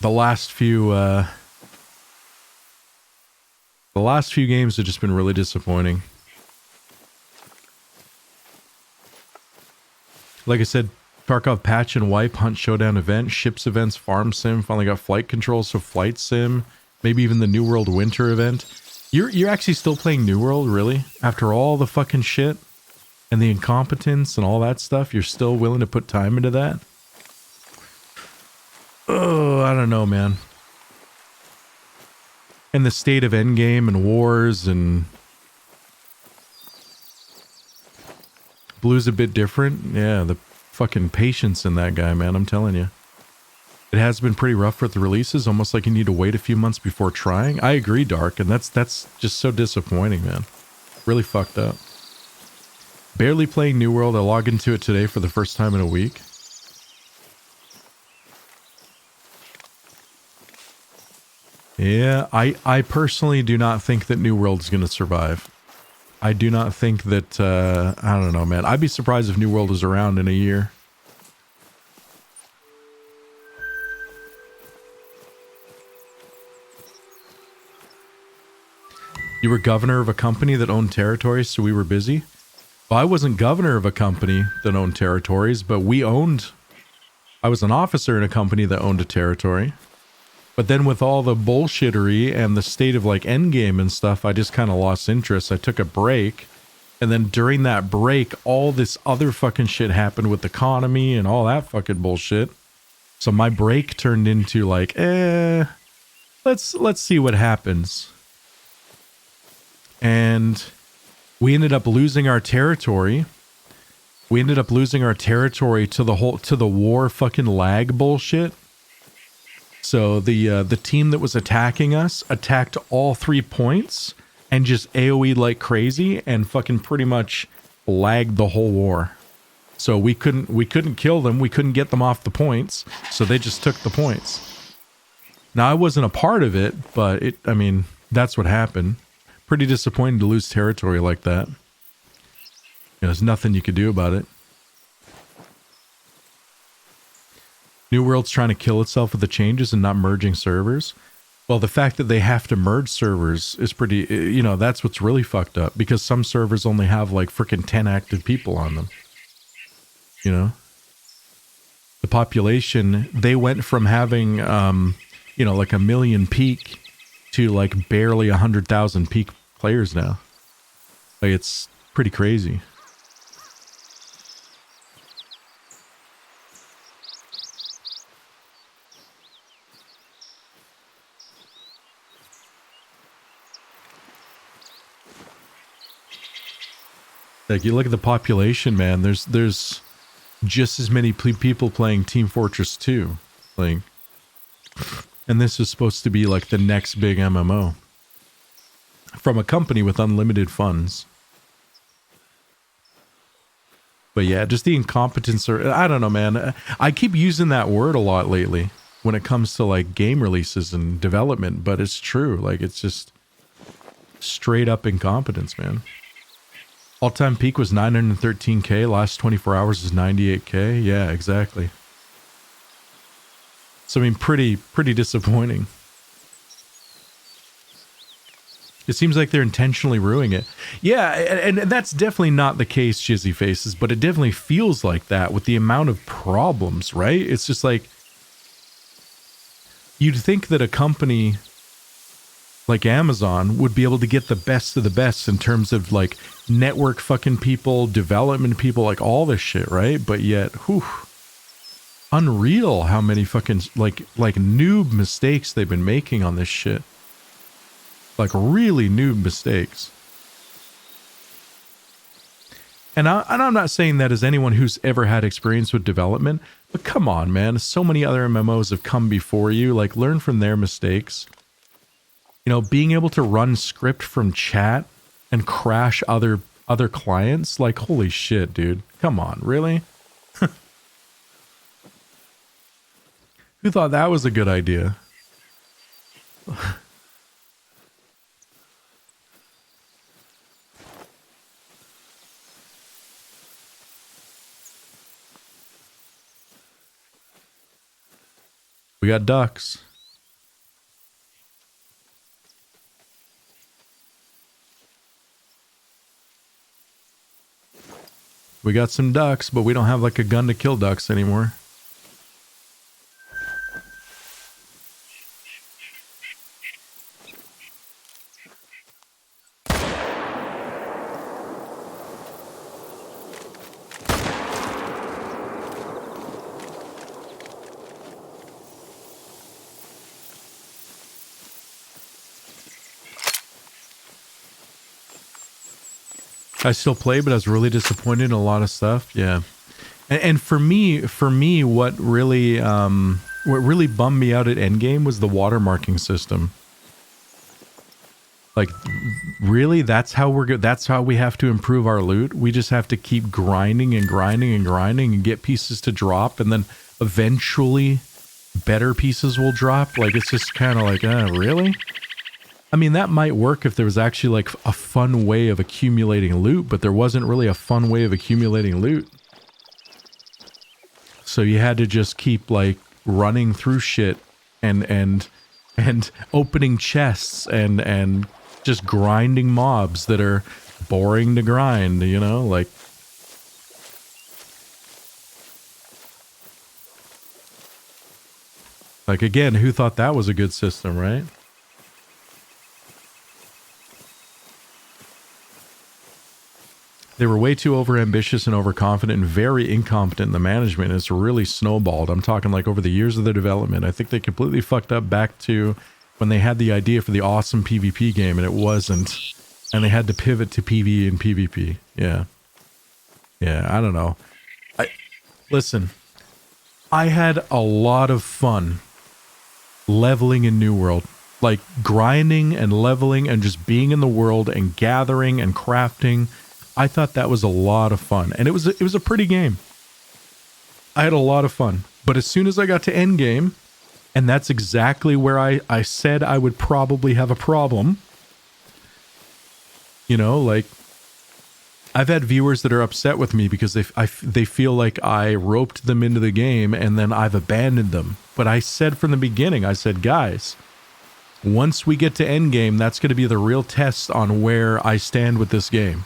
The last few games have just been really disappointing. Like I said, Tarkov patch and wipe, hunt showdown event, ships events, farm sim, finally got flight controls, so flight sim, maybe even the New World winter event. You're actually still playing New World, really? After all the fucking shit and the incompetence and all that stuff, you're still willing to put time into that? Oh, I don't know, man. And the state of endgame and wars and Blue's a bit different. Yeah, the fucking patience in that guy, man. I'm telling you. It has been pretty rough with the releases, almost like you need to wait a few months before trying. I agree, Dark, and that's just so disappointing, man. Really fucked up. Barely playing New World. I logged into it today for the first time in a week. Yeah, I personally do not think that New World's going to survive. I do not think that, I don't know, man. I'd be surprised if New World is around in a year. You were governor of a company that owned territories, so we were busy? Well, I wasn't governor of a company that owned territories, but I was an officer in a company that owned a territory. But then with all the bullshittery and the state of like endgame and stuff, I just kind of lost interest. I took a break. And then during that break, all this other fucking shit happened with the economy and all that fucking bullshit. So my break turned into like, let's see what happens. And we ended up losing our territory. We ended up losing our territory to the war fucking lag bullshit. So the team that was attacking us attacked all 3 points and just AoE'd like crazy and fucking pretty much lagged the whole war. So we couldn't kill them. We couldn't get them off the points. So they just took the points. Now I wasn't a part of it, but I mean, that's what happened. Pretty disappointing to lose territory like that. There's nothing you could do about it. New World's trying to kill itself with the changes and not merging servers. Well, the fact that they have to merge servers is pretty, that's what's really fucked up, because some servers only have like freaking 10 active people on them. The population, they went from having, like 1 million peak to like barely 100,000 peak players now. Like, it's pretty crazy. Like, you look at the population, man, there's just as many people playing Team Fortress 2. Like, and this is supposed to be like the next big MMO. From a company with unlimited funds. But yeah, just the incompetence, or I don't know, man. I keep using that word a lot lately when it comes to like game releases and development, but it's true. Like, it's just straight up incompetence, man. All-time peak was 913k. Last 24 hours is 98k. Yeah, exactly. So I mean, pretty disappointing. It seems like they're intentionally ruining it. Yeah, and that's definitely not the case, Jizzy Faces, but it definitely feels like that with the amount of problems, right? It's just like, you'd think that a company like Amazon would be able to get the best of the best in terms of like network fucking people, development people, like all this shit, right? But yet, unreal how many fucking like noob mistakes they've been making on this shit. Like really noob mistakes. And I'm not saying that as anyone who's ever had experience with development, but come on, man. So many other MMOs have come before you. Like, learn from their mistakes. Being able to run script from chat and crash other clients, like, holy shit, dude. Come on, really? Who thought that was a good idea? We got ducks. We got some ducks, but we don't have like a gun to kill ducks anymore. I still play, but I was really disappointed in a lot of stuff. Yeah. And for me, what really bummed me out at Endgame was the watermarking system. Like, really, that's how we're good. That's how we have to improve our loot. We just have to keep grinding and grinding and grinding and get pieces to drop, and then eventually better pieces will drop. Like, it's just kind of like, really? I mean, that might work if there was actually like a fun way of accumulating loot, but there wasn't really a fun way of accumulating loot. So you had to just keep like running through shit and opening chests and just grinding mobs that are boring to grind, you know, like again, who thought that was a good system, right? They were way too overambitious and overconfident and very incompetent in the management. It's really snowballed. I'm talking like over the years of their development. I think they completely fucked up back to when they had the idea for the awesome PvP game and it wasn't. And they had to pivot to PvE and PvP. Yeah. Yeah, I don't know. Listen, I had a lot of fun leveling in New World. Like grinding and leveling and just being in the world and gathering and crafting. I thought that was a lot of fun, and it was a pretty game. I had a lot of fun, but as soon as I got to Endgame, and that's exactly where I said I would probably have a problem. You know, like, I've had viewers that are upset with me because they feel like I roped them into the game and then I've abandoned them. But I said from the beginning, I said, guys, once we get to Endgame, that's going to be the real test on where I stand with this game.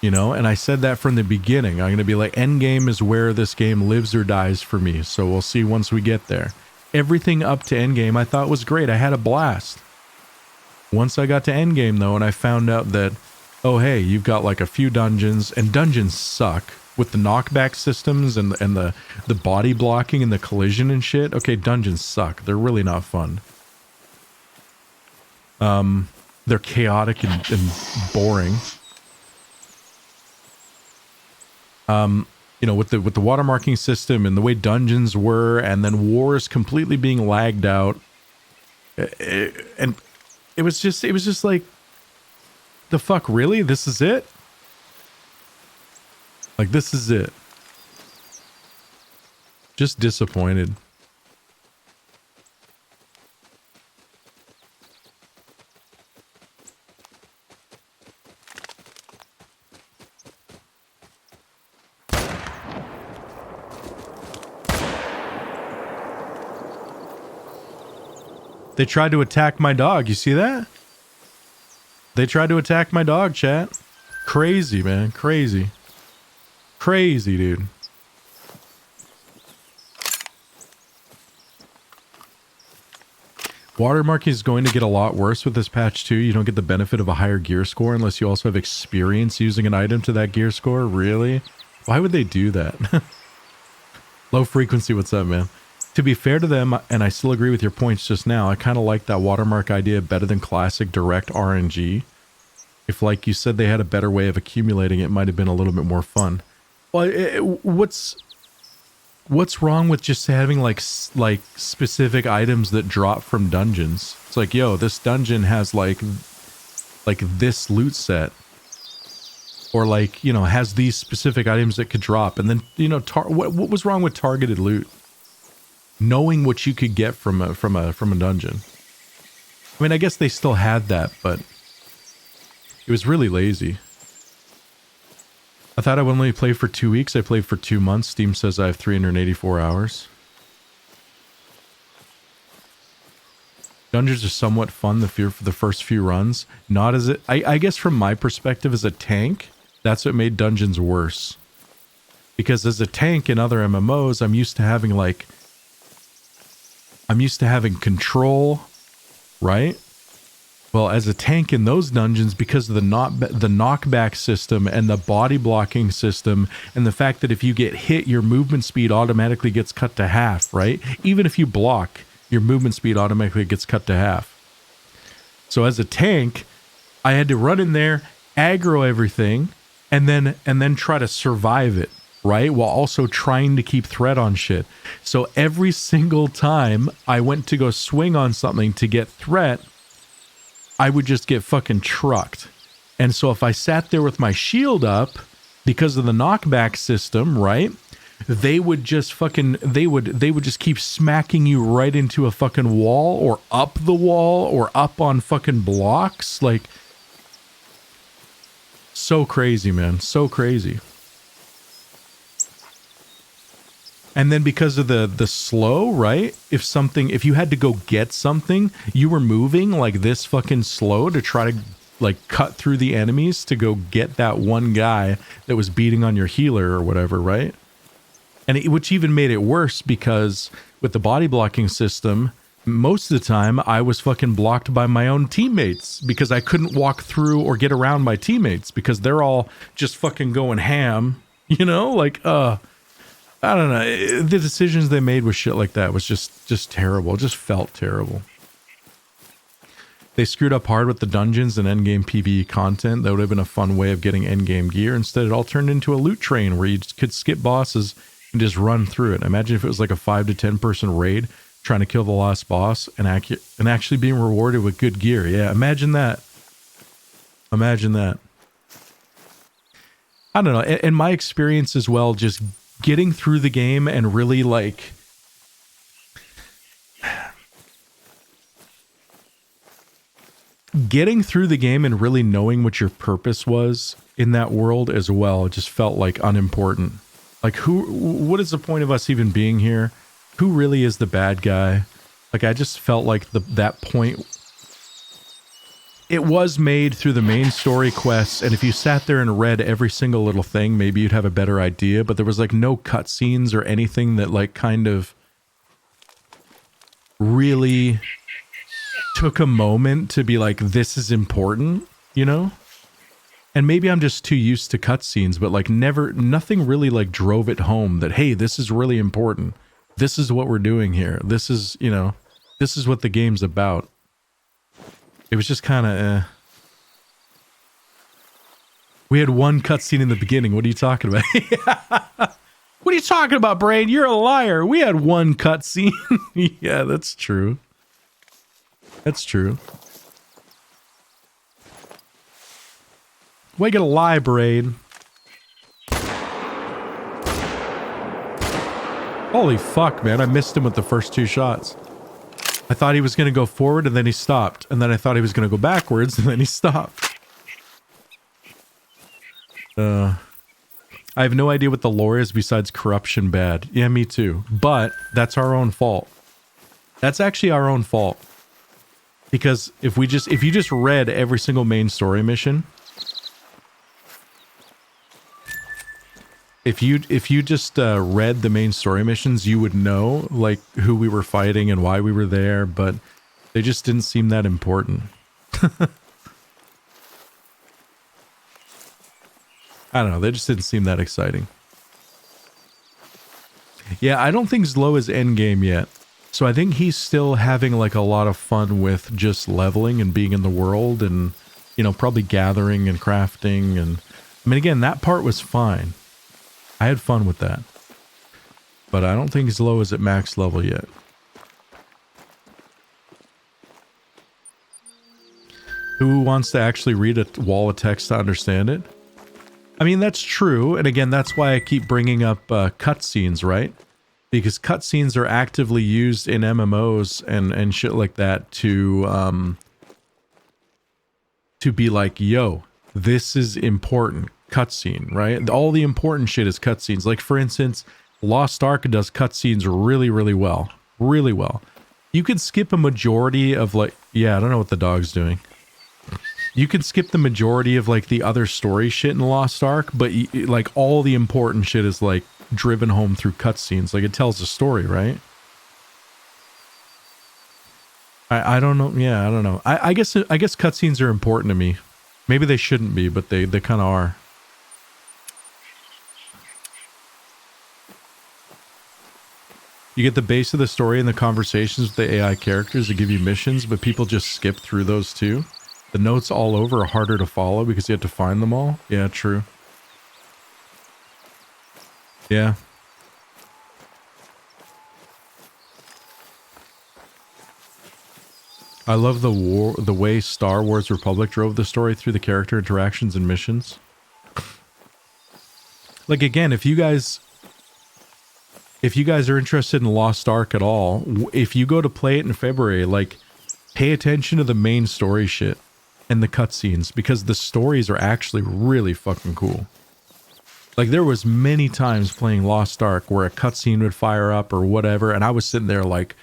You know, and I said that from the beginning. I'm going to be like, Endgame is where this game lives or dies for me. So we'll see once we get there. Everything up to Endgame I thought was great. I had a blast. Once I got to Endgame, though, and I found out that, oh, hey, you've got like a few dungeons, and dungeons suck. With the knockback systems and the body blocking and the collision and shit. Okay, dungeons suck. They're really not fun. They're chaotic and boring. You know, with the watermarking system and the way dungeons were, and then wars completely being lagged out, and it was just like, the fuck, really? This is it? Like, this is it. Just disappointed. They tried to attack my dog. You see that? They tried to attack my dog, chat. Crazy, man. Crazy. Crazy, dude. Watermarking is going to get a lot worse with this patch too. You don't get the benefit of a higher gear score unless you also have experience using an item to that gear score. Really? Why would they do that? Low frequency, what's up, man? To be fair to them, and I still agree with your points just now, I kind of like that watermark idea better than classic direct RNG. If, like you said, they had a better way of accumulating, it might have been a little bit more fun. Well, what's wrong with just having like specific items that drop from dungeons? It's like, yo, this dungeon has like this loot set, or like, you know, has these specific items that could drop, and then, you know, what was wrong with targeted loot? Knowing what you could get from a dungeon. I mean, I guess they still had that, but it was really lazy. I thought I would only play for 2 weeks. I played for 2 months. Steam says I have 384 hours. Dungeons are somewhat fun for the first few runs. Not as it. I guess from my perspective as a tank, that's what made dungeons worse. Because as a tank in other MMOs, I'm used to having control, right? Well, as a tank in those dungeons, because of the knockback system and the body blocking system, and the fact that if you get hit, your movement speed automatically gets cut to half, right? Even if you block, your movement speed automatically gets cut to half. So as a tank, I had to run in there aggro everything, and then try to survive it, right? While also trying to keep threat on shit. So every single time I went to go swing on something to get threat, I would just get fucking trucked. And so if I sat there with my shield up, because of the knockback system, right? They would just fucking, they would just keep smacking you right into a fucking wall, or up the wall, or up on fucking blocks. Like, so crazy, man. So crazy. And then because of the slow, right? If you had to go get something, you were moving like this fucking slow to try to like cut through the enemies to go get that one guy that was beating on your healer or whatever, right? And which even made it worse, because with the body blocking system, most of the time I was fucking blocked by my own teammates because I couldn't walk through or get around my teammates because they're all just fucking going ham, you know? Like, I don't know. The decisions they made with shit like that was just terrible. It just felt terrible. They screwed up hard with the dungeons and endgame PvE content. That would have been a fun way of getting endgame gear. Instead, it all turned into a loot train where you could skip bosses and just run through it. Imagine if it was like a 5 to 10 person raid trying to kill the last boss and actually being rewarded with good gear. Yeah, imagine that. Imagine that. I don't know. In my experience as well, just getting through the game and really like getting through the game and really knowing what your purpose was in that world as well, it just felt like unimportant. Like, what is the point of us even being here? Who really is the bad guy? Like, I just felt like that point, it was made through the main story quests, and if you sat there and read every single little thing, maybe you'd have a better idea, but there was like no cutscenes or anything that like kind of really took a moment to be like, this is important, you know? And maybe I'm just too used to cutscenes, but like nothing really like drove it home that, hey, this is really important. This is what we're doing here. This is, you know, this is what the game's about. It was just kind of, We had one cutscene in the beginning. What are you talking about? What are you talking about, Brain? You're a liar. We had one cutscene. Yeah, that's true. That's true. Why you gotta lie, Brain? Holy fuck, man. I missed him with the first 2 shots. I thought he was gonna go forward and then he stopped. And then I thought he was gonna go backwards and then he stopped. I have no idea what the lore is besides corruption bad. Yeah, me too. But that's our own fault. That's actually our own fault. Because if you just read every single main story mission, if you just read the main story missions, you would know like who we were fighting and why we were there, but they just didn't seem that important. I don't know, they just didn't seem that exciting. Yeah, I don't think Zlo is endgame yet. So I think he's still having like a lot of fun with just leveling and being in the world and, you know, probably gathering and crafting. And I mean, again, that part was fine. I had fun with that. But I don't think Zlo is at max level yet. Who wants to actually read a wall of text to understand it? I mean, that's true. And again, that's why I keep bringing up cutscenes, right? Because cutscenes are actively used in MMOs and shit like that to be like, yo, this is important. Cutscene, right? All the important shit is cutscenes. Like, for instance, Lost Ark does cutscenes really, really well. Really well. You could skip a majority of like... Yeah, I don't know what the dog's doing. You could skip the majority of like the other story shit in Lost Ark, but like all the important shit is like driven home through cutscenes. Like, it tells a story, right? I don't know. Yeah, I don't know. I guess cutscenes are important to me. Maybe they shouldn't be, but they kind of are. You get the base of the story and the conversations with the AI characters that give you missions, but people just skip through those too. The notes all over are harder to follow because you have to find them all. Yeah, true. Yeah. I love the way Star Wars Republic drove the story through the character interactions and missions. Like, again, if you guys are interested in Lost Ark at all, if you go to play it in February, like, pay attention to the main story shit and the cutscenes, because the stories are actually really fucking cool. Like, there was many times playing Lost Ark where a cutscene would fire up or whatever, and I was sitting there like,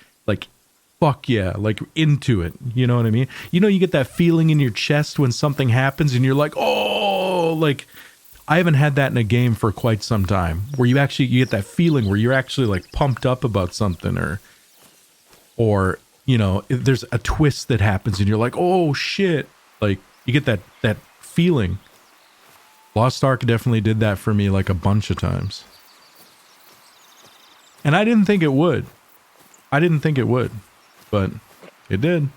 fuck yeah, like, into it. You know what I mean? You know, you get that feeling in your chest when something happens and you're like, oh, like, I haven't had that in a game for quite some time, where you get that feeling where you're actually, like, pumped up about something, or, you know, there's a twist that happens and you're like, oh shit. Like, you get that feeling. Lost Ark definitely did that for me, like, a bunch of times. And I didn't think it would. But it did.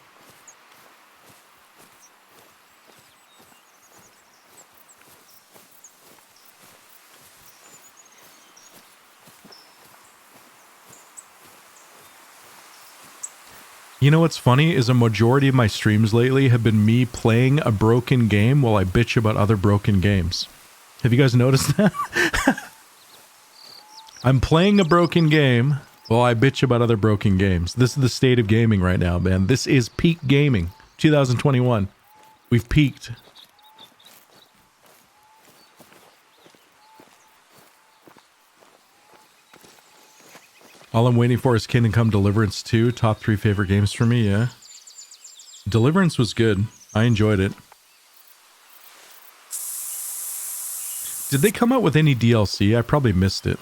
You know what's funny is a majority of my streams lately have been me playing a broken game while I bitch about other broken games. Have you guys noticed that? I'm playing a broken game while I bitch about other broken games. This is the state of gaming right now, man. This is peak gaming. 2021. We've peaked. All I'm waiting for is Kingdom Come Deliverance 2. Top 3 favorite games for me, yeah. Deliverance was good. I enjoyed it. Did they come out with any DLC? I probably missed it.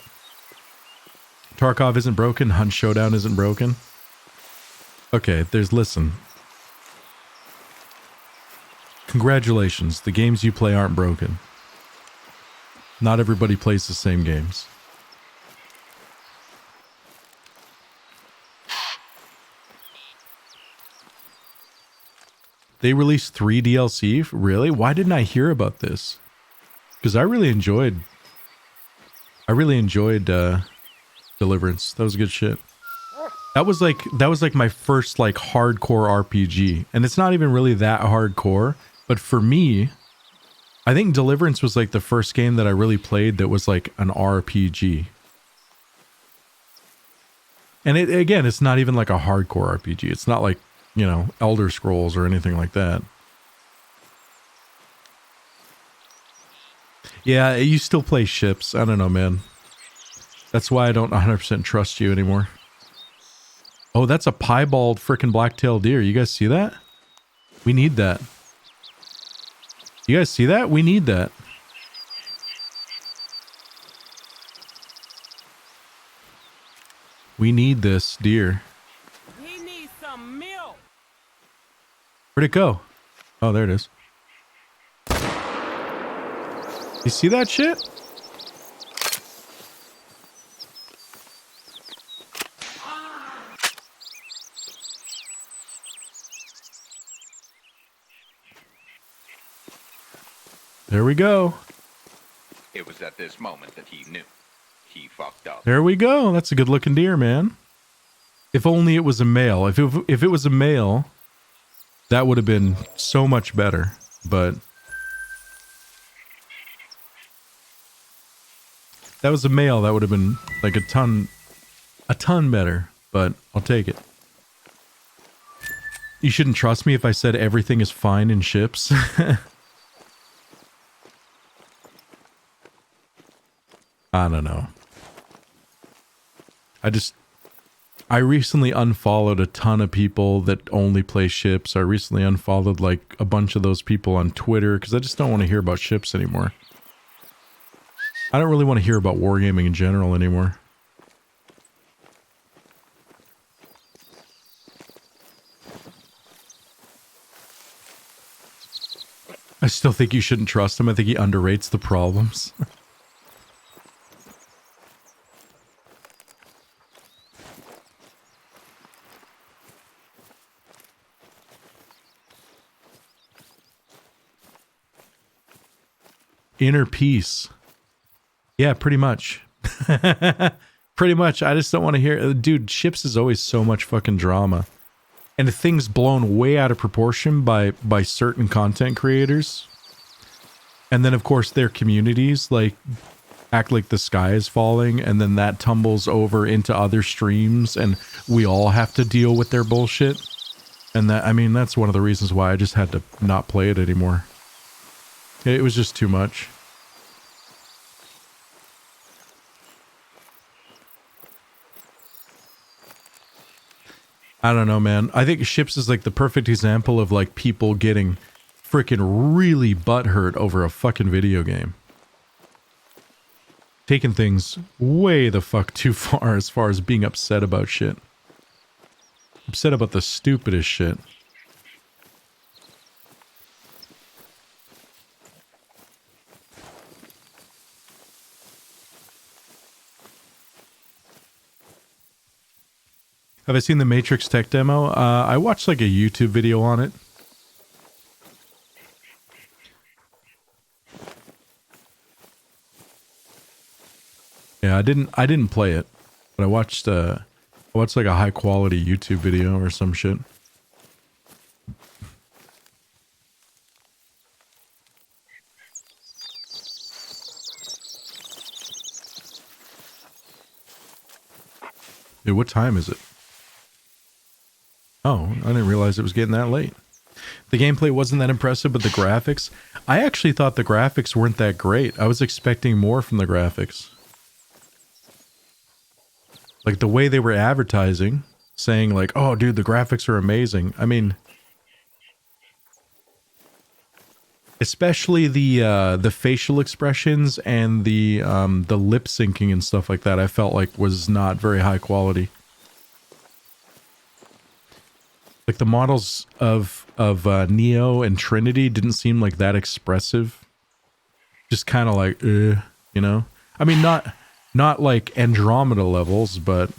Tarkov isn't broken. Hunt Showdown isn't broken. Okay, listen. Congratulations. The games you play aren't broken. Not everybody plays the same games. They released 3 DLC? Really? Why didn't I hear about this? Because I really enjoyed Deliverance. That was good shit. That was like my first, like, hardcore RPG. And it's not even really that hardcore, but for me, I think Deliverance was like the first game that I really played that was like an RPG. And it's not even like a hardcore RPG. It's not like, you know, Elder Scrolls or anything like that. Yeah, you still play ships. I don't know, man. That's why I don't 100% trust you anymore. Oh, that's a piebald frickin' black-tailed deer. You guys see that? We need that. You guys see that? We need that. We need this deer. He needs some milk. Where'd it go? Oh, there it is. You see that shit? There we go. It was at this moment that he knew. He fucked up. There we go. That's a good looking deer, man. If only it was a male. If it was a male, that would have been so much better. But if that was a male, that would have been like a ton better. But I'll take it. You shouldn't trust me if I said everything is fine in ships. I don't know. I recently unfollowed a ton of people that only play ships. I recently unfollowed like a bunch of those people on Twitter because I just don't want to hear about ships anymore. I don't really want to hear about wargaming in general anymore. I still think you shouldn't trust him. I think he underrates the problems. inner peace. Yeah, pretty much. Pretty much. I just don't want to hear... Dude, ships is always so much fucking drama. And things blown way out of proportion by certain content creators. And then, of course, their communities, like, act like the sky is falling, and then that tumbles over into other streams, and we all have to deal with their bullshit. And that, I mean, that's one of the reasons why I just had to not play it anymore. It was just too much. I don't know, man. I think ships is like the perfect example of like people getting freaking really butthurt over a fucking video game. Taking things way the fuck too far as being upset about shit. Upset about the stupidest shit. Have I seen the Matrix tech demo? I watched like a YouTube video on it. Yeah, I didn't play it, but I watched like a high quality YouTube video or some shit. Dude, what time is it? Oh, I didn't realize it was getting that late. The gameplay wasn't that impressive, but the graphics... I actually thought the graphics weren't that great. I was expecting more from the graphics. Like, the way they were advertising, saying like, oh, dude, the graphics are amazing. I mean... especially the facial expressions and the lip syncing and stuff like that, I felt like was not very high quality. Like the models of Neo and Trinity didn't seem like that expressive. Just kind of like, you know? I mean, not like Andromeda levels, but...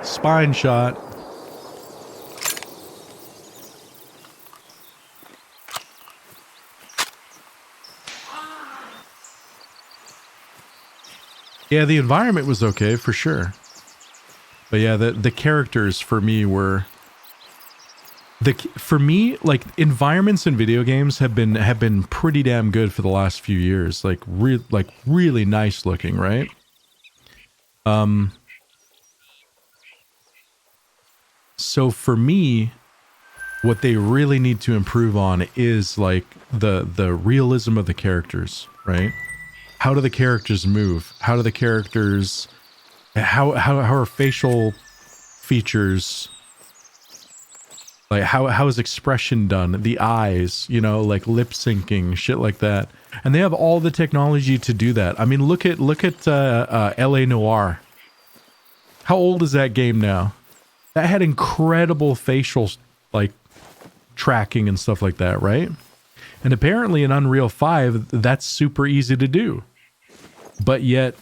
Spine shot. Yeah, the environment was okay for sure, but yeah, the characters for me were like environments in video games have been pretty damn good for the last few years, like really nice looking, right? So for me, what they really need to improve on is like the realism of the characters, right? How do the characters move? How do the characters... How are facial features... Like, how is expression done? The eyes, you know, like lip syncing, shit like that. And they have all the technology to do that. I mean, look at LA Noire. How old is that game now? That had incredible facial, like, tracking and stuff like that, right? And apparently in Unreal 5, that's super easy to do. But yet,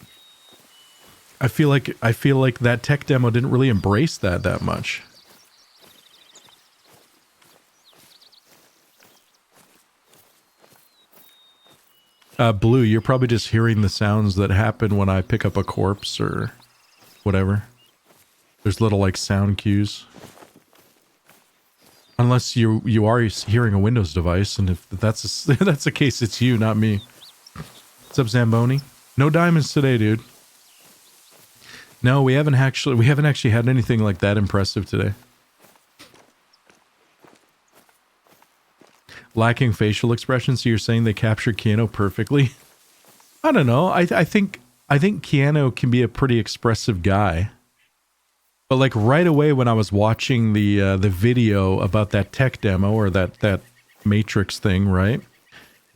I feel like that tech demo didn't really embrace that much. Blue, you're probably just hearing the sounds that happen when I pick up a corpse or whatever. There's little like sound cues. Unless you are hearing a Windows device, and if that's the case, it's you, not me. What's up, Zamboni? No diamonds today, dude. No, we haven't actually had anything like that impressive today. Lacking facial expressions, so you're saying they captured Keanu perfectly? I don't know. I think Keanu can be a pretty expressive guy. But like right away when I was watching the video about that tech demo or that Matrix thing, right?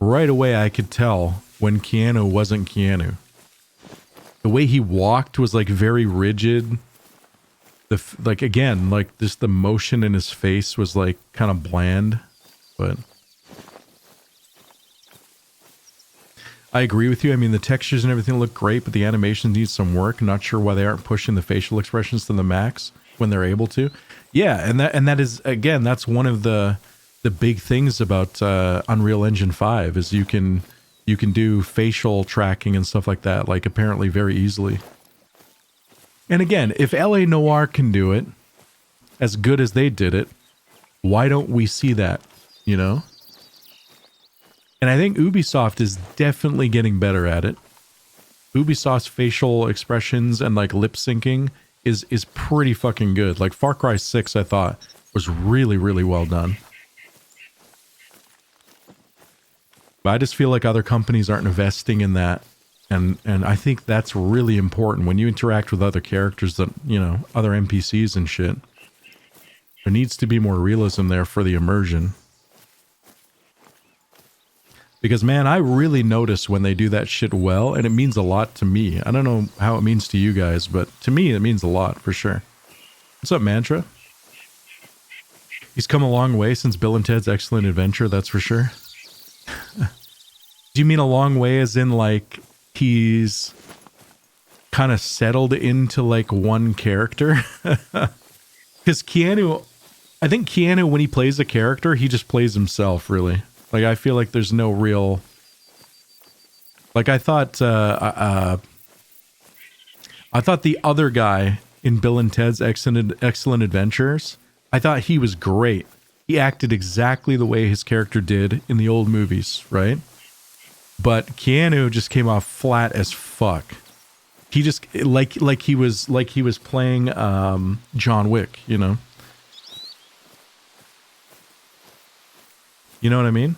Right away I could tell when Keanu wasn't Keanu. The way he walked was like very rigid. Like again, like just the motion in his face was like kind of bland, but I agree with you. I mean, the textures and everything look great, but the animations need some work. Not sure why they aren't pushing the facial expressions to the max when they're able to. Yeah, and that is, again, that's one of the big things about Unreal Engine 5 is you can do facial tracking and stuff like that, like apparently very easily. And again, if LA Noire can do it as good as they did it, why don't we see that, you know? And I think Ubisoft is definitely getting better at it. Ubisoft's facial expressions and like lip syncing is pretty fucking good. Like Far Cry 6, I thought was really, really well done. But I just feel like other companies aren't investing in that. And I think that's really important when you interact with other characters that, you know, other NPCs and shit. There needs to be more realism there for the immersion. Because, man, I really notice when they do that shit well, and it means a lot to me. I don't know how it means to you guys, but to me, it means a lot, for sure. What's up, Mantra? He's come a long way since Bill and Ted's Excellent Adventure, that's for sure. Do you mean a long way as in, like, he's kind of settled into, like, one character? Because Keanu... I think Keanu, when he plays a character, he just plays himself, really. Like, I feel like there's no real... Like, I thought the other guy in Bill and Ted's Excellent Adventures, I thought he was great. He acted exactly the way his character did in the old movies, right? But Keanu just came off flat as fuck. He just, like he was playing John Wick, you know? You know what I mean?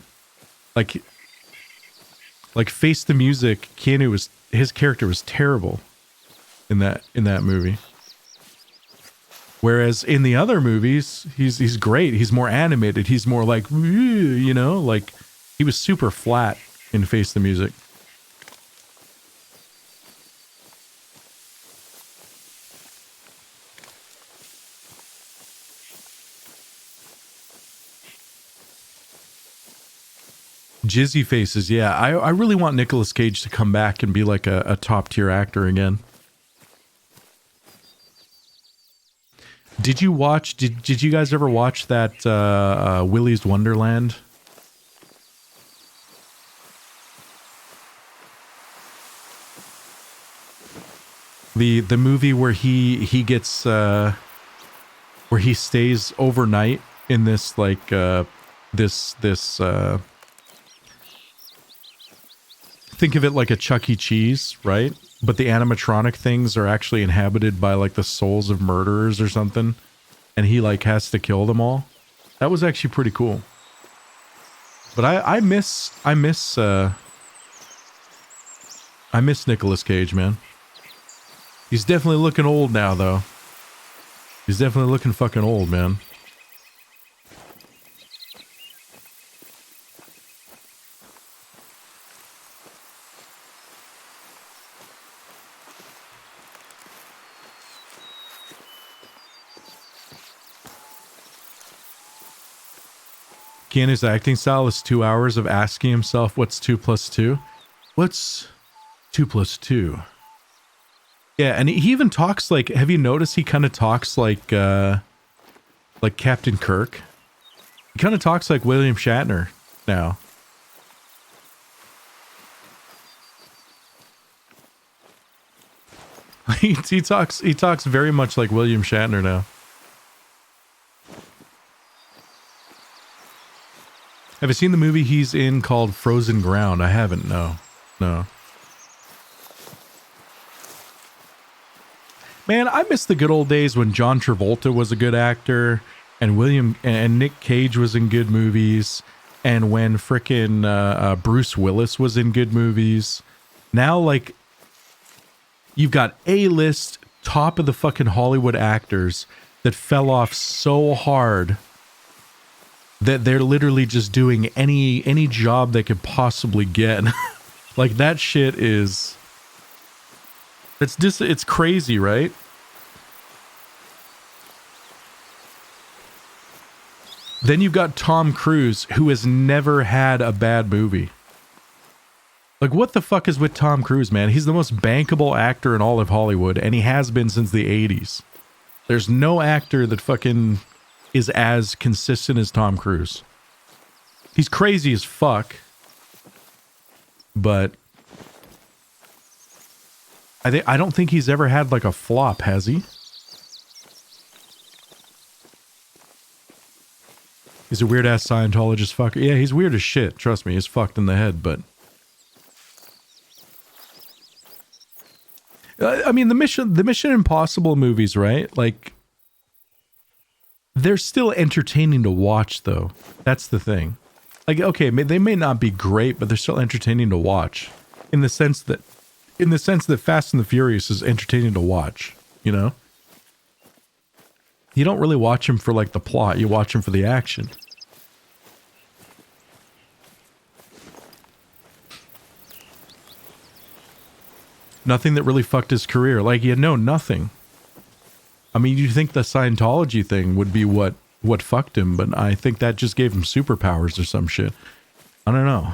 Like Face the Music, his character was terrible in that movie. Whereas in the other movies, he's great. He's more animated. He's more like, you know, like he was super flat in Face the Music. Jizzy faces, yeah. I really want Nicolas Cage to come back and be like a top tier actor again. Did you watch? Did you guys ever watch that Willy's Wonderland? The movie where he gets where he stays overnight in this like this think of it like a Chuck E. Cheese, right? But the animatronic things are actually inhabited by like the souls of murderers or something. And he like has to kill them all. That was actually pretty cool. But I miss Nicolas Cage, man. He's definitely looking old now though. He's definitely looking fucking old, man. Keanu's acting style is 2 hours of asking himself, what's 2 plus 2? What's 2 plus 2? Yeah, and he even talks like, have you noticed he kind of talks like Captain Kirk? He kind of talks like William Shatner now. he talks very much like William Shatner now. Have you seen the movie he's in called Frozen Ground? I haven't, no. Man, I miss the good old days when John Travolta was a good actor and Nick Cage was in good movies and when frickin' Bruce Willis was in good movies. Now, like, you've got A-list, top of the fucking Hollywood actors that fell off so hard that they're literally just doing any job they could possibly get. Like that shit is... It's crazy, right? Then you've got Tom Cruise, who has never had a bad movie. Like, what the fuck is with Tom Cruise, man? He's the most bankable actor in all of Hollywood, and he has been since the 80s. There's no actor that fucking is as consistent as Tom Cruise. He's crazy as fuck, but I don't think he's ever had like a flop, has he? He's a weird ass Scientologist fucker. Yeah, he's weird as shit. Trust me, he's fucked in the head, but I mean the Mission Impossible movies, right? Like they're still entertaining to watch though. That's the thing. Like okay, they may not be great, but they're still entertaining to watch in the sense that Fast and the Furious is entertaining to watch, you know? You don't really watch them for like the plot, you watch them for the action. Nothing that really fucked his career. Like, yeah, no, nothing. I mean, you'd think the Scientology thing would be what fucked him, but I think that just gave him superpowers or some shit. I don't know.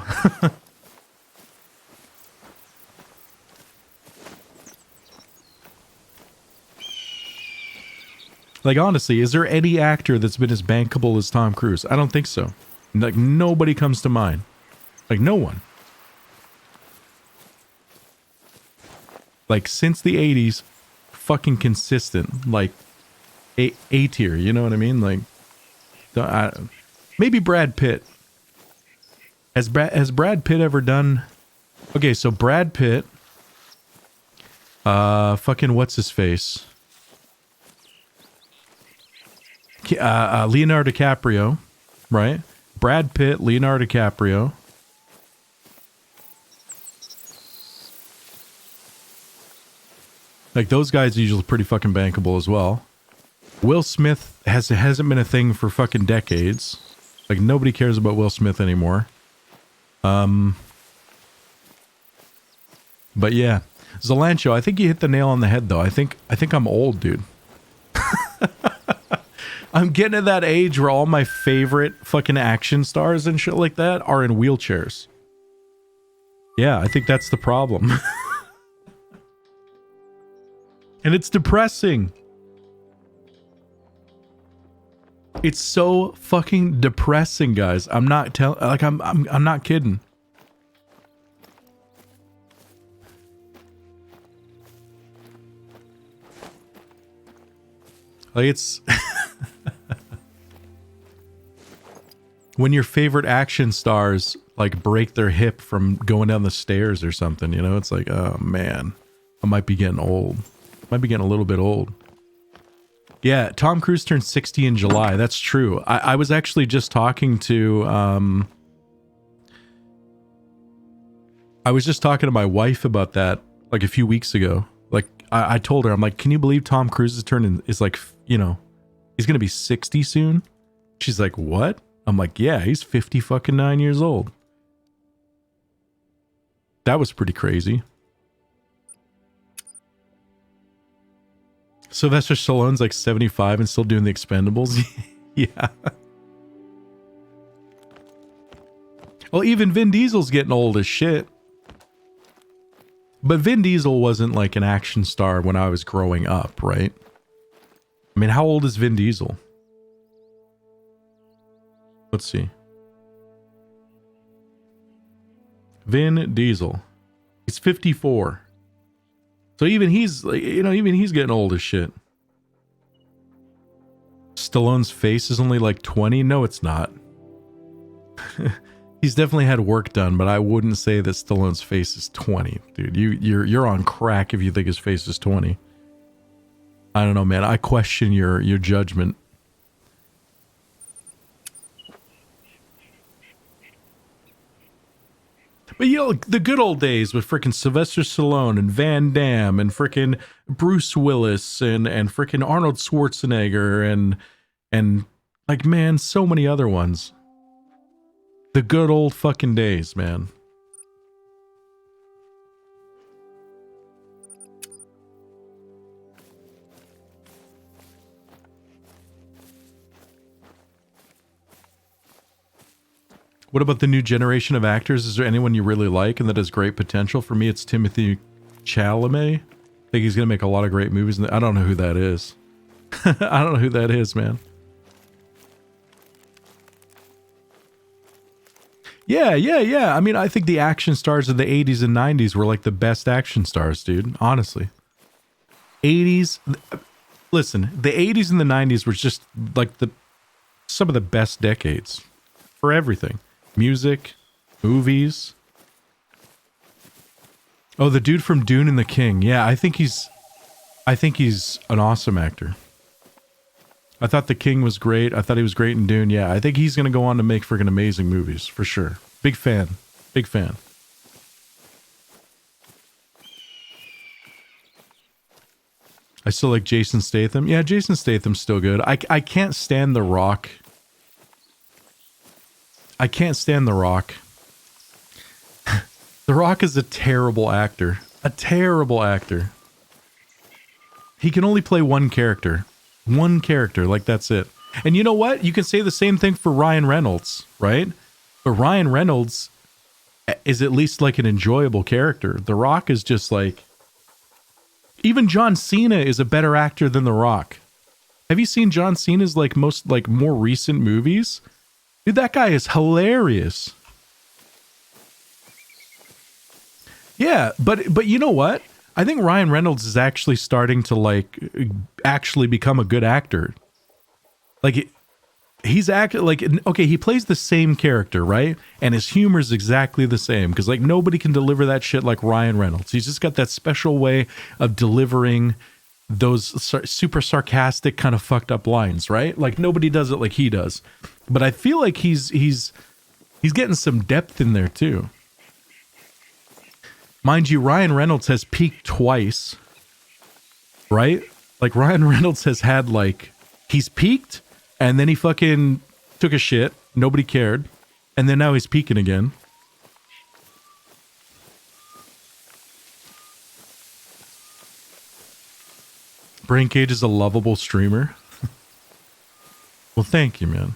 Like, honestly, is there any actor that's been as bankable as Tom Cruise? I don't think so. Like, nobody comes to mind. Like, no one. Like, since the 80s, fucking consistent. Like, A tier, you know what I mean? Like, maybe Brad Pitt. Has Brad Pitt ever done... Okay, so Brad Pitt... fucking what's his face? Leonardo DiCaprio, right? Brad Pitt, Leonardo DiCaprio. Like, those guys are usually pretty fucking bankable as well. Will Smith hasn't been a thing for fucking decades. Like, nobody cares about Will Smith anymore. But yeah. Zalancho, I think you hit the nail on the head, though. I think I'm old, dude. I'm getting to that age where all my favorite fucking action stars and shit like that are in wheelchairs. Yeah, I think that's the problem. And it's depressing. It's so fucking depressing, guys. I'm not I'm not kidding. Like, it's when your favorite action stars like break their hip from going down the stairs or something, you know, it's like, oh man, I might be getting old. Might be getting a little bit old. Yeah, Tom Cruise turned 60 in July. That's true. I was actually just talking to I was just talking to my wife about that like a few weeks ago. Like I told her, I'm like, can you believe Tom Cruise is like, you know, he's gonna be 60 soon? She's like, what? I'm like, yeah, he's 50 fucking 9 years old. That was pretty crazy. Sylvester Stallone's like 75 and still doing the Expendables. Yeah. Well, even Vin Diesel's getting old as shit. But Vin Diesel wasn't like an action star when I was growing up, right? I mean, how old is Vin Diesel? Let's see. Vin Diesel. He's 54. So even he's, like, you know, even he's getting old as shit. Stallone's face is only like 20? No, it's not. He's definitely had work done, but I wouldn't say that Stallone's face is 20. Dude, you're on crack if you think his face is 20. I don't know, man. I question your judgment. But you know, the good old days with frickin' Sylvester Stallone and Van Damme and frickin' Bruce Willis and frickin' Arnold Schwarzenegger and like, man, so many other ones. The good old fucking days, man. What about the new generation of actors? Is there anyone you really like and that has great potential? For me, it's Timothy Chalamet. I think he's going to make a lot of great movies. I don't know who that is. I don't know who that is, man. Yeah. I mean, I think the action stars of the 80s and 90s were like the best action stars, dude. Honestly. 80s. Listen, the 80s and the 90s were just like some of the best decades for everything. Music, movies. Oh, the dude from Dune and the King. Yeah, I think he's an awesome actor. I thought The King was great. I thought he was great in Dune. Yeah, I think he's going to go on to make freaking amazing movies, for sure. Big fan. Big fan. I still like Jason Statham. Yeah, Jason Statham's still good. I can't stand The Rock. I can't stand The Rock. The Rock is a terrible actor. A terrible actor. He can only play one character. One character, like that's it. And you know what? You can say the same thing for Ryan Reynolds, right? But Ryan Reynolds is at least like an enjoyable character. The Rock is just like... Even John Cena is a better actor than The Rock. Have you seen John Cena's more recent movies? Dude, that guy is hilarious. Yeah, but you know what? I think Ryan Reynolds is actually starting to actually become a good actor. Like he's okay, he plays the same character, right? And his humor is exactly the same because like nobody can deliver that shit like Ryan Reynolds. He's just got that special way of delivering those super sarcastic kind of fucked up lines, right? Like nobody does it like he does. But I feel like he's getting some depth in there too. Mind you, Ryan Reynolds has peaked twice, right? Like Ryan Reynolds has had he's peaked and then he fucking took a shit. Nobody cared. And then now he's peaking again. Braincage is a lovable streamer. Well, thank you, man.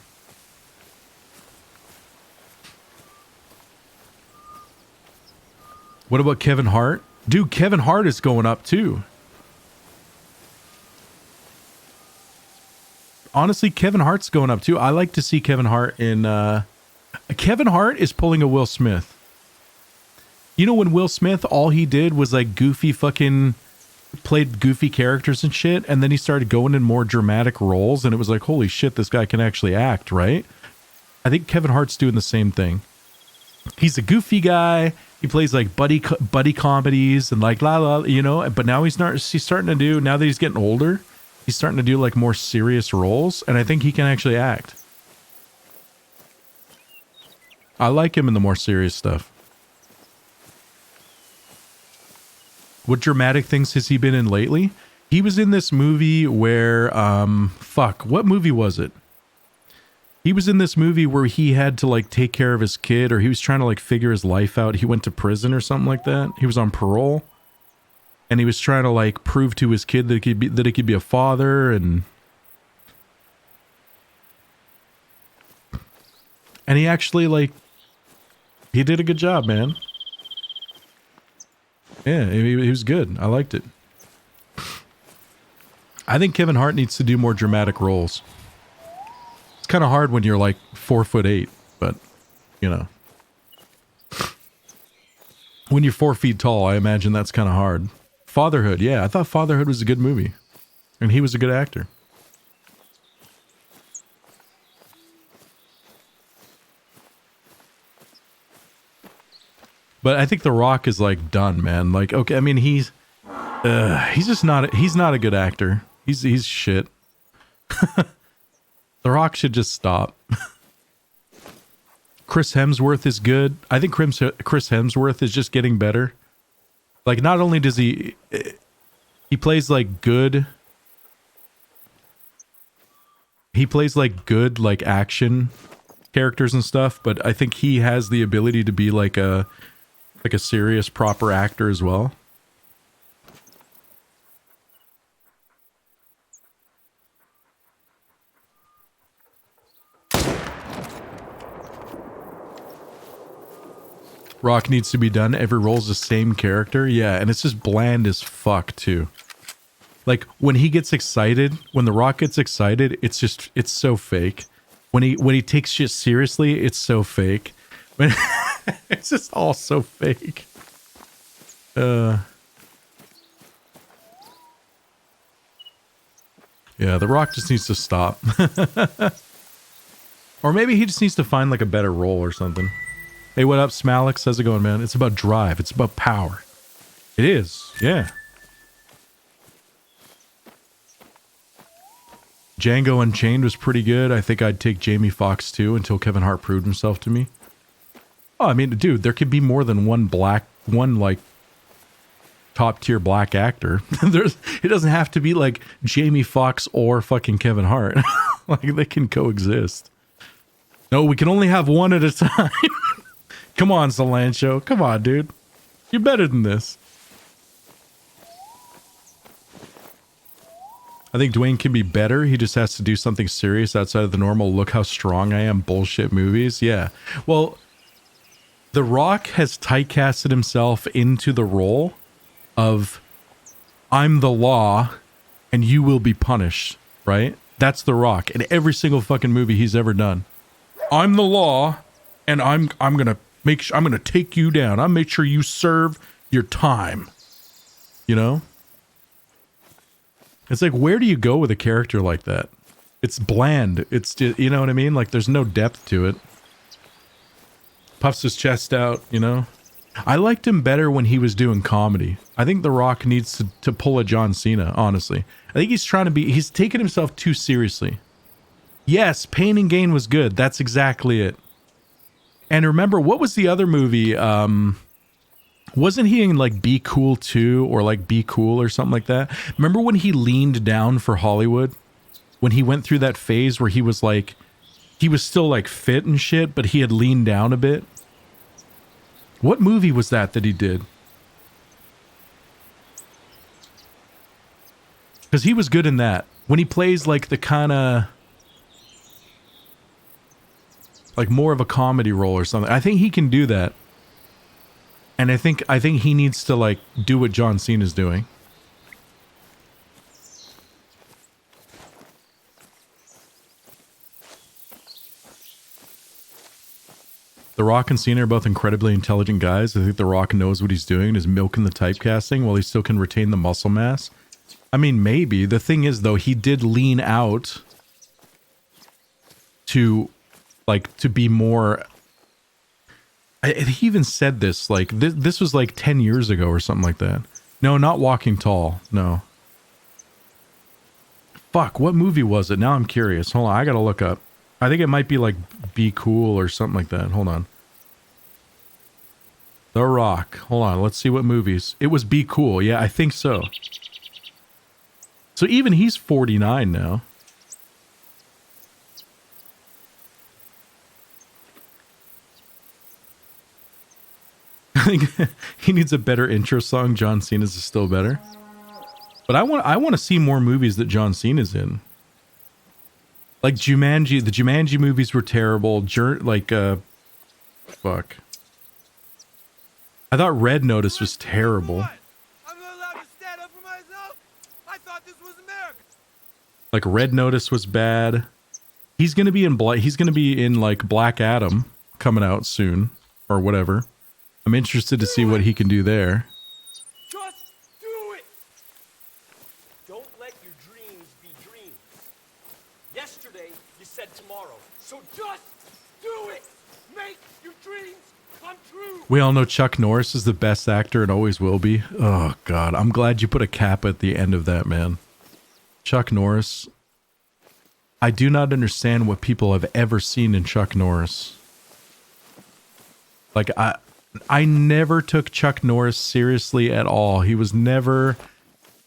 What about Kevin Hart? Dude, Kevin Hart is going up too. Honestly, Kevin Hart's going up too. I like to see Kevin Hart in... Kevin Hart is pulling a Will Smith. You know when Will Smith, all he did was like goofy fucking... played goofy characters and shit, and then he started going in more dramatic roles, and it was like, holy shit, this guy can actually act, right? I think Kevin Hart's doing the same thing. He's a goofy guy. He plays like buddy comedies and like you know. But now he's starting to do, now that he's getting older, he's starting to do like more serious roles, and I think he can actually act. I like him in the more serious stuff. What dramatic things has he been in lately? He was in this movie where, what movie was it? He was in this movie where he had to like take care of his kid, or he was trying to like figure his life out. He went to prison or something like that. He was on parole, and he was trying to like prove to his kid that he could be a father, and he actually he did a good job, man. Yeah, he was good. I liked it. I think Kevin Hart needs to do more dramatic roles. It's kind of hard when you're like 4'8", but you know, when you're 4 feet tall, I imagine that's kind of hard. Fatherhood, yeah, I thought Fatherhood was a good movie, and he was a good actor. But I think The Rock is like done, man. Like, okay, I mean, he's just not. He's not a good actor. He's shit. The Rock should just stop. Chris Hemsworth is good. I think Chris Hemsworth is just getting better. Like, not only does he plays like good. He plays like good like action characters and stuff, but I think he has the ability to be like a serious proper actor as well. Rock needs to be done. Every role's the same character. Yeah, and it's just bland as fuck too. Like when he gets excited, when The Rock gets excited, it's so fake. When he takes shit seriously, it's so fake. When it's just all so fake. Yeah, The Rock just needs to stop. Or maybe he just needs to find like a better role or something. Hey, what up, Smalix? How's it going, man? It's about drive. It's about power. It is, yeah. Django Unchained was pretty good. I think I'd take Jamie Foxx too until Kevin Hart proved himself to me. Oh, I mean, dude, there could be more than one like top tier black actor. It doesn't have to be like Jamie Foxx or fucking Kevin Hart. Like they can coexist. No, we can only have one at a time. Come on, Solancho. Come on, dude. You're better than this. I think Dwayne can be better. He just has to do something serious outside of the normal look how strong I am bullshit movies. Yeah. Well, The Rock has typecasted himself into the role of I'm the law and you will be punished, right? That's The Rock in every single fucking movie he's ever done. I'm the law and I'm going to take you down. I'll make sure you serve your time. You know? It's like, where do you go with a character like that? It's bland. It's just, you know what I mean? Like there's no depth to it. Puffs his chest out, you know? I liked him better when he was doing comedy. I think The Rock needs to pull a John Cena, honestly. I think he's taking himself too seriously. Yes, Pain and Gain was good. That's exactly it. And remember, what was the other movie? Wasn't he in like Be Cool 2 or like Be Cool or something like that? Remember when he leaned down for Hollywood? When he went through that phase where he was still like fit and shit, but he had leaned down a bit? What movie was that he did? Because he was good in that. When he plays like the kind of like more of a comedy role or something. I think he can do that. And I think he needs to like do what John Cena's doing. The Rock and Cena are both incredibly intelligent guys. I think The Rock knows what he's doing and is milking the typecasting while he still can retain the muscle mass. I mean, maybe. The thing is, though, he did lean out to be more... he even said this, like, this was like 10 years ago or something like that. No, not Walking Tall. No. Fuck, what movie was it? Now I'm curious. Hold on, I gotta look up. I think it might be like Be Cool or something like that. Hold on. The Rock. Hold on, let's see what movies. It was Be Cool. Yeah, I think so. So even he's 49 now. I think he needs a better intro song. John Cena's is still better. But I want to see more movies that John Cena's in. Like Jumanji, the Jumanji movies were terrible. Fuck. I thought Red Notice was terrible. I'm not allowed to stand up for myself. I thought this was America. Like Red Notice was bad. He's gonna be in like Black Adam coming out soon or whatever. I'm interested to see what he can do there. Just do it. Don't let your dreams be dreams. Yesterday, you said tomorrow. So just do it. Make your dreams come true. We all know Chuck Norris is the best actor and always will be. Oh, God. I'm glad you put a cap at the end of that, man. Chuck Norris. I do not understand what people have ever seen in Chuck Norris. Like, I never took Chuck Norris seriously at all. He was never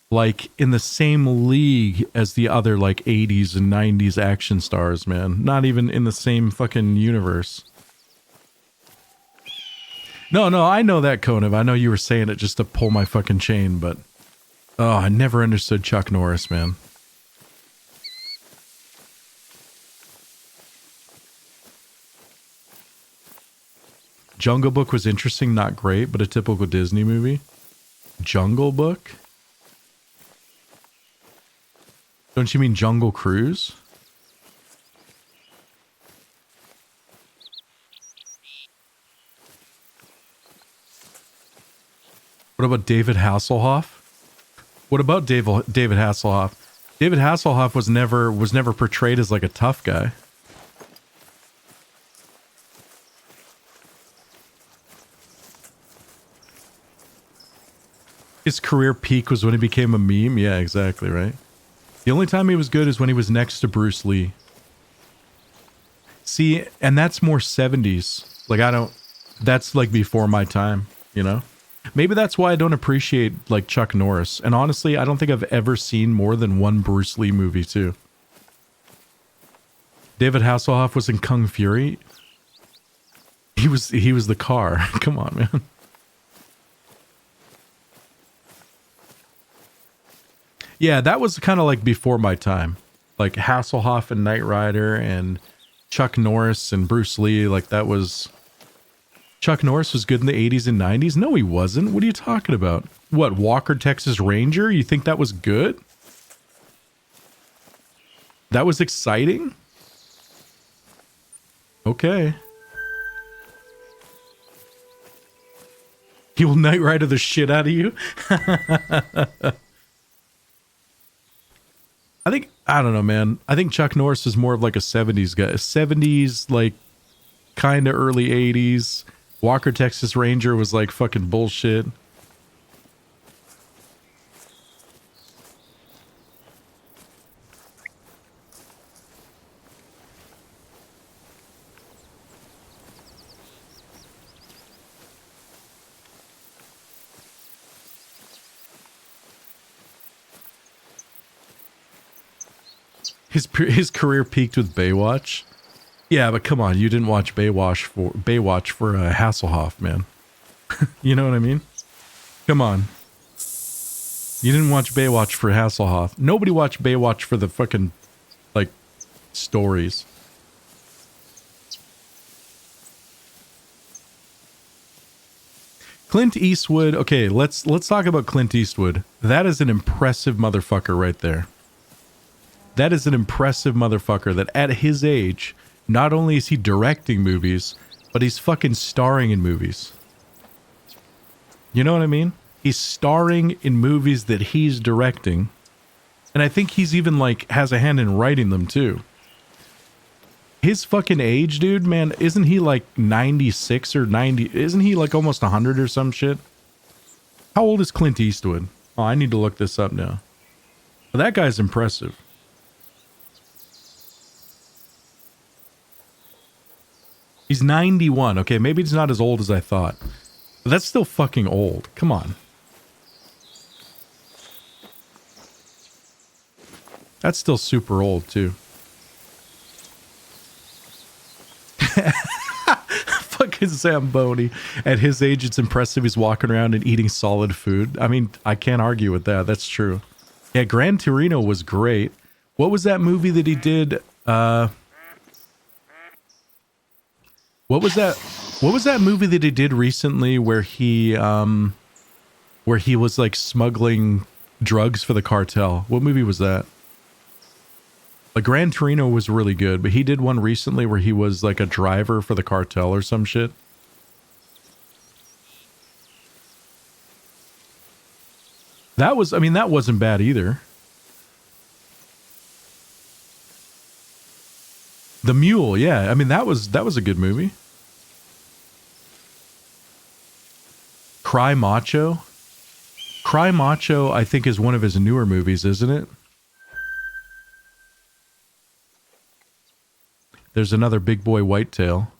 like in the same league as the other like 80s and 90s action stars, man. Not even in the same fucking universe. No, I know that, Konev. I know you were saying it just to pull my fucking chain, but oh, I never understood Chuck Norris, man. Jungle Book was interesting, not great, but a typical Disney movie. Jungle Book? Don't you mean Jungle Cruise? What about David Hasselhoff? What about David Hasselhoff? David Hasselhoff was never portrayed as like a tough guy. His career peak was when he became a meme. Yeah, exactly, right? The only time he was good is when he was next to Bruce Lee. See, and that's more 70s. Like, that's like before my time, you know? Maybe that's why I don't appreciate like Chuck Norris. And honestly, I don't think I've ever seen more than one Bruce Lee movie too. David Hasselhoff was in Kung Fury. He was the car. Come on, man. Yeah, that was kind of like before my time. Like Hasselhoff and Knight Rider and Chuck Norris and Bruce Lee, like that was... Chuck Norris was good in the 80s and 90s? No, he wasn't. What are you talking about? What, Walker, Texas Ranger? You think that was good? That was exciting? Okay. He will Knight Rider the shit out of you? I don't know, man. I think Chuck Norris is more of like a 70s guy. 70s, like, kind of early 80s. Walker, Texas Ranger was like fucking bullshit. His career peaked with Baywatch. Yeah, but come on, you didn't watch Baywatch for Hasselhoff, man. You know what I mean? Come on. You didn't watch Baywatch for Hasselhoff. Nobody watched Baywatch for the fucking, like, stories. Clint Eastwood. Okay, let's talk about Clint Eastwood. That is an impressive motherfucker right there. That is an impressive motherfucker that at his age, not only is he directing movies, but he's fucking starring in movies. You know what I mean? He's starring in movies that he's directing. And I think he's even like has a hand in writing them too. His fucking age, dude, man, isn't he like 96 or 90? Isn't he like almost 100 or some shit? How old is Clint Eastwood? Oh, I need to look this up now. But that guy's impressive. He's 91. Okay, maybe he's not as old as I thought. But that's still fucking old. Come on. That's still super old, too. Fucking Zamboni. At his age, it's impressive he's walking around and eating solid food. I mean, I can't argue with that. That's true. Yeah, Gran Torino was great. What was that movie that he did? What was that movie that he did recently where he was like smuggling drugs for the cartel? What movie was that? Like Gran Torino was really good, but he did one recently where he was like a driver for the cartel or some shit. That wasn't bad either. The Mule, yeah. I mean, that was a good movie. Cry Macho? Cry Macho, I think, is one of his newer movies, isn't it? There's another Big Boy Whitetail.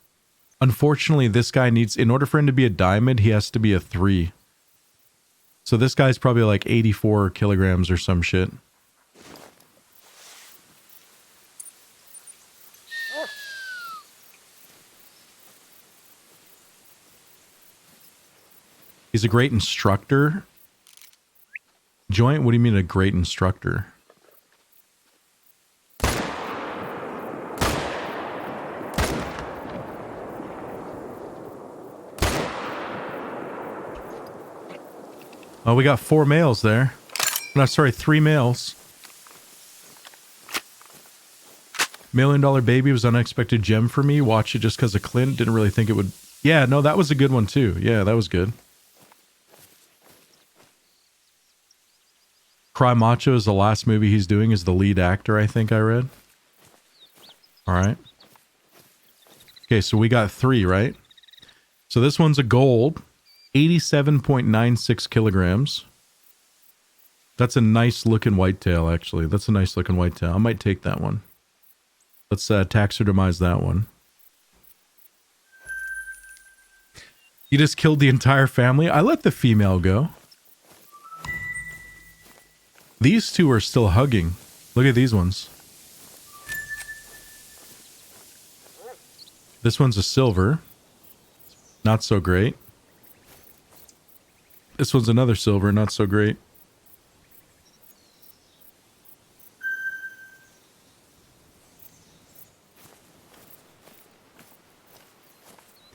Unfortunately, this guy needs, in order for him to be a diamond, he has to be a 3. So this guy's probably like 84 kilograms or some shit. He's a great instructor. Joint? What do you mean a great instructor? Oh, we got 4 males there. No, sorry, 3 males. Million Dollar Baby was an unexpected gem for me. Watched it just because of Clint. Didn't really think it would. Yeah, no, that was a good one too. Yeah, that was good. Cry Macho is the last movie he's doing as the lead actor, I think I read. All right. Okay, so we got 3, right? So this one's a gold, 87.96 kilograms. That's a nice looking whitetail, actually. That's a nice looking whitetail. I might take that one. Let's taxidermize that one. You just killed the entire family? I let the female go. These two are still hugging. Look at these ones. This one's a silver. Not so great. This one's another silver, not so great.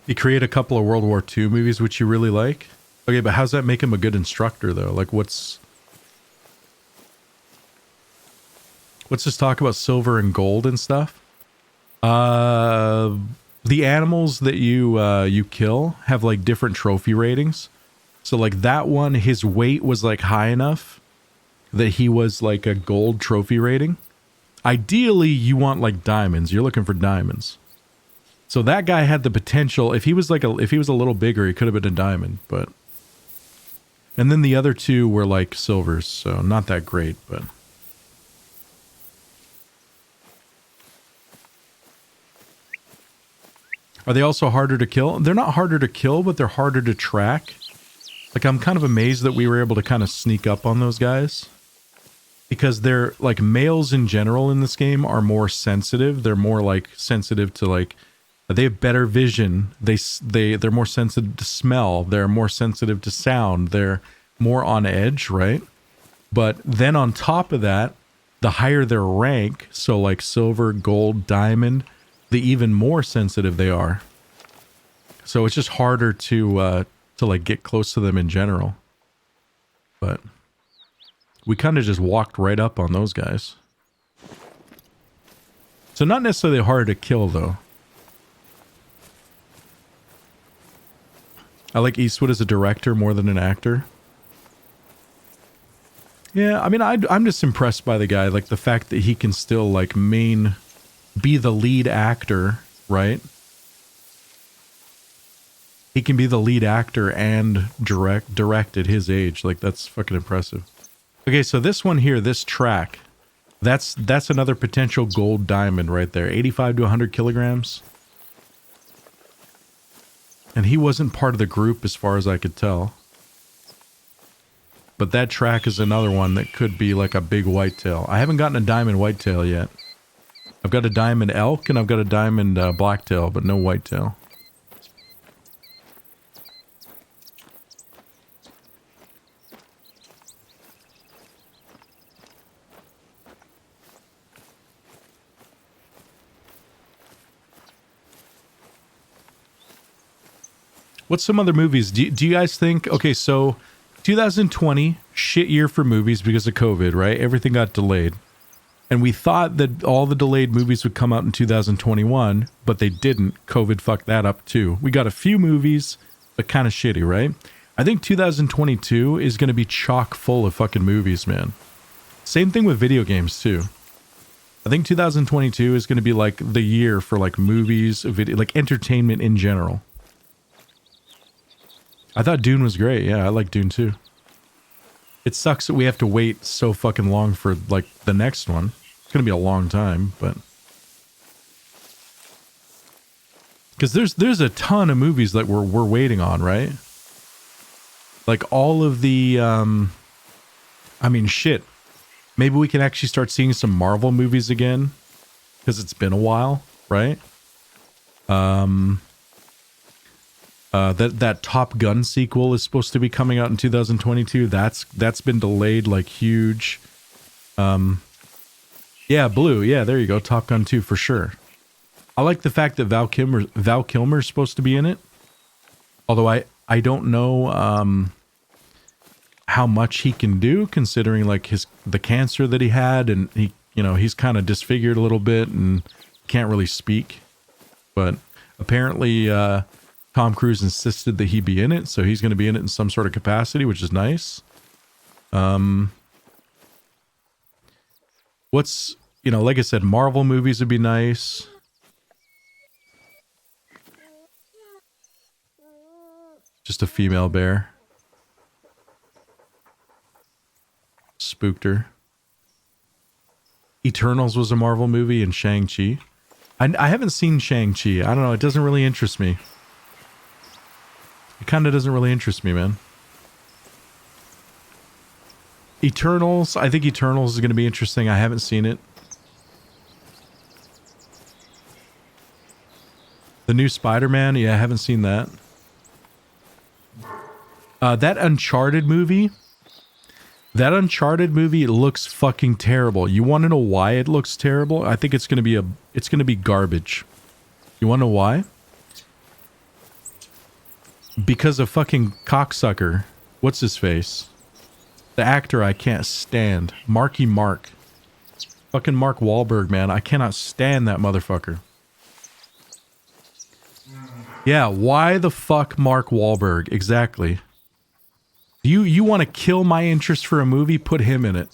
You create a couple of World War II movies which you really like. Okay, but how's that make him a good instructor though? Like what's this talk about silver and gold and stuff? The animals that you kill have like different trophy ratings. So like that one, his weight was like high enough that he was like a gold trophy rating. Ideally, you want like diamonds. You're looking for diamonds. So that guy had the potential. If he was a little bigger, he could have been a diamond. But and then the other two were like silvers, so not that great. But are they also harder to kill? They're not harder to kill, but they're harder to track. Like I'm kind of amazed that we were able to kind of sneak up on those guys. Because they're like males in general in this game are more sensitive. They're more like sensitive to like. They have better vision. They're more sensitive to smell. They're more sensitive to sound. They're more on edge, right? But then on top of that, the higher their rank, so like silver, gold, diamond, the even more sensitive they are. So it's just harder to like get close to them in general. But we kind of just walked right up on those guys. So not necessarily hard to kill though. I like Eastwood as a director more than an actor. Yeah, I mean, I'm just impressed by the guy. Like the fact that he can still like be the lead actor, right? He can be the lead actor and direct at his age. Like that's fucking impressive. Okay, so this one here, this track, that's another potential gold diamond right there. 85 to 100 kilograms. And he wasn't part of the group as far as I could tell. But that track is another one that could be like a big whitetail. I haven't gotten a diamond whitetail yet. I've got a diamond elk and I've got a diamond blacktail, but no whitetail. What's some other movies? Do you guys think... Okay, so 2020, shit year for movies because of COVID, right? Everything got delayed. And we thought that all the delayed movies would come out in 2021, but they didn't. COVID fucked that up too. We got a few movies, but kind of shitty, right? I think 2022 is going to be chock full of fucking movies, man. Same thing with video games too. I think 2022 is going to be like the year for like movies, video, like entertainment in general. I thought Dune was great. Yeah, I like Dune too. It sucks that we have to wait so fucking long for like the next one. It's gonna be a long time, but because there's a ton of movies that we're waiting on, right? Like all of the I mean shit. Maybe we can actually start seeing some Marvel movies again because it's been a while, right? That Top Gun sequel is supposed to be coming out in 2022. That's been delayed like huge. Yeah, Blue. Yeah, there you go. Top Gun 2 for sure. I like the fact that Val Kilmer's supposed to be in it. Although I don't know how much he can do considering like the cancer that he had, and you know, he's kind of disfigured a little bit and can't really speak. But apparently Tom Cruise insisted that he be in it, so he's going to be in it in some sort of capacity, which is nice. What's, you know, like I said, Marvel movies would be nice. Just a female bear. Spooked her. Eternals was a Marvel movie, and Shang-Chi. I haven't seen Shang-Chi. I don't know. It doesn't really interest me. It kind of doesn't really interest me, man. Eternals. I think Eternals is going to be interesting. I haven't seen it. The new Spider-Man. Yeah, I haven't seen that. That Uncharted movie. That Uncharted movie looks fucking terrible. You want to know why it looks terrible? I think it's going to be garbage. You want to know why? Because of fucking cocksucker. What's his face? The actor I can't stand. Marky Mark. Fucking Mark Wahlberg, man. I cannot stand that motherfucker. Yeah, why the fuck Mark Wahlberg? Exactly. You want to kill my interest for a movie? Put him in it.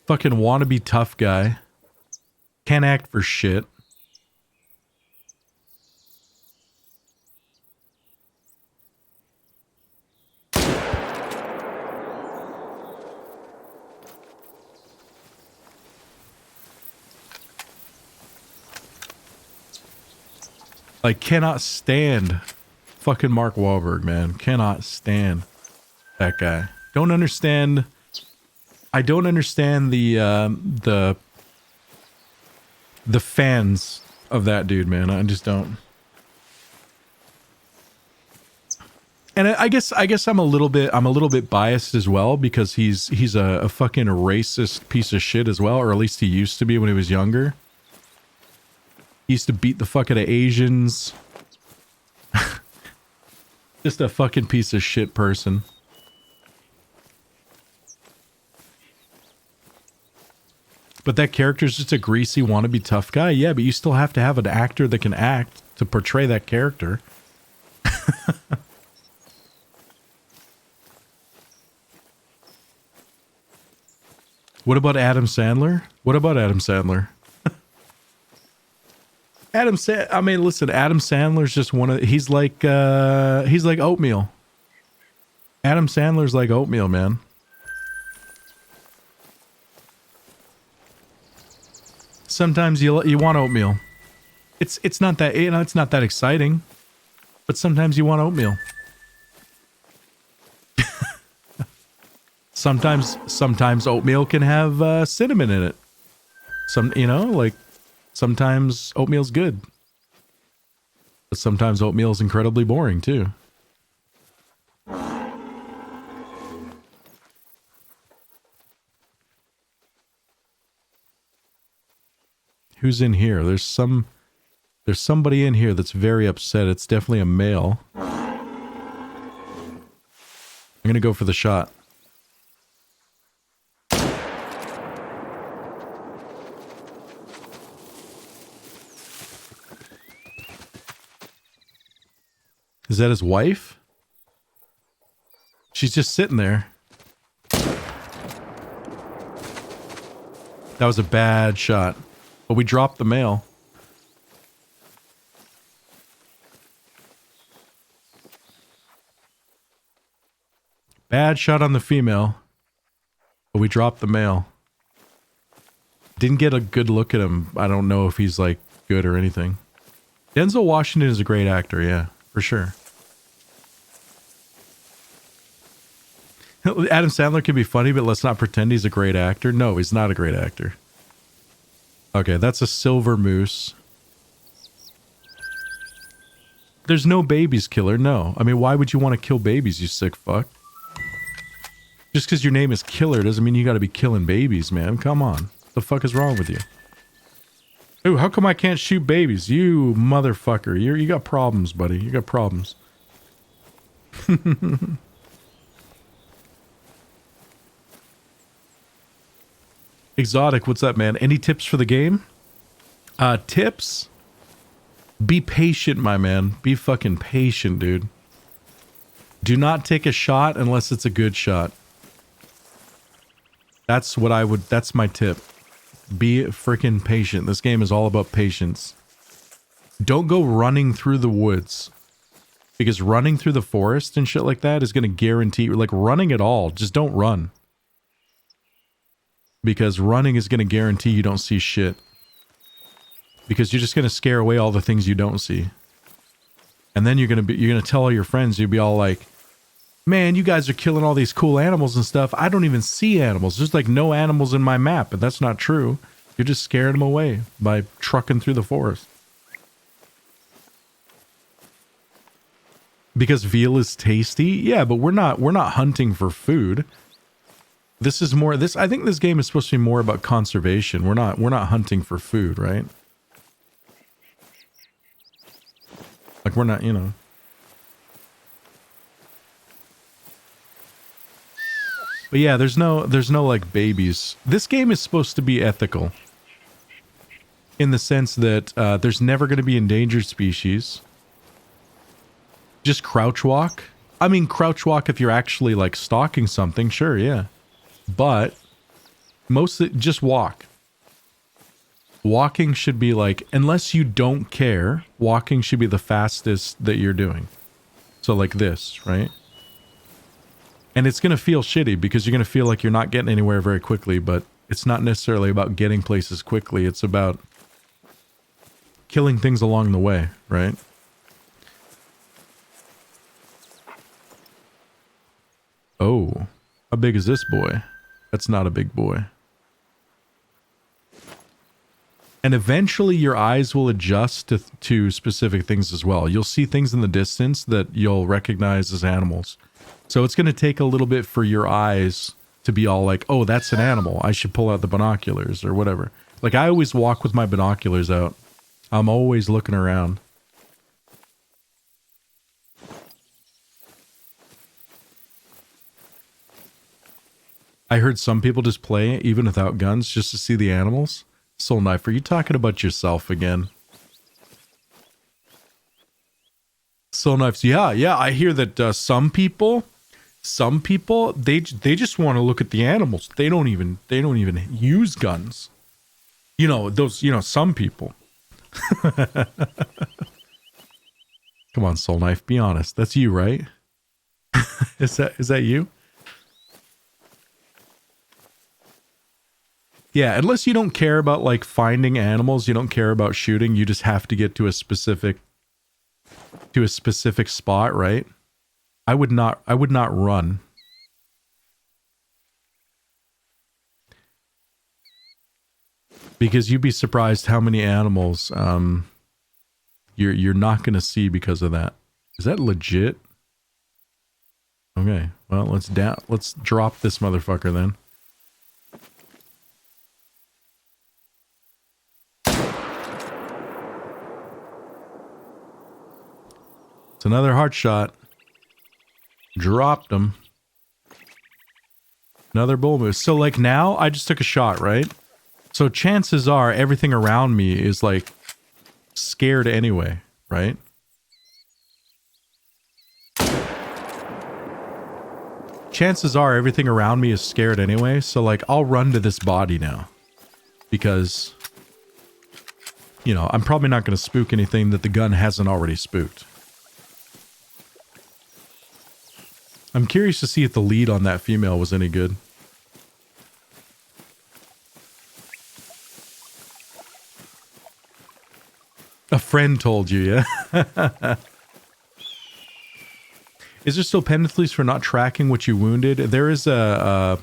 Fucking wannabe tough guy. Can't act for shit. Like, cannot stand fucking Mark Wahlberg, man. Cannot stand that guy. Don't understand. I don't understand the fans of that dude, man. I just don't. And I guess I'm a little bit biased as well, because he's a fucking racist piece of shit as well, or at least he used to be when he was younger. He used to beat the fuck out of Asians. Just a fucking piece of shit person. But that character's just a greasy wannabe tough guy. Yeah, but you still have to have an actor that can act to portray that character. What about Adam Sandler? What about Adam Sandler? I mean, listen, Adam Sandler's just one of, he's like oatmeal. Adam Sandler's like oatmeal, man. Sometimes you want oatmeal. It's not that, you know, it's not that exciting, but sometimes you want oatmeal. Sometimes oatmeal can have cinnamon in it. You know, like, sometimes oatmeal's good. But sometimes oatmeal's incredibly boring, too. Who's in here? There's somebody in here that's very upset. It's definitely a male. I'm gonna go for the shot. Is that his wife? She's just sitting there. That was a bad shot. But we dropped the male. Bad shot on the female. But we dropped the male. Didn't get a good look at him. I don't know if he's like good or anything. Denzel Washington is a great actor, yeah, for sure. Adam Sandler can be funny, but let's not pretend he's a great actor. No, he's not a great actor. Okay, that's a silver moose. There's no babies killer, no. I mean, why would you want to kill babies, you sick fuck? Just because your name is Killer doesn't mean you gotta be killing babies, man. Come on. What the fuck is wrong with you? Ooh, how come I can't shoot babies? You motherfucker. You got problems, buddy. You got problems. Exotic, what's up, man? Any tips for the game? Tips? Be patient, my man. Be fucking patient, dude. Do not take a shot unless it's a good shot. That's what I would... That's my tip. Be freaking patient. This game is all about patience. Don't go running through the woods. Because running through the forest and shit like that is going to guarantee... Like, running at all. Just don't run. Because running is going to guarantee you don't see shit. Because you're just going to scare away all the things you don't see. And then you're going to tell all your friends, you'll be all like, man, you guys are killing all these cool animals and stuff. I don't even see animals. There's like no animals in my map, but that's not true. You're just scaring them away by trucking through the forest. Because veal is tasty? Yeah, but we're not hunting for food. This is more I think this game is supposed to be more about conservation. We're not hunting for food, right? Like we're not, you know. But yeah, there's no like babies. This game is supposed to be ethical. In the sense that there's never going to be endangered species. Just crouch walk. I mean, crouch walk if you're actually like stalking something, sure, yeah. But mostly just walk. Walking should be like, unless you don't care, walking should be the fastest that you're doing. So like this, right? And it's going to feel shitty because you're going to feel like you're not getting anywhere very quickly, but it's not necessarily about getting places quickly. It's about killing things along the way, right? Oh, how big is this boy? That's not a big boy. And eventually your eyes will adjust to specific things as well. You'll see things in the distance that you'll recognize as animals. So it's going to take a little bit for your eyes to be all like, oh, that's an animal. I should pull out the binoculars or whatever. Like I always walk with my binoculars out. I'm always looking around. I heard some people just play even without guns just to see the animals. Soul Knife, are you talking about yourself again? Soul Knife's, yeah, I hear that some people, they just want to look at the animals. They don't even use guns. You know, those, you know, some people. Come on, Soul Knife, be honest. That's you, right? Is that you? Yeah, unless you don't care about like finding animals, you don't care about shooting, you just have to get to a specific spot, right? I would not run. Because you'd be surprised how many animals you're not going to see because of that. Is that legit? Okay. Well, let's drop this motherfucker then. It's another heart shot. Dropped him. Another bull move. So like now, I just took a shot, right? So chances are everything around me is like scared anyway, right? Chances are everything around me is scared anyway. So like I'll run to this body now. Because, you know, I'm probably not going to spook anything that the gun hasn't already spooked. I'm curious to see if the lead on that female was any good. A friend told you, yeah? Is there still penalties for not tracking what you wounded? There is a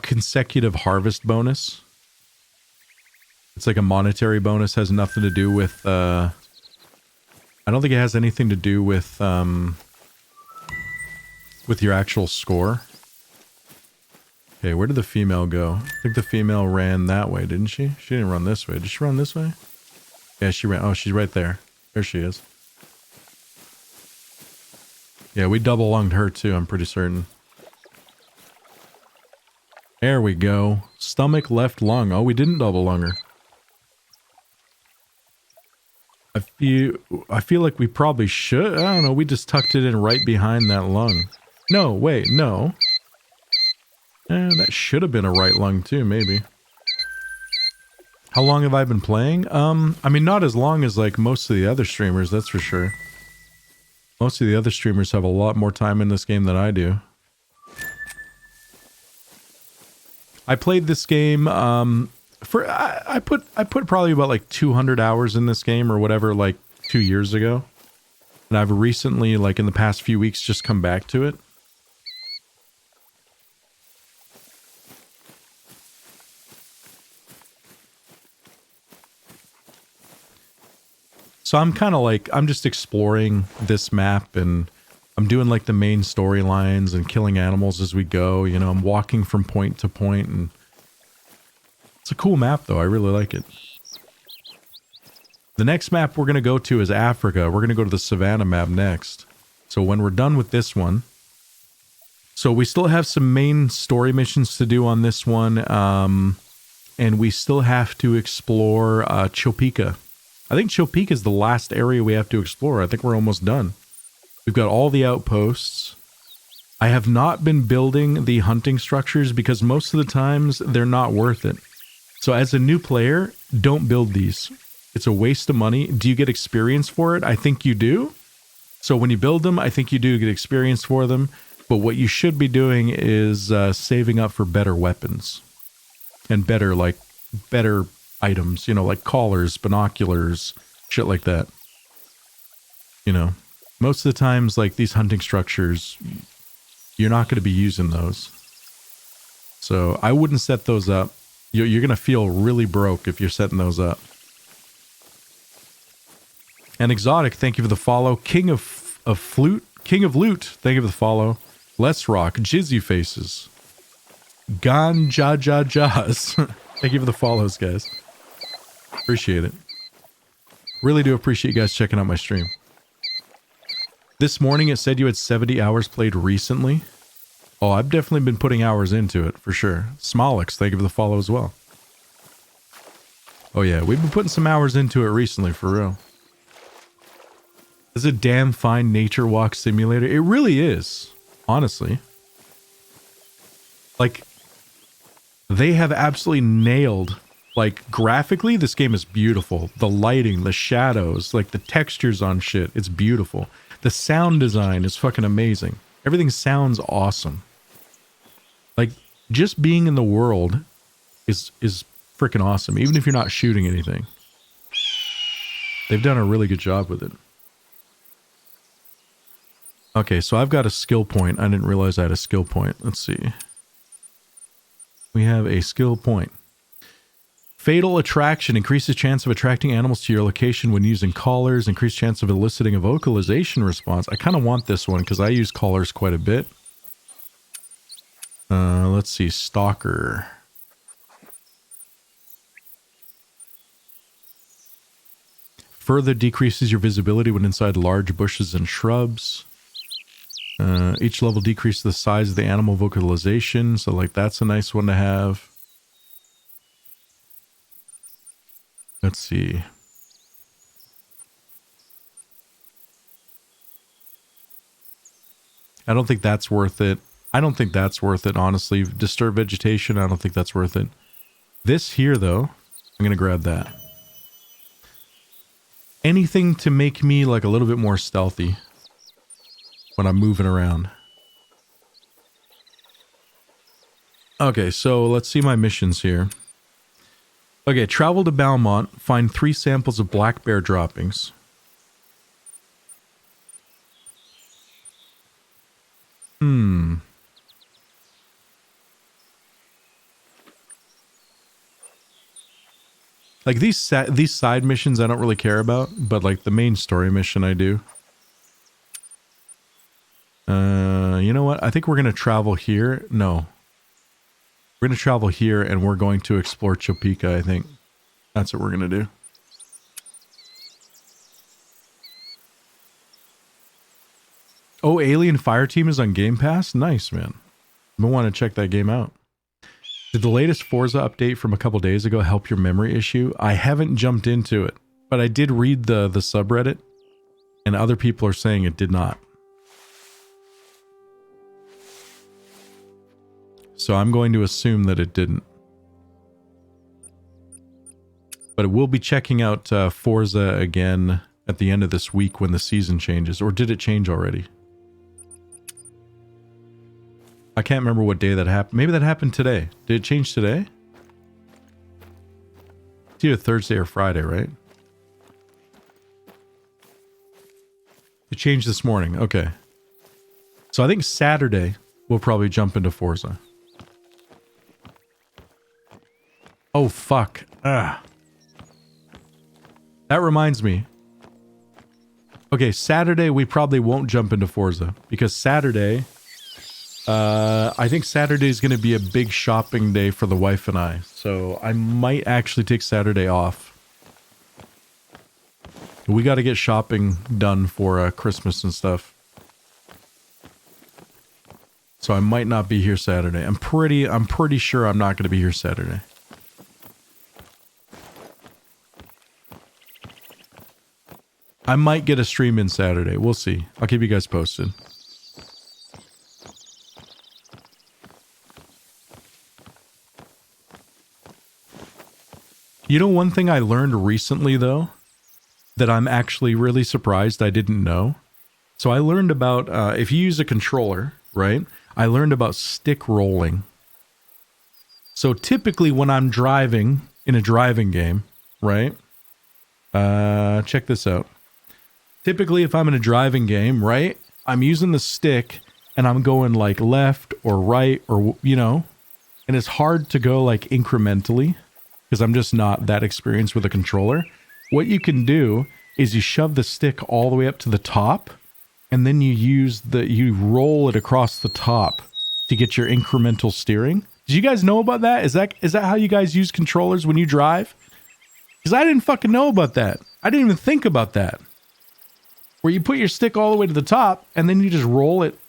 consecutive harvest bonus. It's like a monetary bonus, has nothing to do with, I don't think it has anything to do with your actual score. Okay, where did the female go? I think the female ran that way, didn't she? She didn't run this way. Did she run this way? Yeah, she ran. Oh, she's right there. There she is. Yeah, we double lunged her too, I'm pretty certain. There we go. Stomach, left lung. Oh, we didn't double lung her. I feel like we probably should. I don't know. We just tucked it in right behind that lung. No, wait, no. That should have been a right lung too, maybe. How long have I been playing? I mean, not as long as like most of the other streamers, that's for sure. Most of the other streamers have a lot more time in this game than I do. I played this game, I put probably about like 200 hours in this game or whatever, like 2 years ago. And I've recently, like in the past few weeks, just come back to it. So I'm kind of like, I'm just exploring this map and I'm doing like the main storylines and killing animals as we go. You know, I'm walking from point to point and it's a cool map though. I really like it. The next map we're going to go to is Africa. We're going to go to the Savannah map next. So when we're done with this one, so we still have some main story missions to do on this one. And we still have to explore Chopika. I think Chopika is the last area we have to explore. I think we're almost done. We've got all the outposts. I have not been building the hunting structures because most of the times they're not worth it. So as a new player, don't build these. It's a waste of money. Do you get experience for it? I think you do. So when you build them, I think you do get experience for them. But what you should be doing is saving up for better weapons. And better items, you know, like collars, binoculars, shit like that. You know, most of the times, like these hunting structures, you're not going to be using those. So I wouldn't set those up. You're going to feel really broke if you're setting those up. And Exotic, thank you for the follow. King of Flute, King of Loot, thank you for the follow. Let's Rock, Jizzy Faces. Jazz. Thank you for the follows, guys. Appreciate it. Really do appreciate you guys checking out my stream. This morning it said you had 70 hours played recently. Oh, I've definitely been putting hours into it, for sure. Smolix, thank you for the follow as well. Oh yeah, we've been putting some hours into it recently, for real. This is a damn fine nature walk simulator. It really is, honestly. Like, they have absolutely nailed, like, graphically, this game is beautiful. The lighting, the shadows, like, the textures on shit, it's beautiful. The sound design is fucking amazing. Everything sounds awesome. Like, just being in the world is freaking awesome, even if you're not shooting anything. They've done a really good job with it. Okay, so I've got a skill point. I didn't realize I had a skill point. Let's see. We have a skill point. Fatal Attraction. Increases chance of attracting animals to your location when using collars. Increased chance of eliciting a vocalization response. I kind of want this one because I use collars quite a bit. Let's see. Stalker. Further decreases your visibility when inside large bushes and shrubs. Each level decreases the size of the animal vocalization. So, like, that's a nice one to have. Let's see. I don't think that's worth it. I don't think that's worth it, honestly. Disturb vegetation, I don't think that's worth it. This here, though, I'm going to grab that. Anything to make me, like, a little bit more stealthy when I'm moving around. Okay, so let's see my missions here. Okay, travel to Balmont, find 3 samples of black bear droppings. Like these side missions I don't really care about, but like the main story mission I do. You know what? I think we're going to travel here. No. We're going to travel here and we're going to explore Chopika, I think. That's what we're going to do. Oh, Alien Fireteam is on Game Pass? Nice, man. I want to check that game out. Did the latest Forza update from a couple days ago help your memory issue? I haven't jumped into it, but I did read the subreddit, and other people are saying it did not. So I'm going to assume that it didn't. But we'll be checking out Forza again at the end of this week when the season changes. Or did it change already? I can't remember what day that happened. Maybe that happened today. Did it change today? It's either Thursday or Friday, right? It changed this morning. Okay. So I think Saturday we'll probably jump into Forza. Oh, fuck. Ugh. That reminds me. Okay, Saturday we probably won't jump into Forza because Saturday... I think Saturday is going to be a big shopping day for the wife and I. So I might actually take Saturday off. We got to get shopping done for Christmas and stuff. So I might not be here Saturday. I'm pretty sure I'm not going to be here Saturday. I might get a stream in Saturday. We'll see. I'll keep you guys posted. You know, one thing I learned recently, though, that I'm actually really surprised I didn't know. So I learned about, if you use a controller, right? I learned about stick rolling. So typically when I'm driving in a driving game, right? Check this out. Typically if I'm in a driving game, right? I'm using the stick and I'm going like left or right or, you know, and it's hard to go like incrementally. Because I'm just not that experienced with a controller. What you can do is you shove the stick all the way up to the top, and then you roll it across the top to get your incremental steering. Did you guys know about that? Is that how you guys use controllers when you drive? Because I didn't fucking know about that. I didn't even think about that. Where you put your stick all the way to the top, and then you just roll it.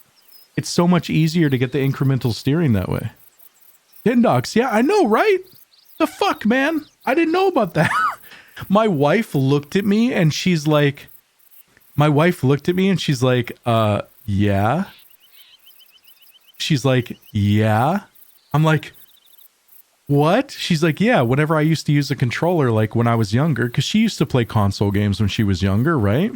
It's so much easier to get the incremental steering that way. Dendox, yeah, I know, right? The fuck, man? I didn't know about that. My wife looked at me and she's like, yeah. She's like, yeah. I'm like, what? She's like, yeah, whenever I used to use a controller, like when I was younger, because she used to play console games when she was younger, right?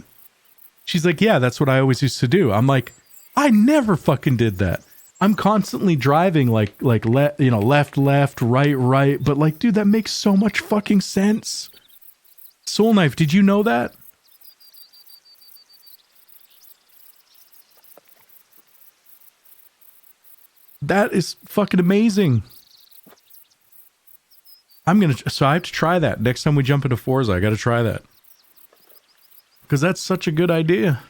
She's like, yeah, that's what I always used to do. I'm like, I never fucking did that. I'm constantly driving left, right. But like, dude, that makes so much fucking sense. Soul Knife, did you know that? That is fucking amazing. So I have to try that. Next time we jump into Forza, I got to try that. Because that's such a good idea.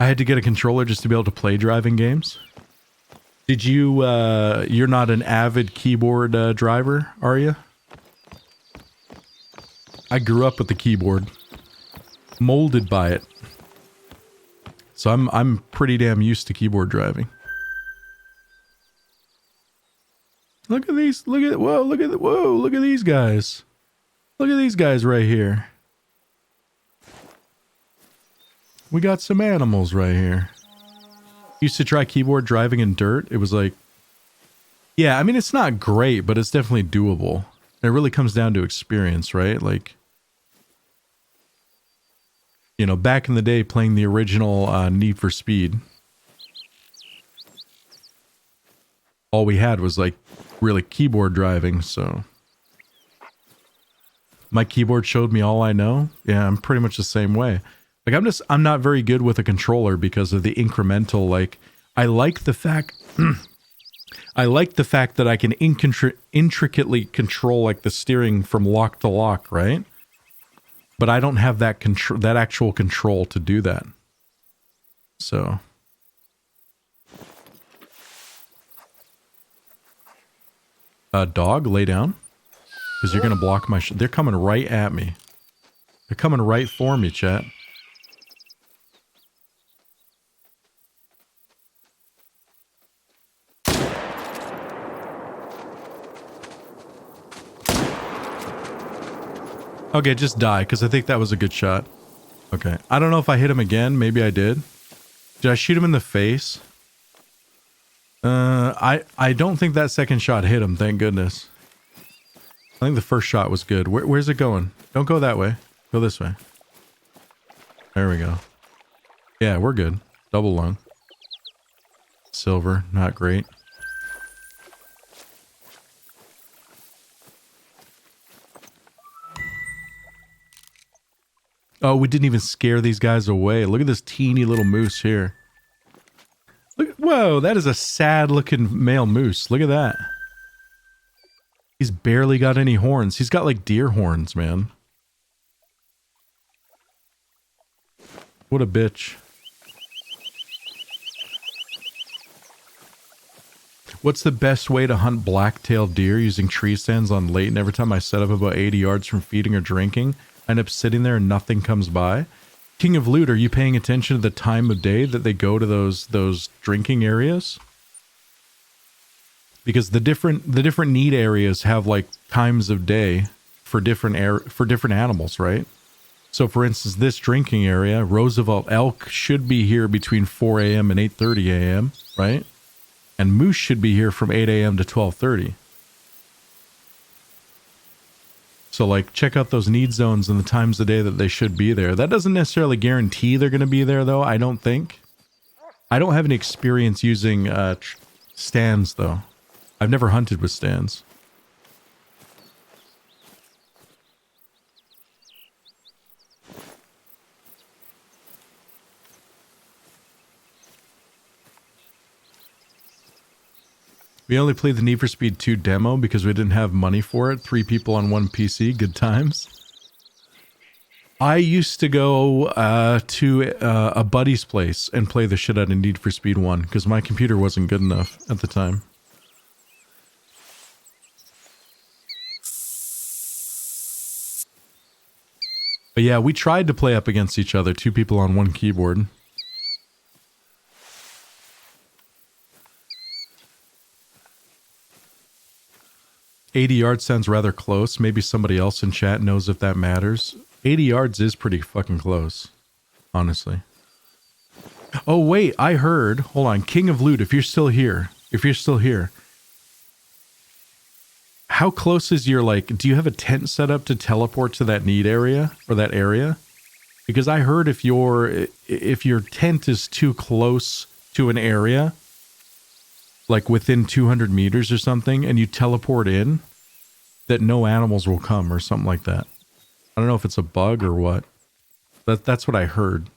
I had to get a controller just to be able to play driving games. Did you, you're not an avid keyboard driver, are you? I grew up with the keyboard. Molded by it. So I'm pretty damn used to keyboard driving. Look at these, look at these guys. Look at these guys right here. We got some animals right here. Used to try keyboard driving in dirt. It was like, yeah, I mean, it's not great, but it's definitely doable. It really comes down to experience, right? Like, you know, back in the day playing the original Need for Speed, all we had was like really keyboard driving, so my keyboard showed me all I know. Yeah, I'm pretty much the same way. Like, I'm not very good with a controller because of the incremental, like, I like the fact that I can intricately control, like, the steering from lock to lock, right? But I don't have that actual control to do that. So. Dog, lay down. Because you're going to block my they're coming right at me. They're coming right for me, chat. Okay, just die, because I think that was a good shot. Okay. I don't know if I hit him again. Maybe I did. Did I shoot him in the face? I don't think that second shot hit him, thank goodness. I think the first shot was good. Where's it going? Don't go that way. Go this way. There we go. Yeah, we're good. Double lung. Silver, not great. Oh, we didn't even scare these guys away. Look at this teeny little moose here. Look, whoa, that is a sad looking male moose. Look at that. He's barely got any horns. He's got like deer horns, man. What a bitch. What's the best way to hunt black-tailed deer using tree stands on Layton? Every time I set up about 80 yards from feeding or drinking, I end up sitting there and nothing comes by. King of Loot, are you paying attention to the time of day that they go to those drinking areas? Because the different need areas have like times of day for different animals, right? So for instance, this drinking area, Roosevelt elk should be here between 4 a.m. and 8:30 a.m., right? And moose should be here from 8 a.m. to 12:30. So like check out those need zones and the times of day that they should be there. That doesn't necessarily guarantee they're going to be there though, I don't think. I don't have any experience using stands though. I've never hunted with stands. We only played the Need for Speed 2 demo because we didn't have money for it. 3 people on 1 PC. Good times. I used to go to a buddy's place and play the shit out of Need for Speed 1 because my computer wasn't good enough at the time. But yeah, we tried to play up against each other. 2 people on 1 keyboard. $80 yards sounds rather close. Maybe somebody else in chat knows if that matters. 80 yards is pretty fucking close, honestly. Oh, wait, I heard. Hold on. King of Loot, if you're still here. How close is your, like, do you have a tent set up to teleport to that need area or that area? Because I heard if your tent is too close to an area, like within 200 meters or something, and you teleport in, that no animals will come or something like that. I don't know if it's a bug or what. That's what I heard.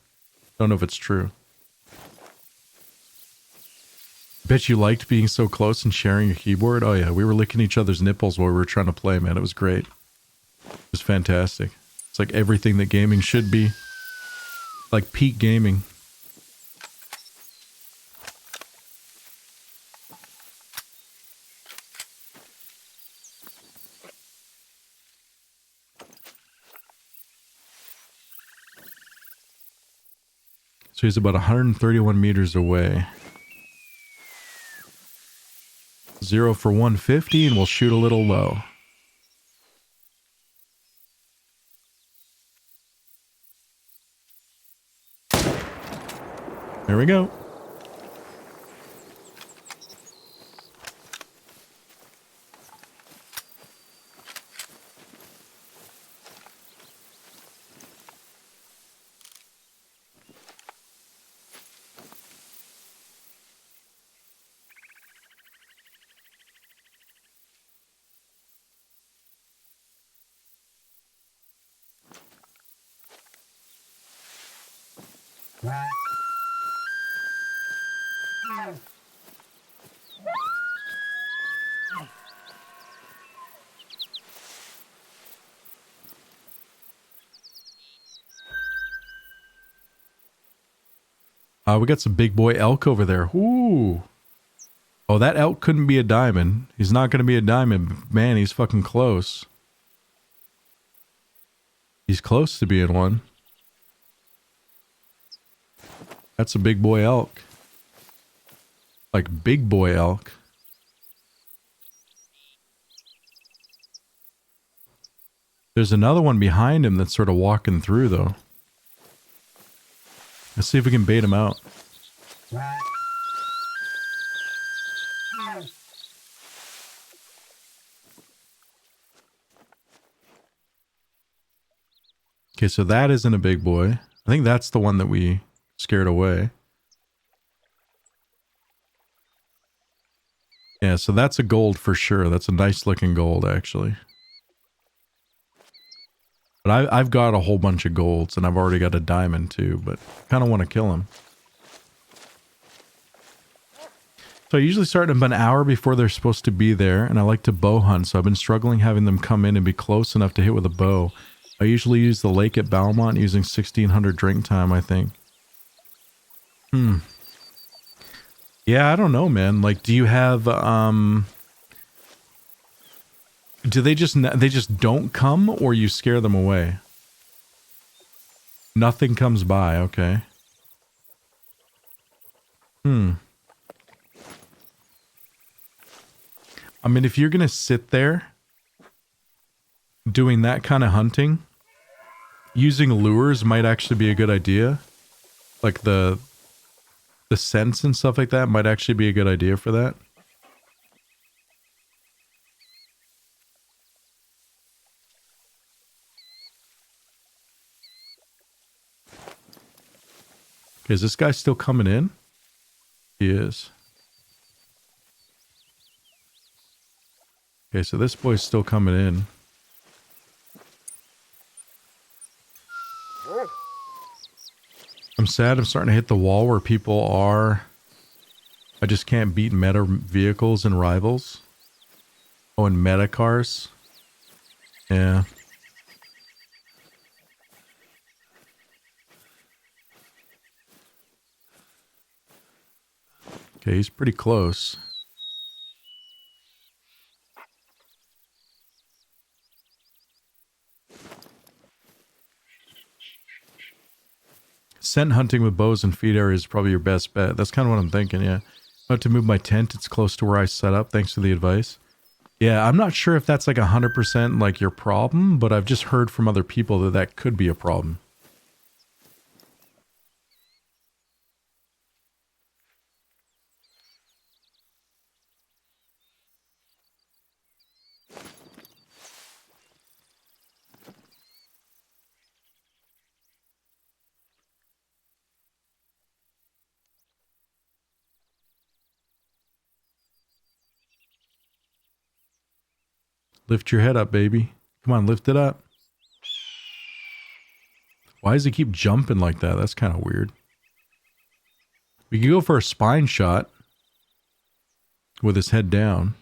Don't know if it's true. Bet you liked being so close and sharing your keyboard. Oh yeah, we were licking each other's nipples while we were trying to play, man. It was great. It was fantastic. It's like everything that gaming should be. Like peak gaming. So he's about 131 meters away. 0 for 150, and we'll shoot a little low. There we go. We got some big boy elk over there. Ooh. Oh, that elk couldn't be a diamond. He's not going to be a diamond. Man, he's fucking close. He's close to being one. That's a big boy elk. Like big boy elk. There's another one behind him that's sort of walking through, though. Let's see if we can bait him out. Okay, so that isn't a big boy. I think that's the one that we scared away. Yeah, so that's a gold for sure. That's a nice looking gold, actually. But I've got a whole bunch of golds, and I've already got a diamond too, but I kind of want to kill him. So I usually start them an hour before they're supposed to be there, and I like to bow hunt, so I've been struggling having them come in and be close enough to hit with a bow. I usually use the lake at Balmont using 1600 drink time, I think. Yeah, I don't know, man. Like, do you have, do they just don't come, or you scare them away? Nothing comes by, okay. I mean, if you're gonna sit there doing that kind of hunting, using lures might actually be a good idea. Like the scents and stuff like that might actually be a good idea for that. Okay, is this guy still coming in? He is. Okay, so this boy's still coming in. I'm sad I'm starting to hit the wall where people are. I just can't beat meta vehicles and rivals. Oh, and meta cars. Yeah. Okay, he's pretty close. Scent hunting with bows and feed area is probably your best bet. That's kind of what I'm thinking, yeah. I have to move my tent. It's close to where I set up. Thanks for the advice. Yeah, I'm not sure if that's like 100% like your problem, but I've just heard from other people that that could be a problem. Lift your head up, baby. Come on, lift it up. Why does he keep jumping like that? That's kind of weird. We could go for a spine shot with his head down.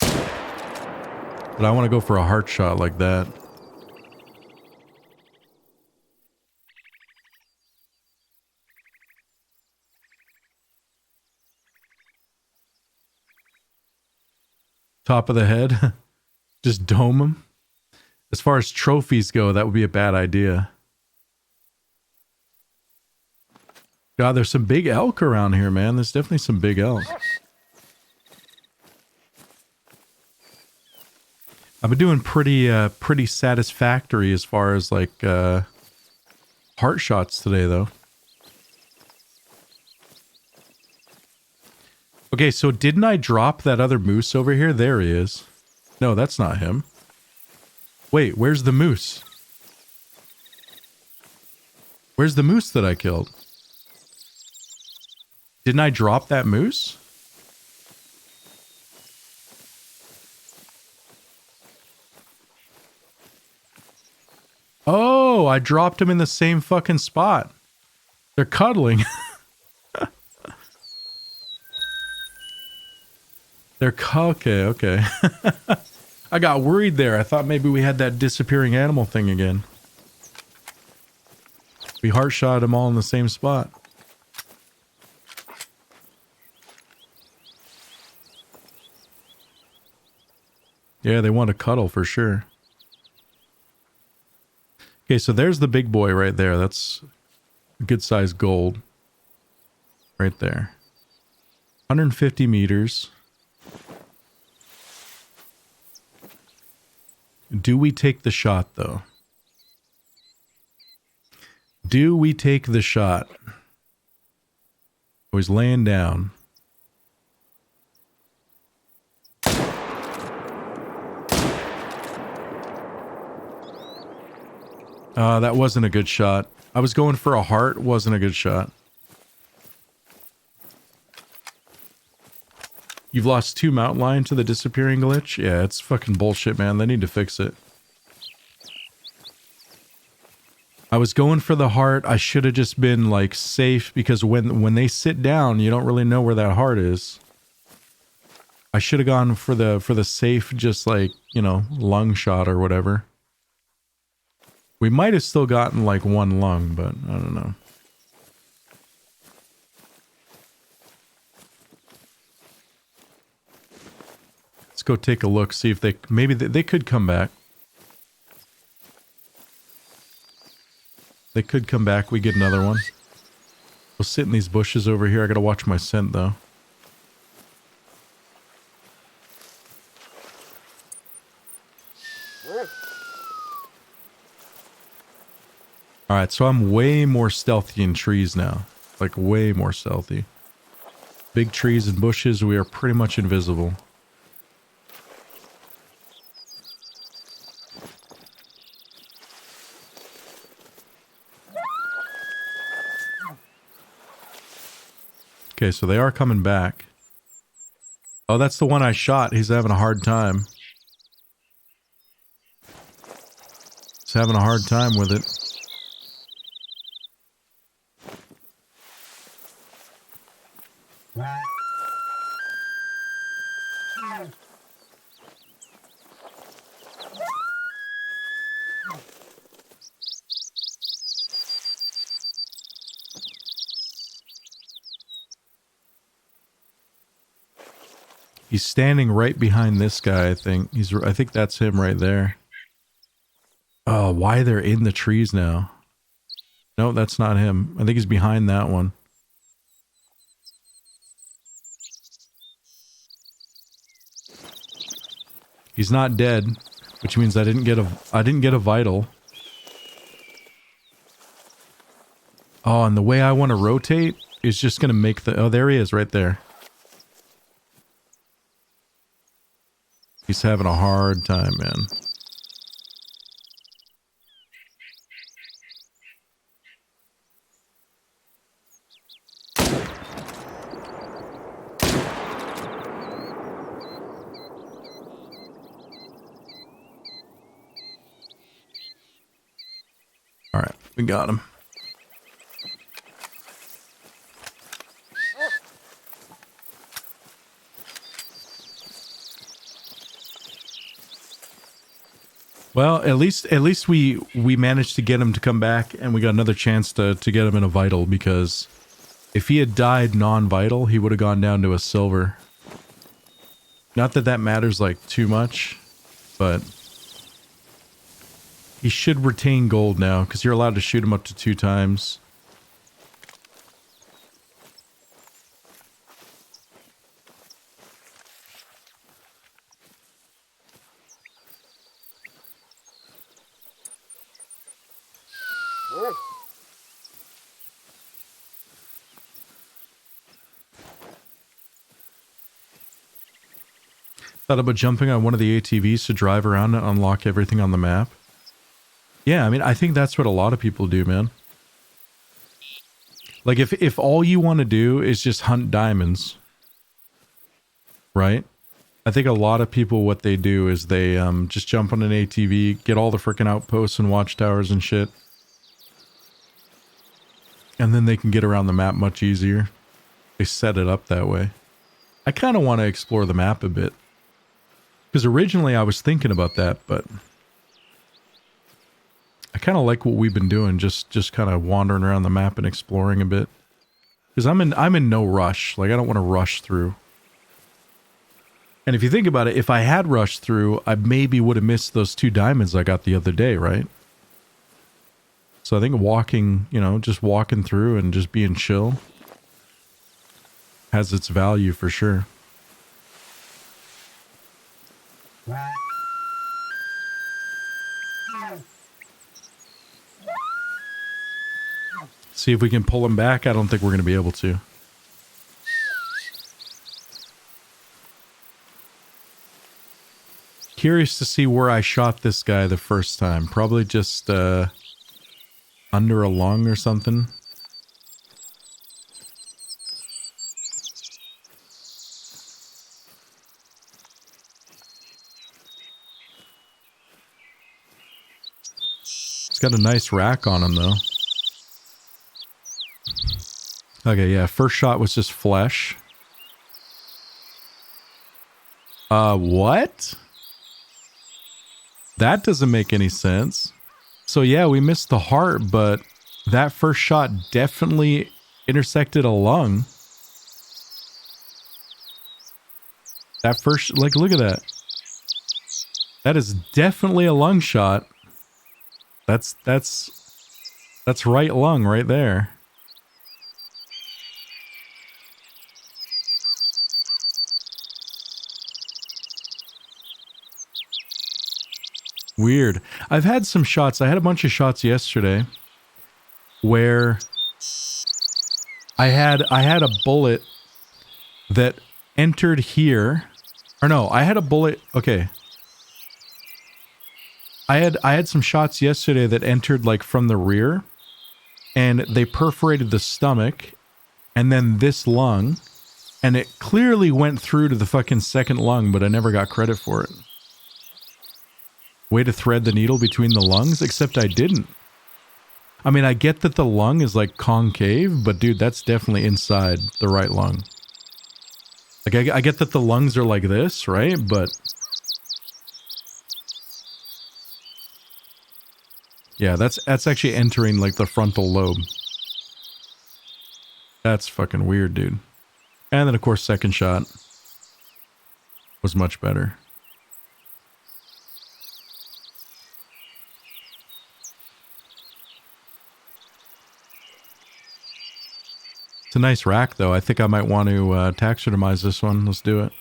But I want to go for a heart shot like that. Top of the head. Just dome him. As far as trophies go, that would be a bad idea. God, there's some big elk around here, man. There's definitely some big elk. I've been doing pretty satisfactory as far as like heart shots today, though. Okay, so didn't I drop that other moose over here? There he is. No, that's not him. Wait, where's the moose? Where's the moose that I killed? Didn't I drop that moose? Oh, I dropped him in the same fucking spot. They're cuddling. Okay. I got worried there. I thought maybe we had that disappearing animal thing again. We heart shot them all in the same spot. Yeah, they want to cuddle for sure. Okay, so there's the big boy right there. That's a good size gold. Right there. 150 meters. Do we take the shot, though? Do we take the shot? Oh, he's laying down. That wasn't a good shot. I was going for a heart. Wasn't a good shot. You've lost 2 mountain lion to the disappearing glitch? Yeah, it's fucking bullshit, man. They need to fix it. I was going for the heart. I should have just been, like, safe, because when they sit down, you don't really know where that heart is. I should have gone for the safe, just like, you know, lung shot or whatever. We might have still gotten, like, 1 lung, but I don't know. Let's go take a look, see if they... Maybe they could come back. They could come back. We get another one. We'll sit in these bushes over here. I gotta watch my scent, though. Alright, so I'm way more stealthy in trees now. Like, way more stealthy. Big trees and bushes, we are pretty much invisible. Okay, so they are coming back. Oh, that's the one I shot. He's having a hard time. He's having a hard time with it. He's standing right behind this guy, I think. I think that's him right there. Oh, why they're in the trees now? No, that's not him. I think he's behind that one. He's not dead, which means I didn't get a vital. Oh, and the way I want to rotate is just going to make the... Oh, there he is right there. He's having a hard time, man. All right, we got him. Well, at least we managed to get him to come back, and we got another chance to get him in a vital, because if he had died non-vital, he would have gone down to a silver. Not that that matters, like, too much, but he should retain gold now, because you're allowed to shoot him up to 2 times. Thought about jumping on one of the ATVs to drive around and unlock everything on the map. Yeah, I mean, I think that's what a lot of people do, man. Like, if all you want to do is just hunt diamonds, right? I think a lot of people, what they do is they just jump on an ATV, get all the frickin' outposts and watchtowers and shit. And then they can get around the map much easier. They set it up that way. I kind of want to explore the map a bit. Because originally I was thinking about that, but I kind of like what we've been doing, just kind of wandering around the map and exploring a bit. Because I'm in no rush. Like, I don't want to rush through. And if you think about it, if I had rushed through, I maybe would have missed those 2 diamonds I got the other day, right? So I think walking, you know, just walking through and just being chill has its value for sure. See if we can pull him back. I don't think we're going to be able to. Curious to see where I shot this guy the first time. Probably just under a lung or something. It's got a nice rack on him though. Okay, yeah, first shot was just flesh. What? That doesn't make any sense. So yeah, we missed the heart, but that first shot definitely intersected a lung. That first, like, look at that. That is definitely a lung shot. That's right lung right there. Weird. I've had some shots. I had a bunch of shots yesterday where I had a bullet that entered here. Or no, I had a bullet. Okay. I had some shots yesterday that entered like from the rear and they perforated the stomach and then this lung and it clearly went through to the fucking second lung, but I never got credit for it. Way to thread the needle between the lungs, except I didn't. I mean, I get that the lung is like concave, but dude, that's definitely inside the right lung. Like, I get that the lungs are like this, right? But yeah, that's actually entering like the frontal lobe. That's fucking weird, dude. And then, of course, second shot was much better. It's a nice rack, though. I think I might want to taxidermize this one. Let's do it.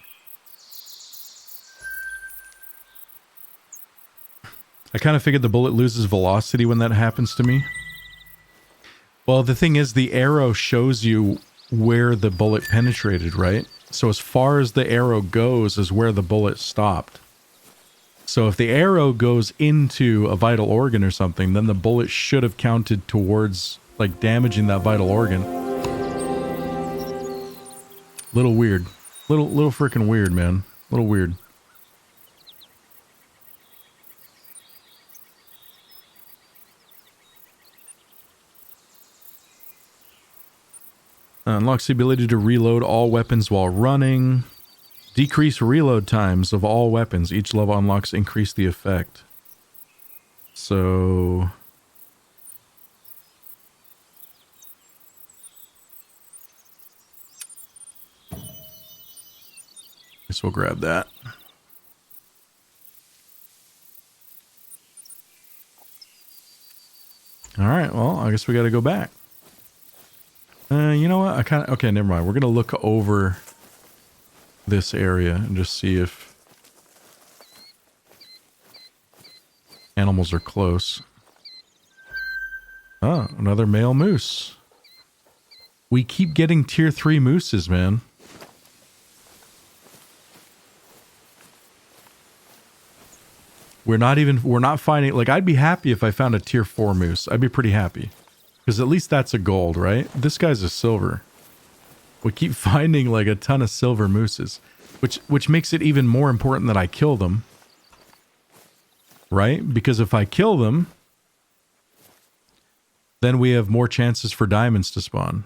I kind of figured the bullet loses velocity when that happens to me. Well, the thing is, the arrow shows you where the bullet penetrated, right? So as far as the arrow goes is where the bullet stopped. So if the arrow goes into a vital organ or something, then the bullet should have counted towards, like, damaging that vital organ. Little weird. Little freaking weird, man. Little weird. Unlocks the ability to reload all weapons while running. Decrease reload times of all weapons. Each level unlocks increase the effect. So... guess we'll grab that. Alright, well, I guess we gotta go back. You know what? Okay, never mind. We're gonna look over this area and just see if animals are close. Oh, another male moose. We keep getting tier 3 mooses, man. We're not finding, like, I'd be happy if I found a tier 4 moose. I'd be pretty happy. Because at least that's a gold, right? This guy's a silver. We keep finding, like, a ton of silver mooses. Which makes it even more important that I kill them. Right? Because if I kill them, then we have more chances for diamonds to spawn.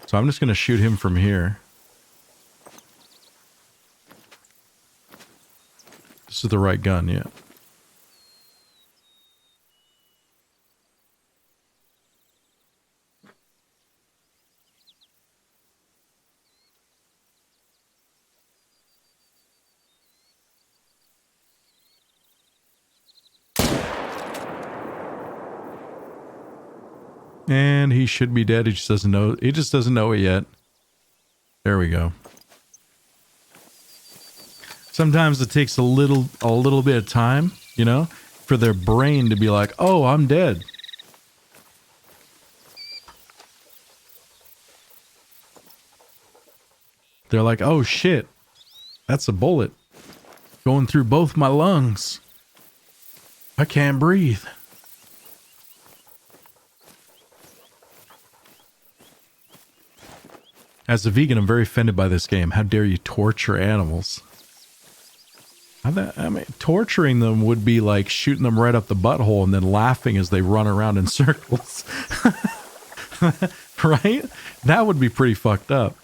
So I'm just going to shoot him from here. This is the right gun, yeah. And he should be dead. He just doesn't know. He just doesn't know it yet. There we go. Sometimes it takes a little bit of time, you know, for their brain to be like, "Oh, I'm dead." They're like, oh shit, that's a bullet going through both my lungs. I can't breathe. As a vegan, I'm very offended by this game. How dare you torture animals? I mean, torturing them would be like shooting them right up the butthole and then laughing as they run around in circles. Right? That would be pretty fucked up.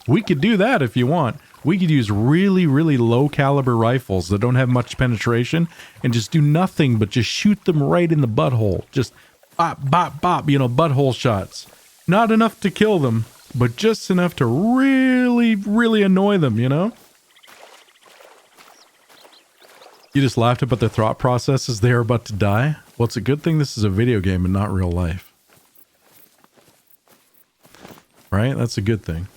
We could do that if you want. We could use really, really low caliber rifles that don't have much penetration and just do nothing but just shoot them right in the butthole. Just bop, bop, bop, you know, butthole shots. Not enough to kill them, but just enough to really, really annoy them, you know? You just laughed about their thought process as they are about to die? Well, it's a good thing this is a video game and not real life. Right? That's a good thing.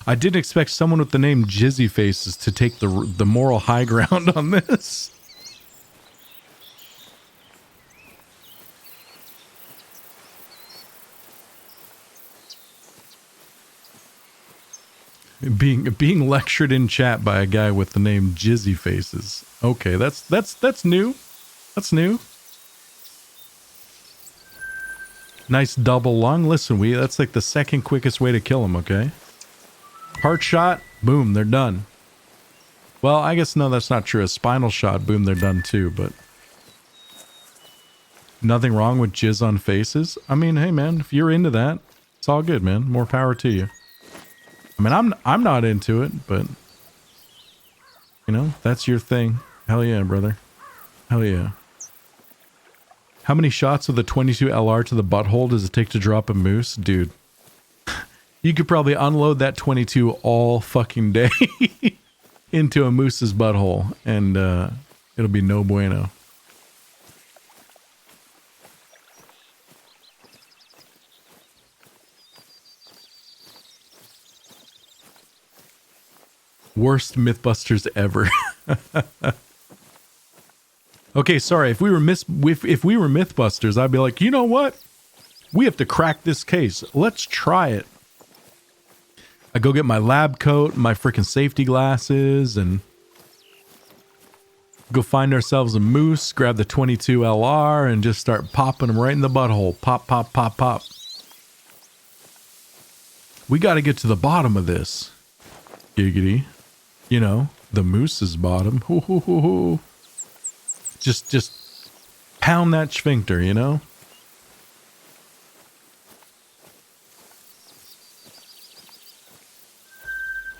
I didn't expect someone with the name Jizzy Faces to take the moral high ground on this. Being lectured in chat by a guy with the name Jizzy Faces. Okay, that's new. That's new. Nice double lung. Listen, that's like the second quickest way to kill him, okay? Heart shot, boom, they're done. Well, I guess no, that's not true. A spinal shot, boom, they're done too, but nothing wrong with jizz on faces. I mean, hey man, if you're into that, it's all good, man. More power to you. I mean, I'm not into it, but you know, that's your thing. Hell yeah, brother. Hell yeah. How many shots of the 22 LR to the butthole does it take to drop a moose? Dude, you could probably unload that 22 all fucking day into a moose's butthole, and it'll be no bueno. Worst Mythbusters ever. Okay, sorry. If we were Mythbusters, I'd be like, you know what? We have to crack this case. Let's try it. I go get my lab coat, my freaking safety glasses, and go find ourselves a moose, grab the 22 LR, and just start popping them right in the butthole. Pop, pop, pop, pop. We got to get to the bottom of this. Giggity. You know, the moose's bottom. Hoo, hoo, hoo, hoo. Just pound that sphincter, you know?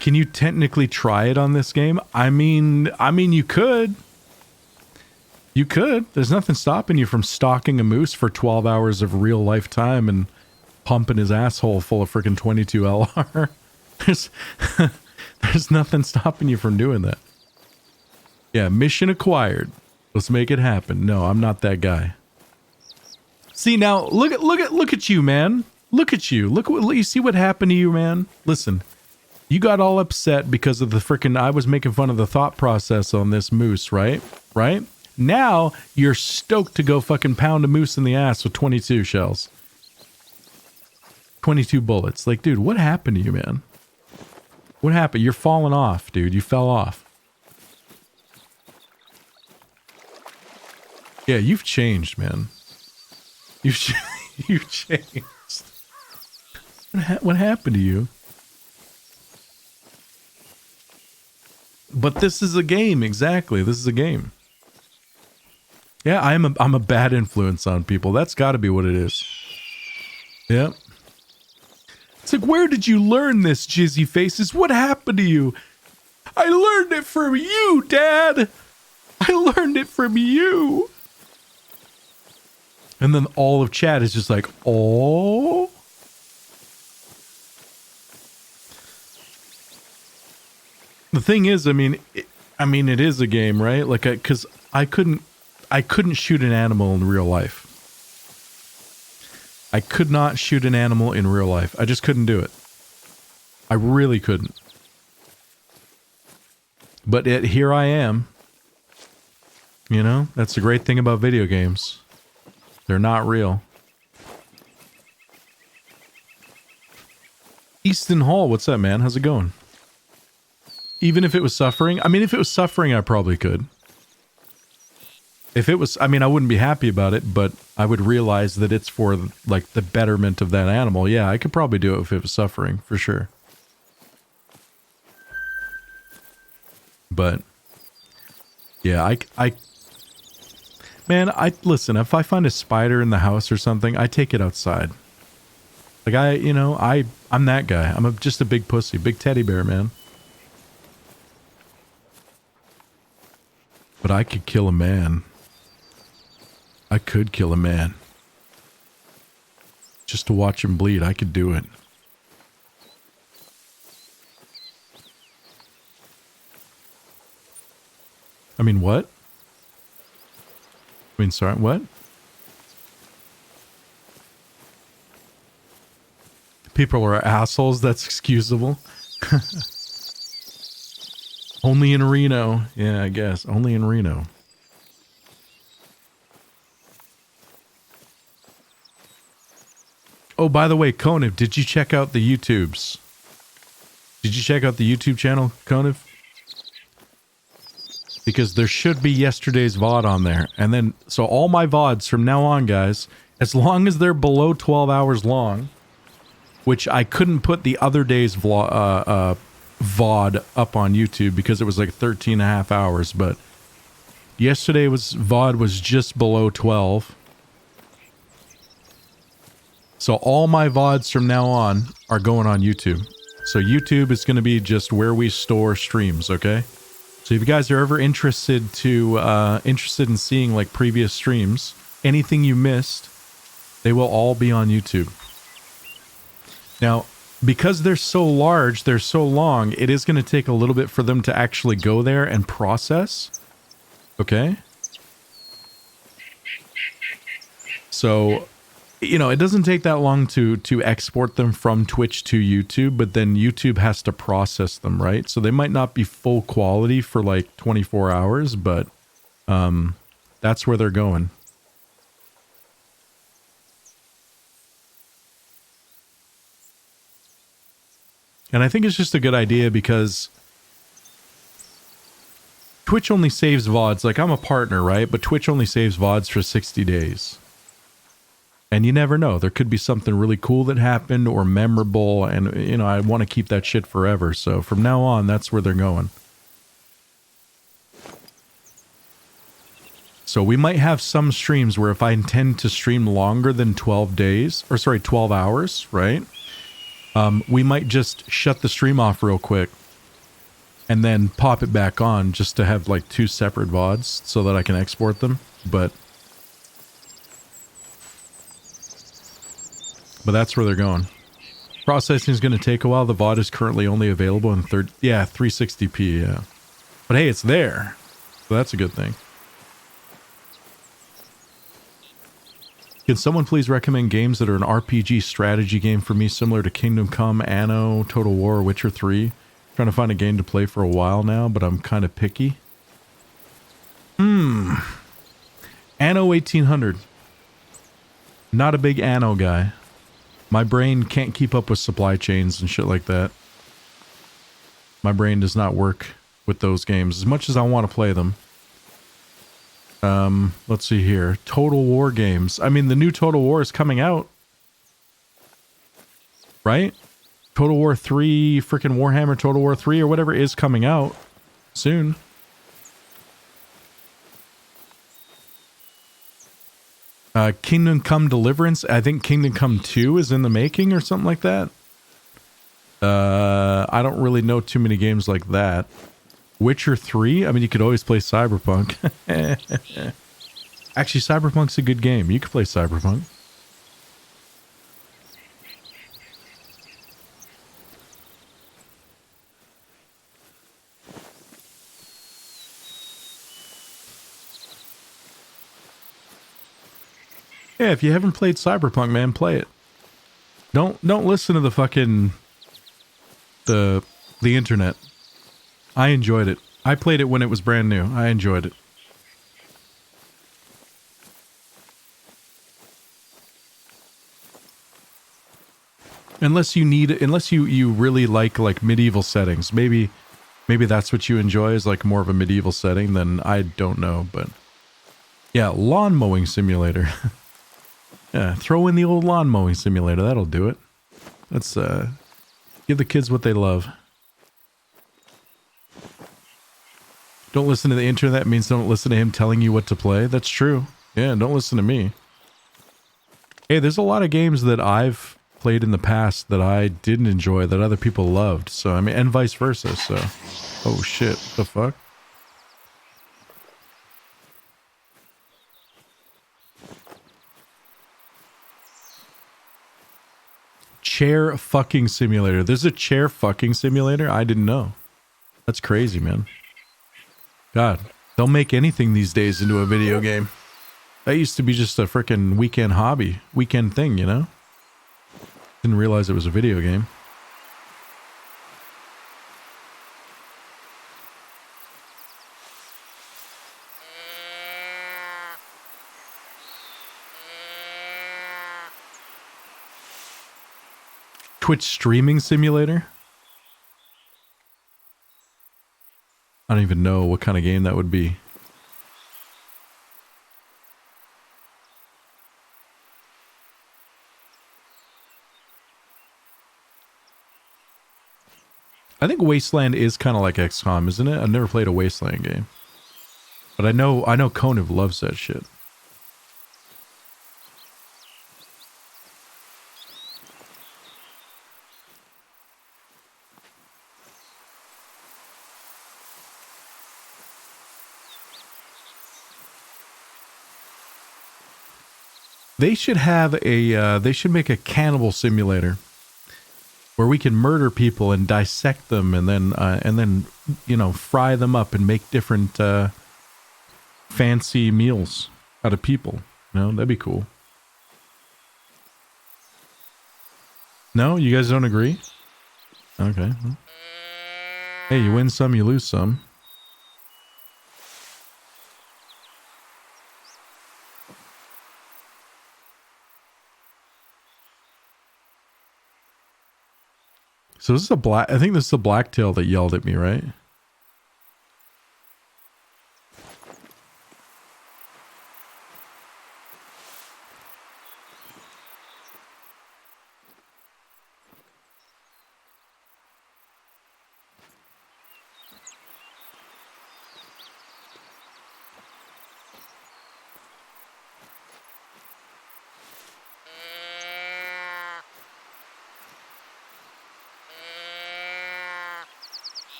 Can you technically try it on this game? I mean, you could. You could. There's nothing stopping you from stalking a moose for 12 hours of real life time and pumping his asshole full of freaking 22 LR. There's nothing stopping you from doing that. Yeah, mission acquired. Let's make it happen. No, I'm not that guy. See now, look at you, man. Look at you. You see what happened to you, man? Listen. You got all upset because of the frickin' I was making fun of the thought process on this moose, right? Right? Now you're stoked to go fucking pound a moose in the ass with 22 shells. 22 bullets. Like, dude, what happened to you, man? What happened? You're falling off, dude. You fell off. Yeah, you've changed, man. You've changed. What happened to you? But this is a game, exactly. This is a game. Yeah, I'm a bad influence on people. That's got to be what it is. Yeah. It's like, where did you learn this, Jizzy Faces? What happened to you? I learned it from you, Dad. I learned it from you. And then all of chat is just like, oh. The thing is, I mean, it is a game, right? Like, because I couldn't shoot an animal in real life. I could not shoot an animal in real life. I just couldn't do it. I really couldn't. But yet here I am. You know, that's the great thing about video games. They're not real. Easton Hall, what's up, man? How's it going? Even if it was suffering? I mean, if it was suffering, I probably could. If it was, I mean, I wouldn't be happy about it, but I would realize that it's for, like, the betterment of that animal. Yeah, I could probably do it if it was suffering, for sure. But, yeah, man, listen, if I find a spider in the house or something, I take it outside. Like, I'm that guy. I'm just a big pussy, big teddy bear, man. But I could kill a man. I could kill a man. Just to watch him bleed, I could do it. I mean, what? I mean, sorry, what? People are assholes, that's excusable. Only in Reno. Yeah, I guess. Only in Reno. Oh, by the way, Koniv, did you check out the YouTubes? Did you check out the YouTube channel, Koniv? Because there should be yesterday's VOD on there. And then, so all my VODs from now on, guys, as long as they're below 12 hours long, which I couldn't put the other day's VOD up on YouTube because it was like 13 and a half hours, but yesterday VOD was just below 12. So all my VODs from now on are going on YouTube. So YouTube is going to be just where we store streams, okay? So if you guys are ever interested in seeing like previous streams, anything you missed, they will all be on YouTube. Now, because they're so large, they're so long, it is going to take a little bit for them to actually go there and process. Okay? So, you know, it doesn't take that long to export them from Twitch to YouTube, but then YouTube has to process them, right? So they might not be full quality for like 24 hours, but that's where they're going. And I think it's just a good idea because Twitch only saves VODs. Like, I'm a partner, right? But Twitch only saves VODs for 60 days. And you never know. There could be something really cool that happened or memorable. And, you know, I want to keep that shit forever. So from now on, that's where they're going. So we might have some streams where if I intend to stream longer than 12 hours, right? We might just shut the stream off real quick and then pop it back on just to have like 2 separate VODs so that I can export them. But that's where they're going. Processing is going to take a while. The VOD is currently only available in 360p, yeah. But hey, it's there. So that's a good thing. Can someone please recommend games that are an RPG strategy game for me, similar to Kingdom Come, Anno, Total War, Witcher 3? Trying to find a game to play for a while now, but I'm kind of picky. Anno 1800. Not a big Anno guy. My brain can't keep up with supply chains and shit like that. My brain does not work with those games as much as I want to play them. Let's see here. Total War games. I mean, the new Total War is coming out. Right? Total War 3, freaking Warhammer Total War 3 or whatever is coming out soon. Kingdom Come Deliverance. I think Kingdom Come 2 is in the making or something like that. I don't really know too many games like that. Witcher 3? I mean, you could always play Cyberpunk. Actually, Cyberpunk's a good game. You could play Cyberpunk. Yeah, if you haven't played Cyberpunk, man, play it. Don't listen to the fucking the internet. I enjoyed it. I played it when it was brand new. I enjoyed it. Unless you really like medieval settings. Maybe that's what you enjoy, is like more of a medieval setting. Then I don't know, but yeah, lawn mowing simulator. Yeah, throw in the old lawn mowing simulator. That'll do it. Let's give the kids what they love. Don't listen to the internet means don't listen to him telling you what to play. That's true. Yeah, don't listen to me. Hey, there's a lot of games that I've played in the past that I didn't enjoy that other people loved. So, I mean, and vice versa. So, oh shit, what the fuck? Chair fucking simulator. There's a chair fucking simulator? I didn't know. That's crazy, man. God, they'll make anything these days into a video game. That used to be just a freaking weekend hobby, weekend thing, you know? Didn't realize it was a video game. Twitch streaming simulator? I don't even know what kind of game that would be. I think Wasteland is kind of like XCOM, isn't it? I've never played a Wasteland game. But I know Conev loves that shit. They should have a, they should make a cannibal simulator where we can murder people and dissect them and then, you know, fry them up and make different, fancy meals out of people. You know, that'd be cool. No, you guys don't agree? Okay. Hey, you win some, you lose some. So this is a black, I think this is a blacktail that yelled at me, right?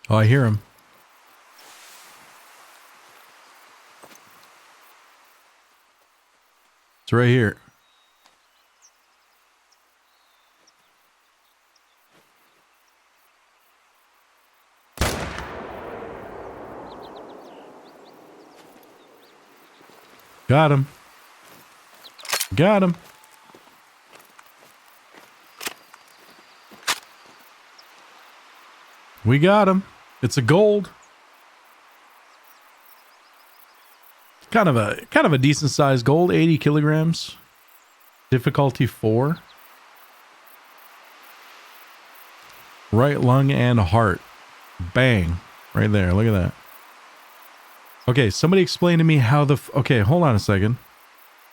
Oh, I hear him. It's right here. Got him. Got him. We got him. It's a gold. Kind of a decent sized gold, 80 kilograms. Difficulty 4. Right lung and heart. Bang. Right there. Look at that. Okay, somebody explain to me how the... Okay, hold on a second.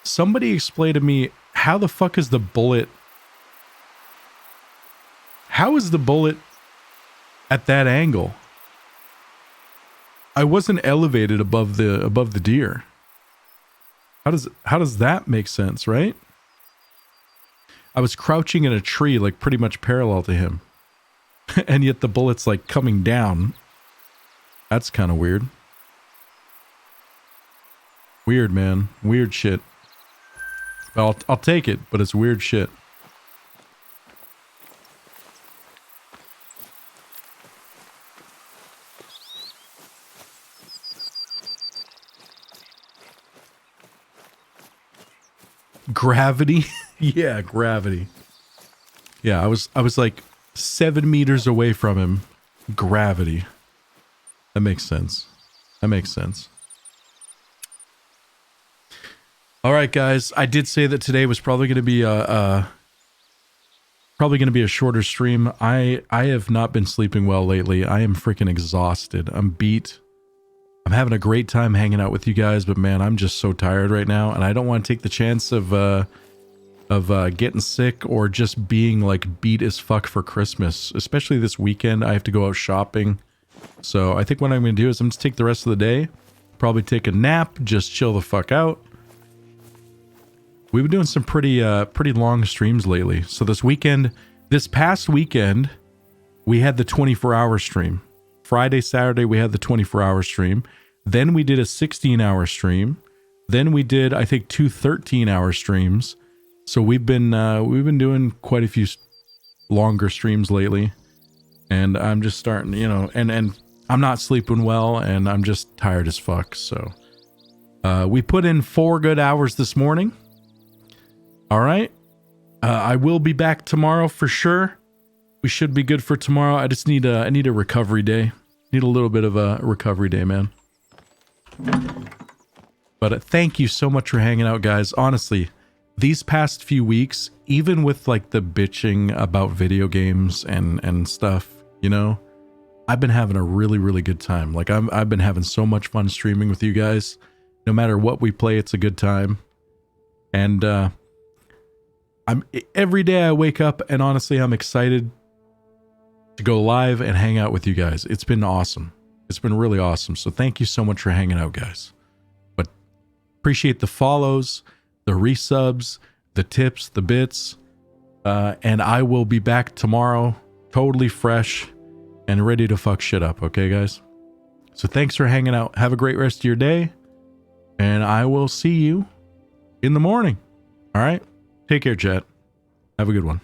Somebody explain to me how the fuck is the bullet... How is the bullet at that angle? I wasn't elevated above the deer. How does that make sense, right? I was crouching in a tree, like pretty much parallel to him. And yet the bullet's like coming down. That's kind of weird. Weird, man. Weird shit. I'll take it, but it's weird shit. Gravity? Yeah, gravity. Yeah, I was like 7 meters away from him. Gravity. That makes sense. That makes sense. All right, guys. I did say that today was probably going to be a shorter stream. I have not been sleeping well lately. I am freaking exhausted. I'm beat. I'm having a great time hanging out with you guys, but man, I'm just so tired right now, and I don't want to take the chance of getting sick or just being like beat as fuck for Christmas. Especially this weekend, I have to go out shopping. So I think what I'm going to do is I'm just take the rest of the day, probably take a nap, just chill the fuck out. We've been doing some pretty long streams lately. So this past weekend, we had the 24-hour stream. Friday, Saturday, we had the 24-hour stream. Then we did a 16-hour stream. Then we did, I think, 2 13-hour streams. So we've been doing quite a few longer streams lately. And I'm just starting, you know, and I'm not sleeping well, and I'm just tired as fuck. So we put in 4 good hours this morning. All right. I will be back tomorrow for sure. We should be good for tomorrow. I just need a recovery day. Need a little bit of a recovery day, man. But thank you so much for hanging out, guys. Honestly, these past few weeks, even with like the bitching about video games and stuff, you know, I've been having a really, really good time. Like I've been having so much fun streaming with you guys. No matter what we play, it's a good time. And every day I wake up and honestly, I'm excited to go live and hang out with you guys. It's been awesome. It's been really awesome. So thank you so much for hanging out, guys. But appreciate the follows, the resubs, the tips, the bits. And I will be back tomorrow, totally fresh and ready to fuck shit up. Okay, guys? So thanks for hanging out. Have a great rest of your day. And I will see you in the morning. All right? Take care, chat. Have a good one.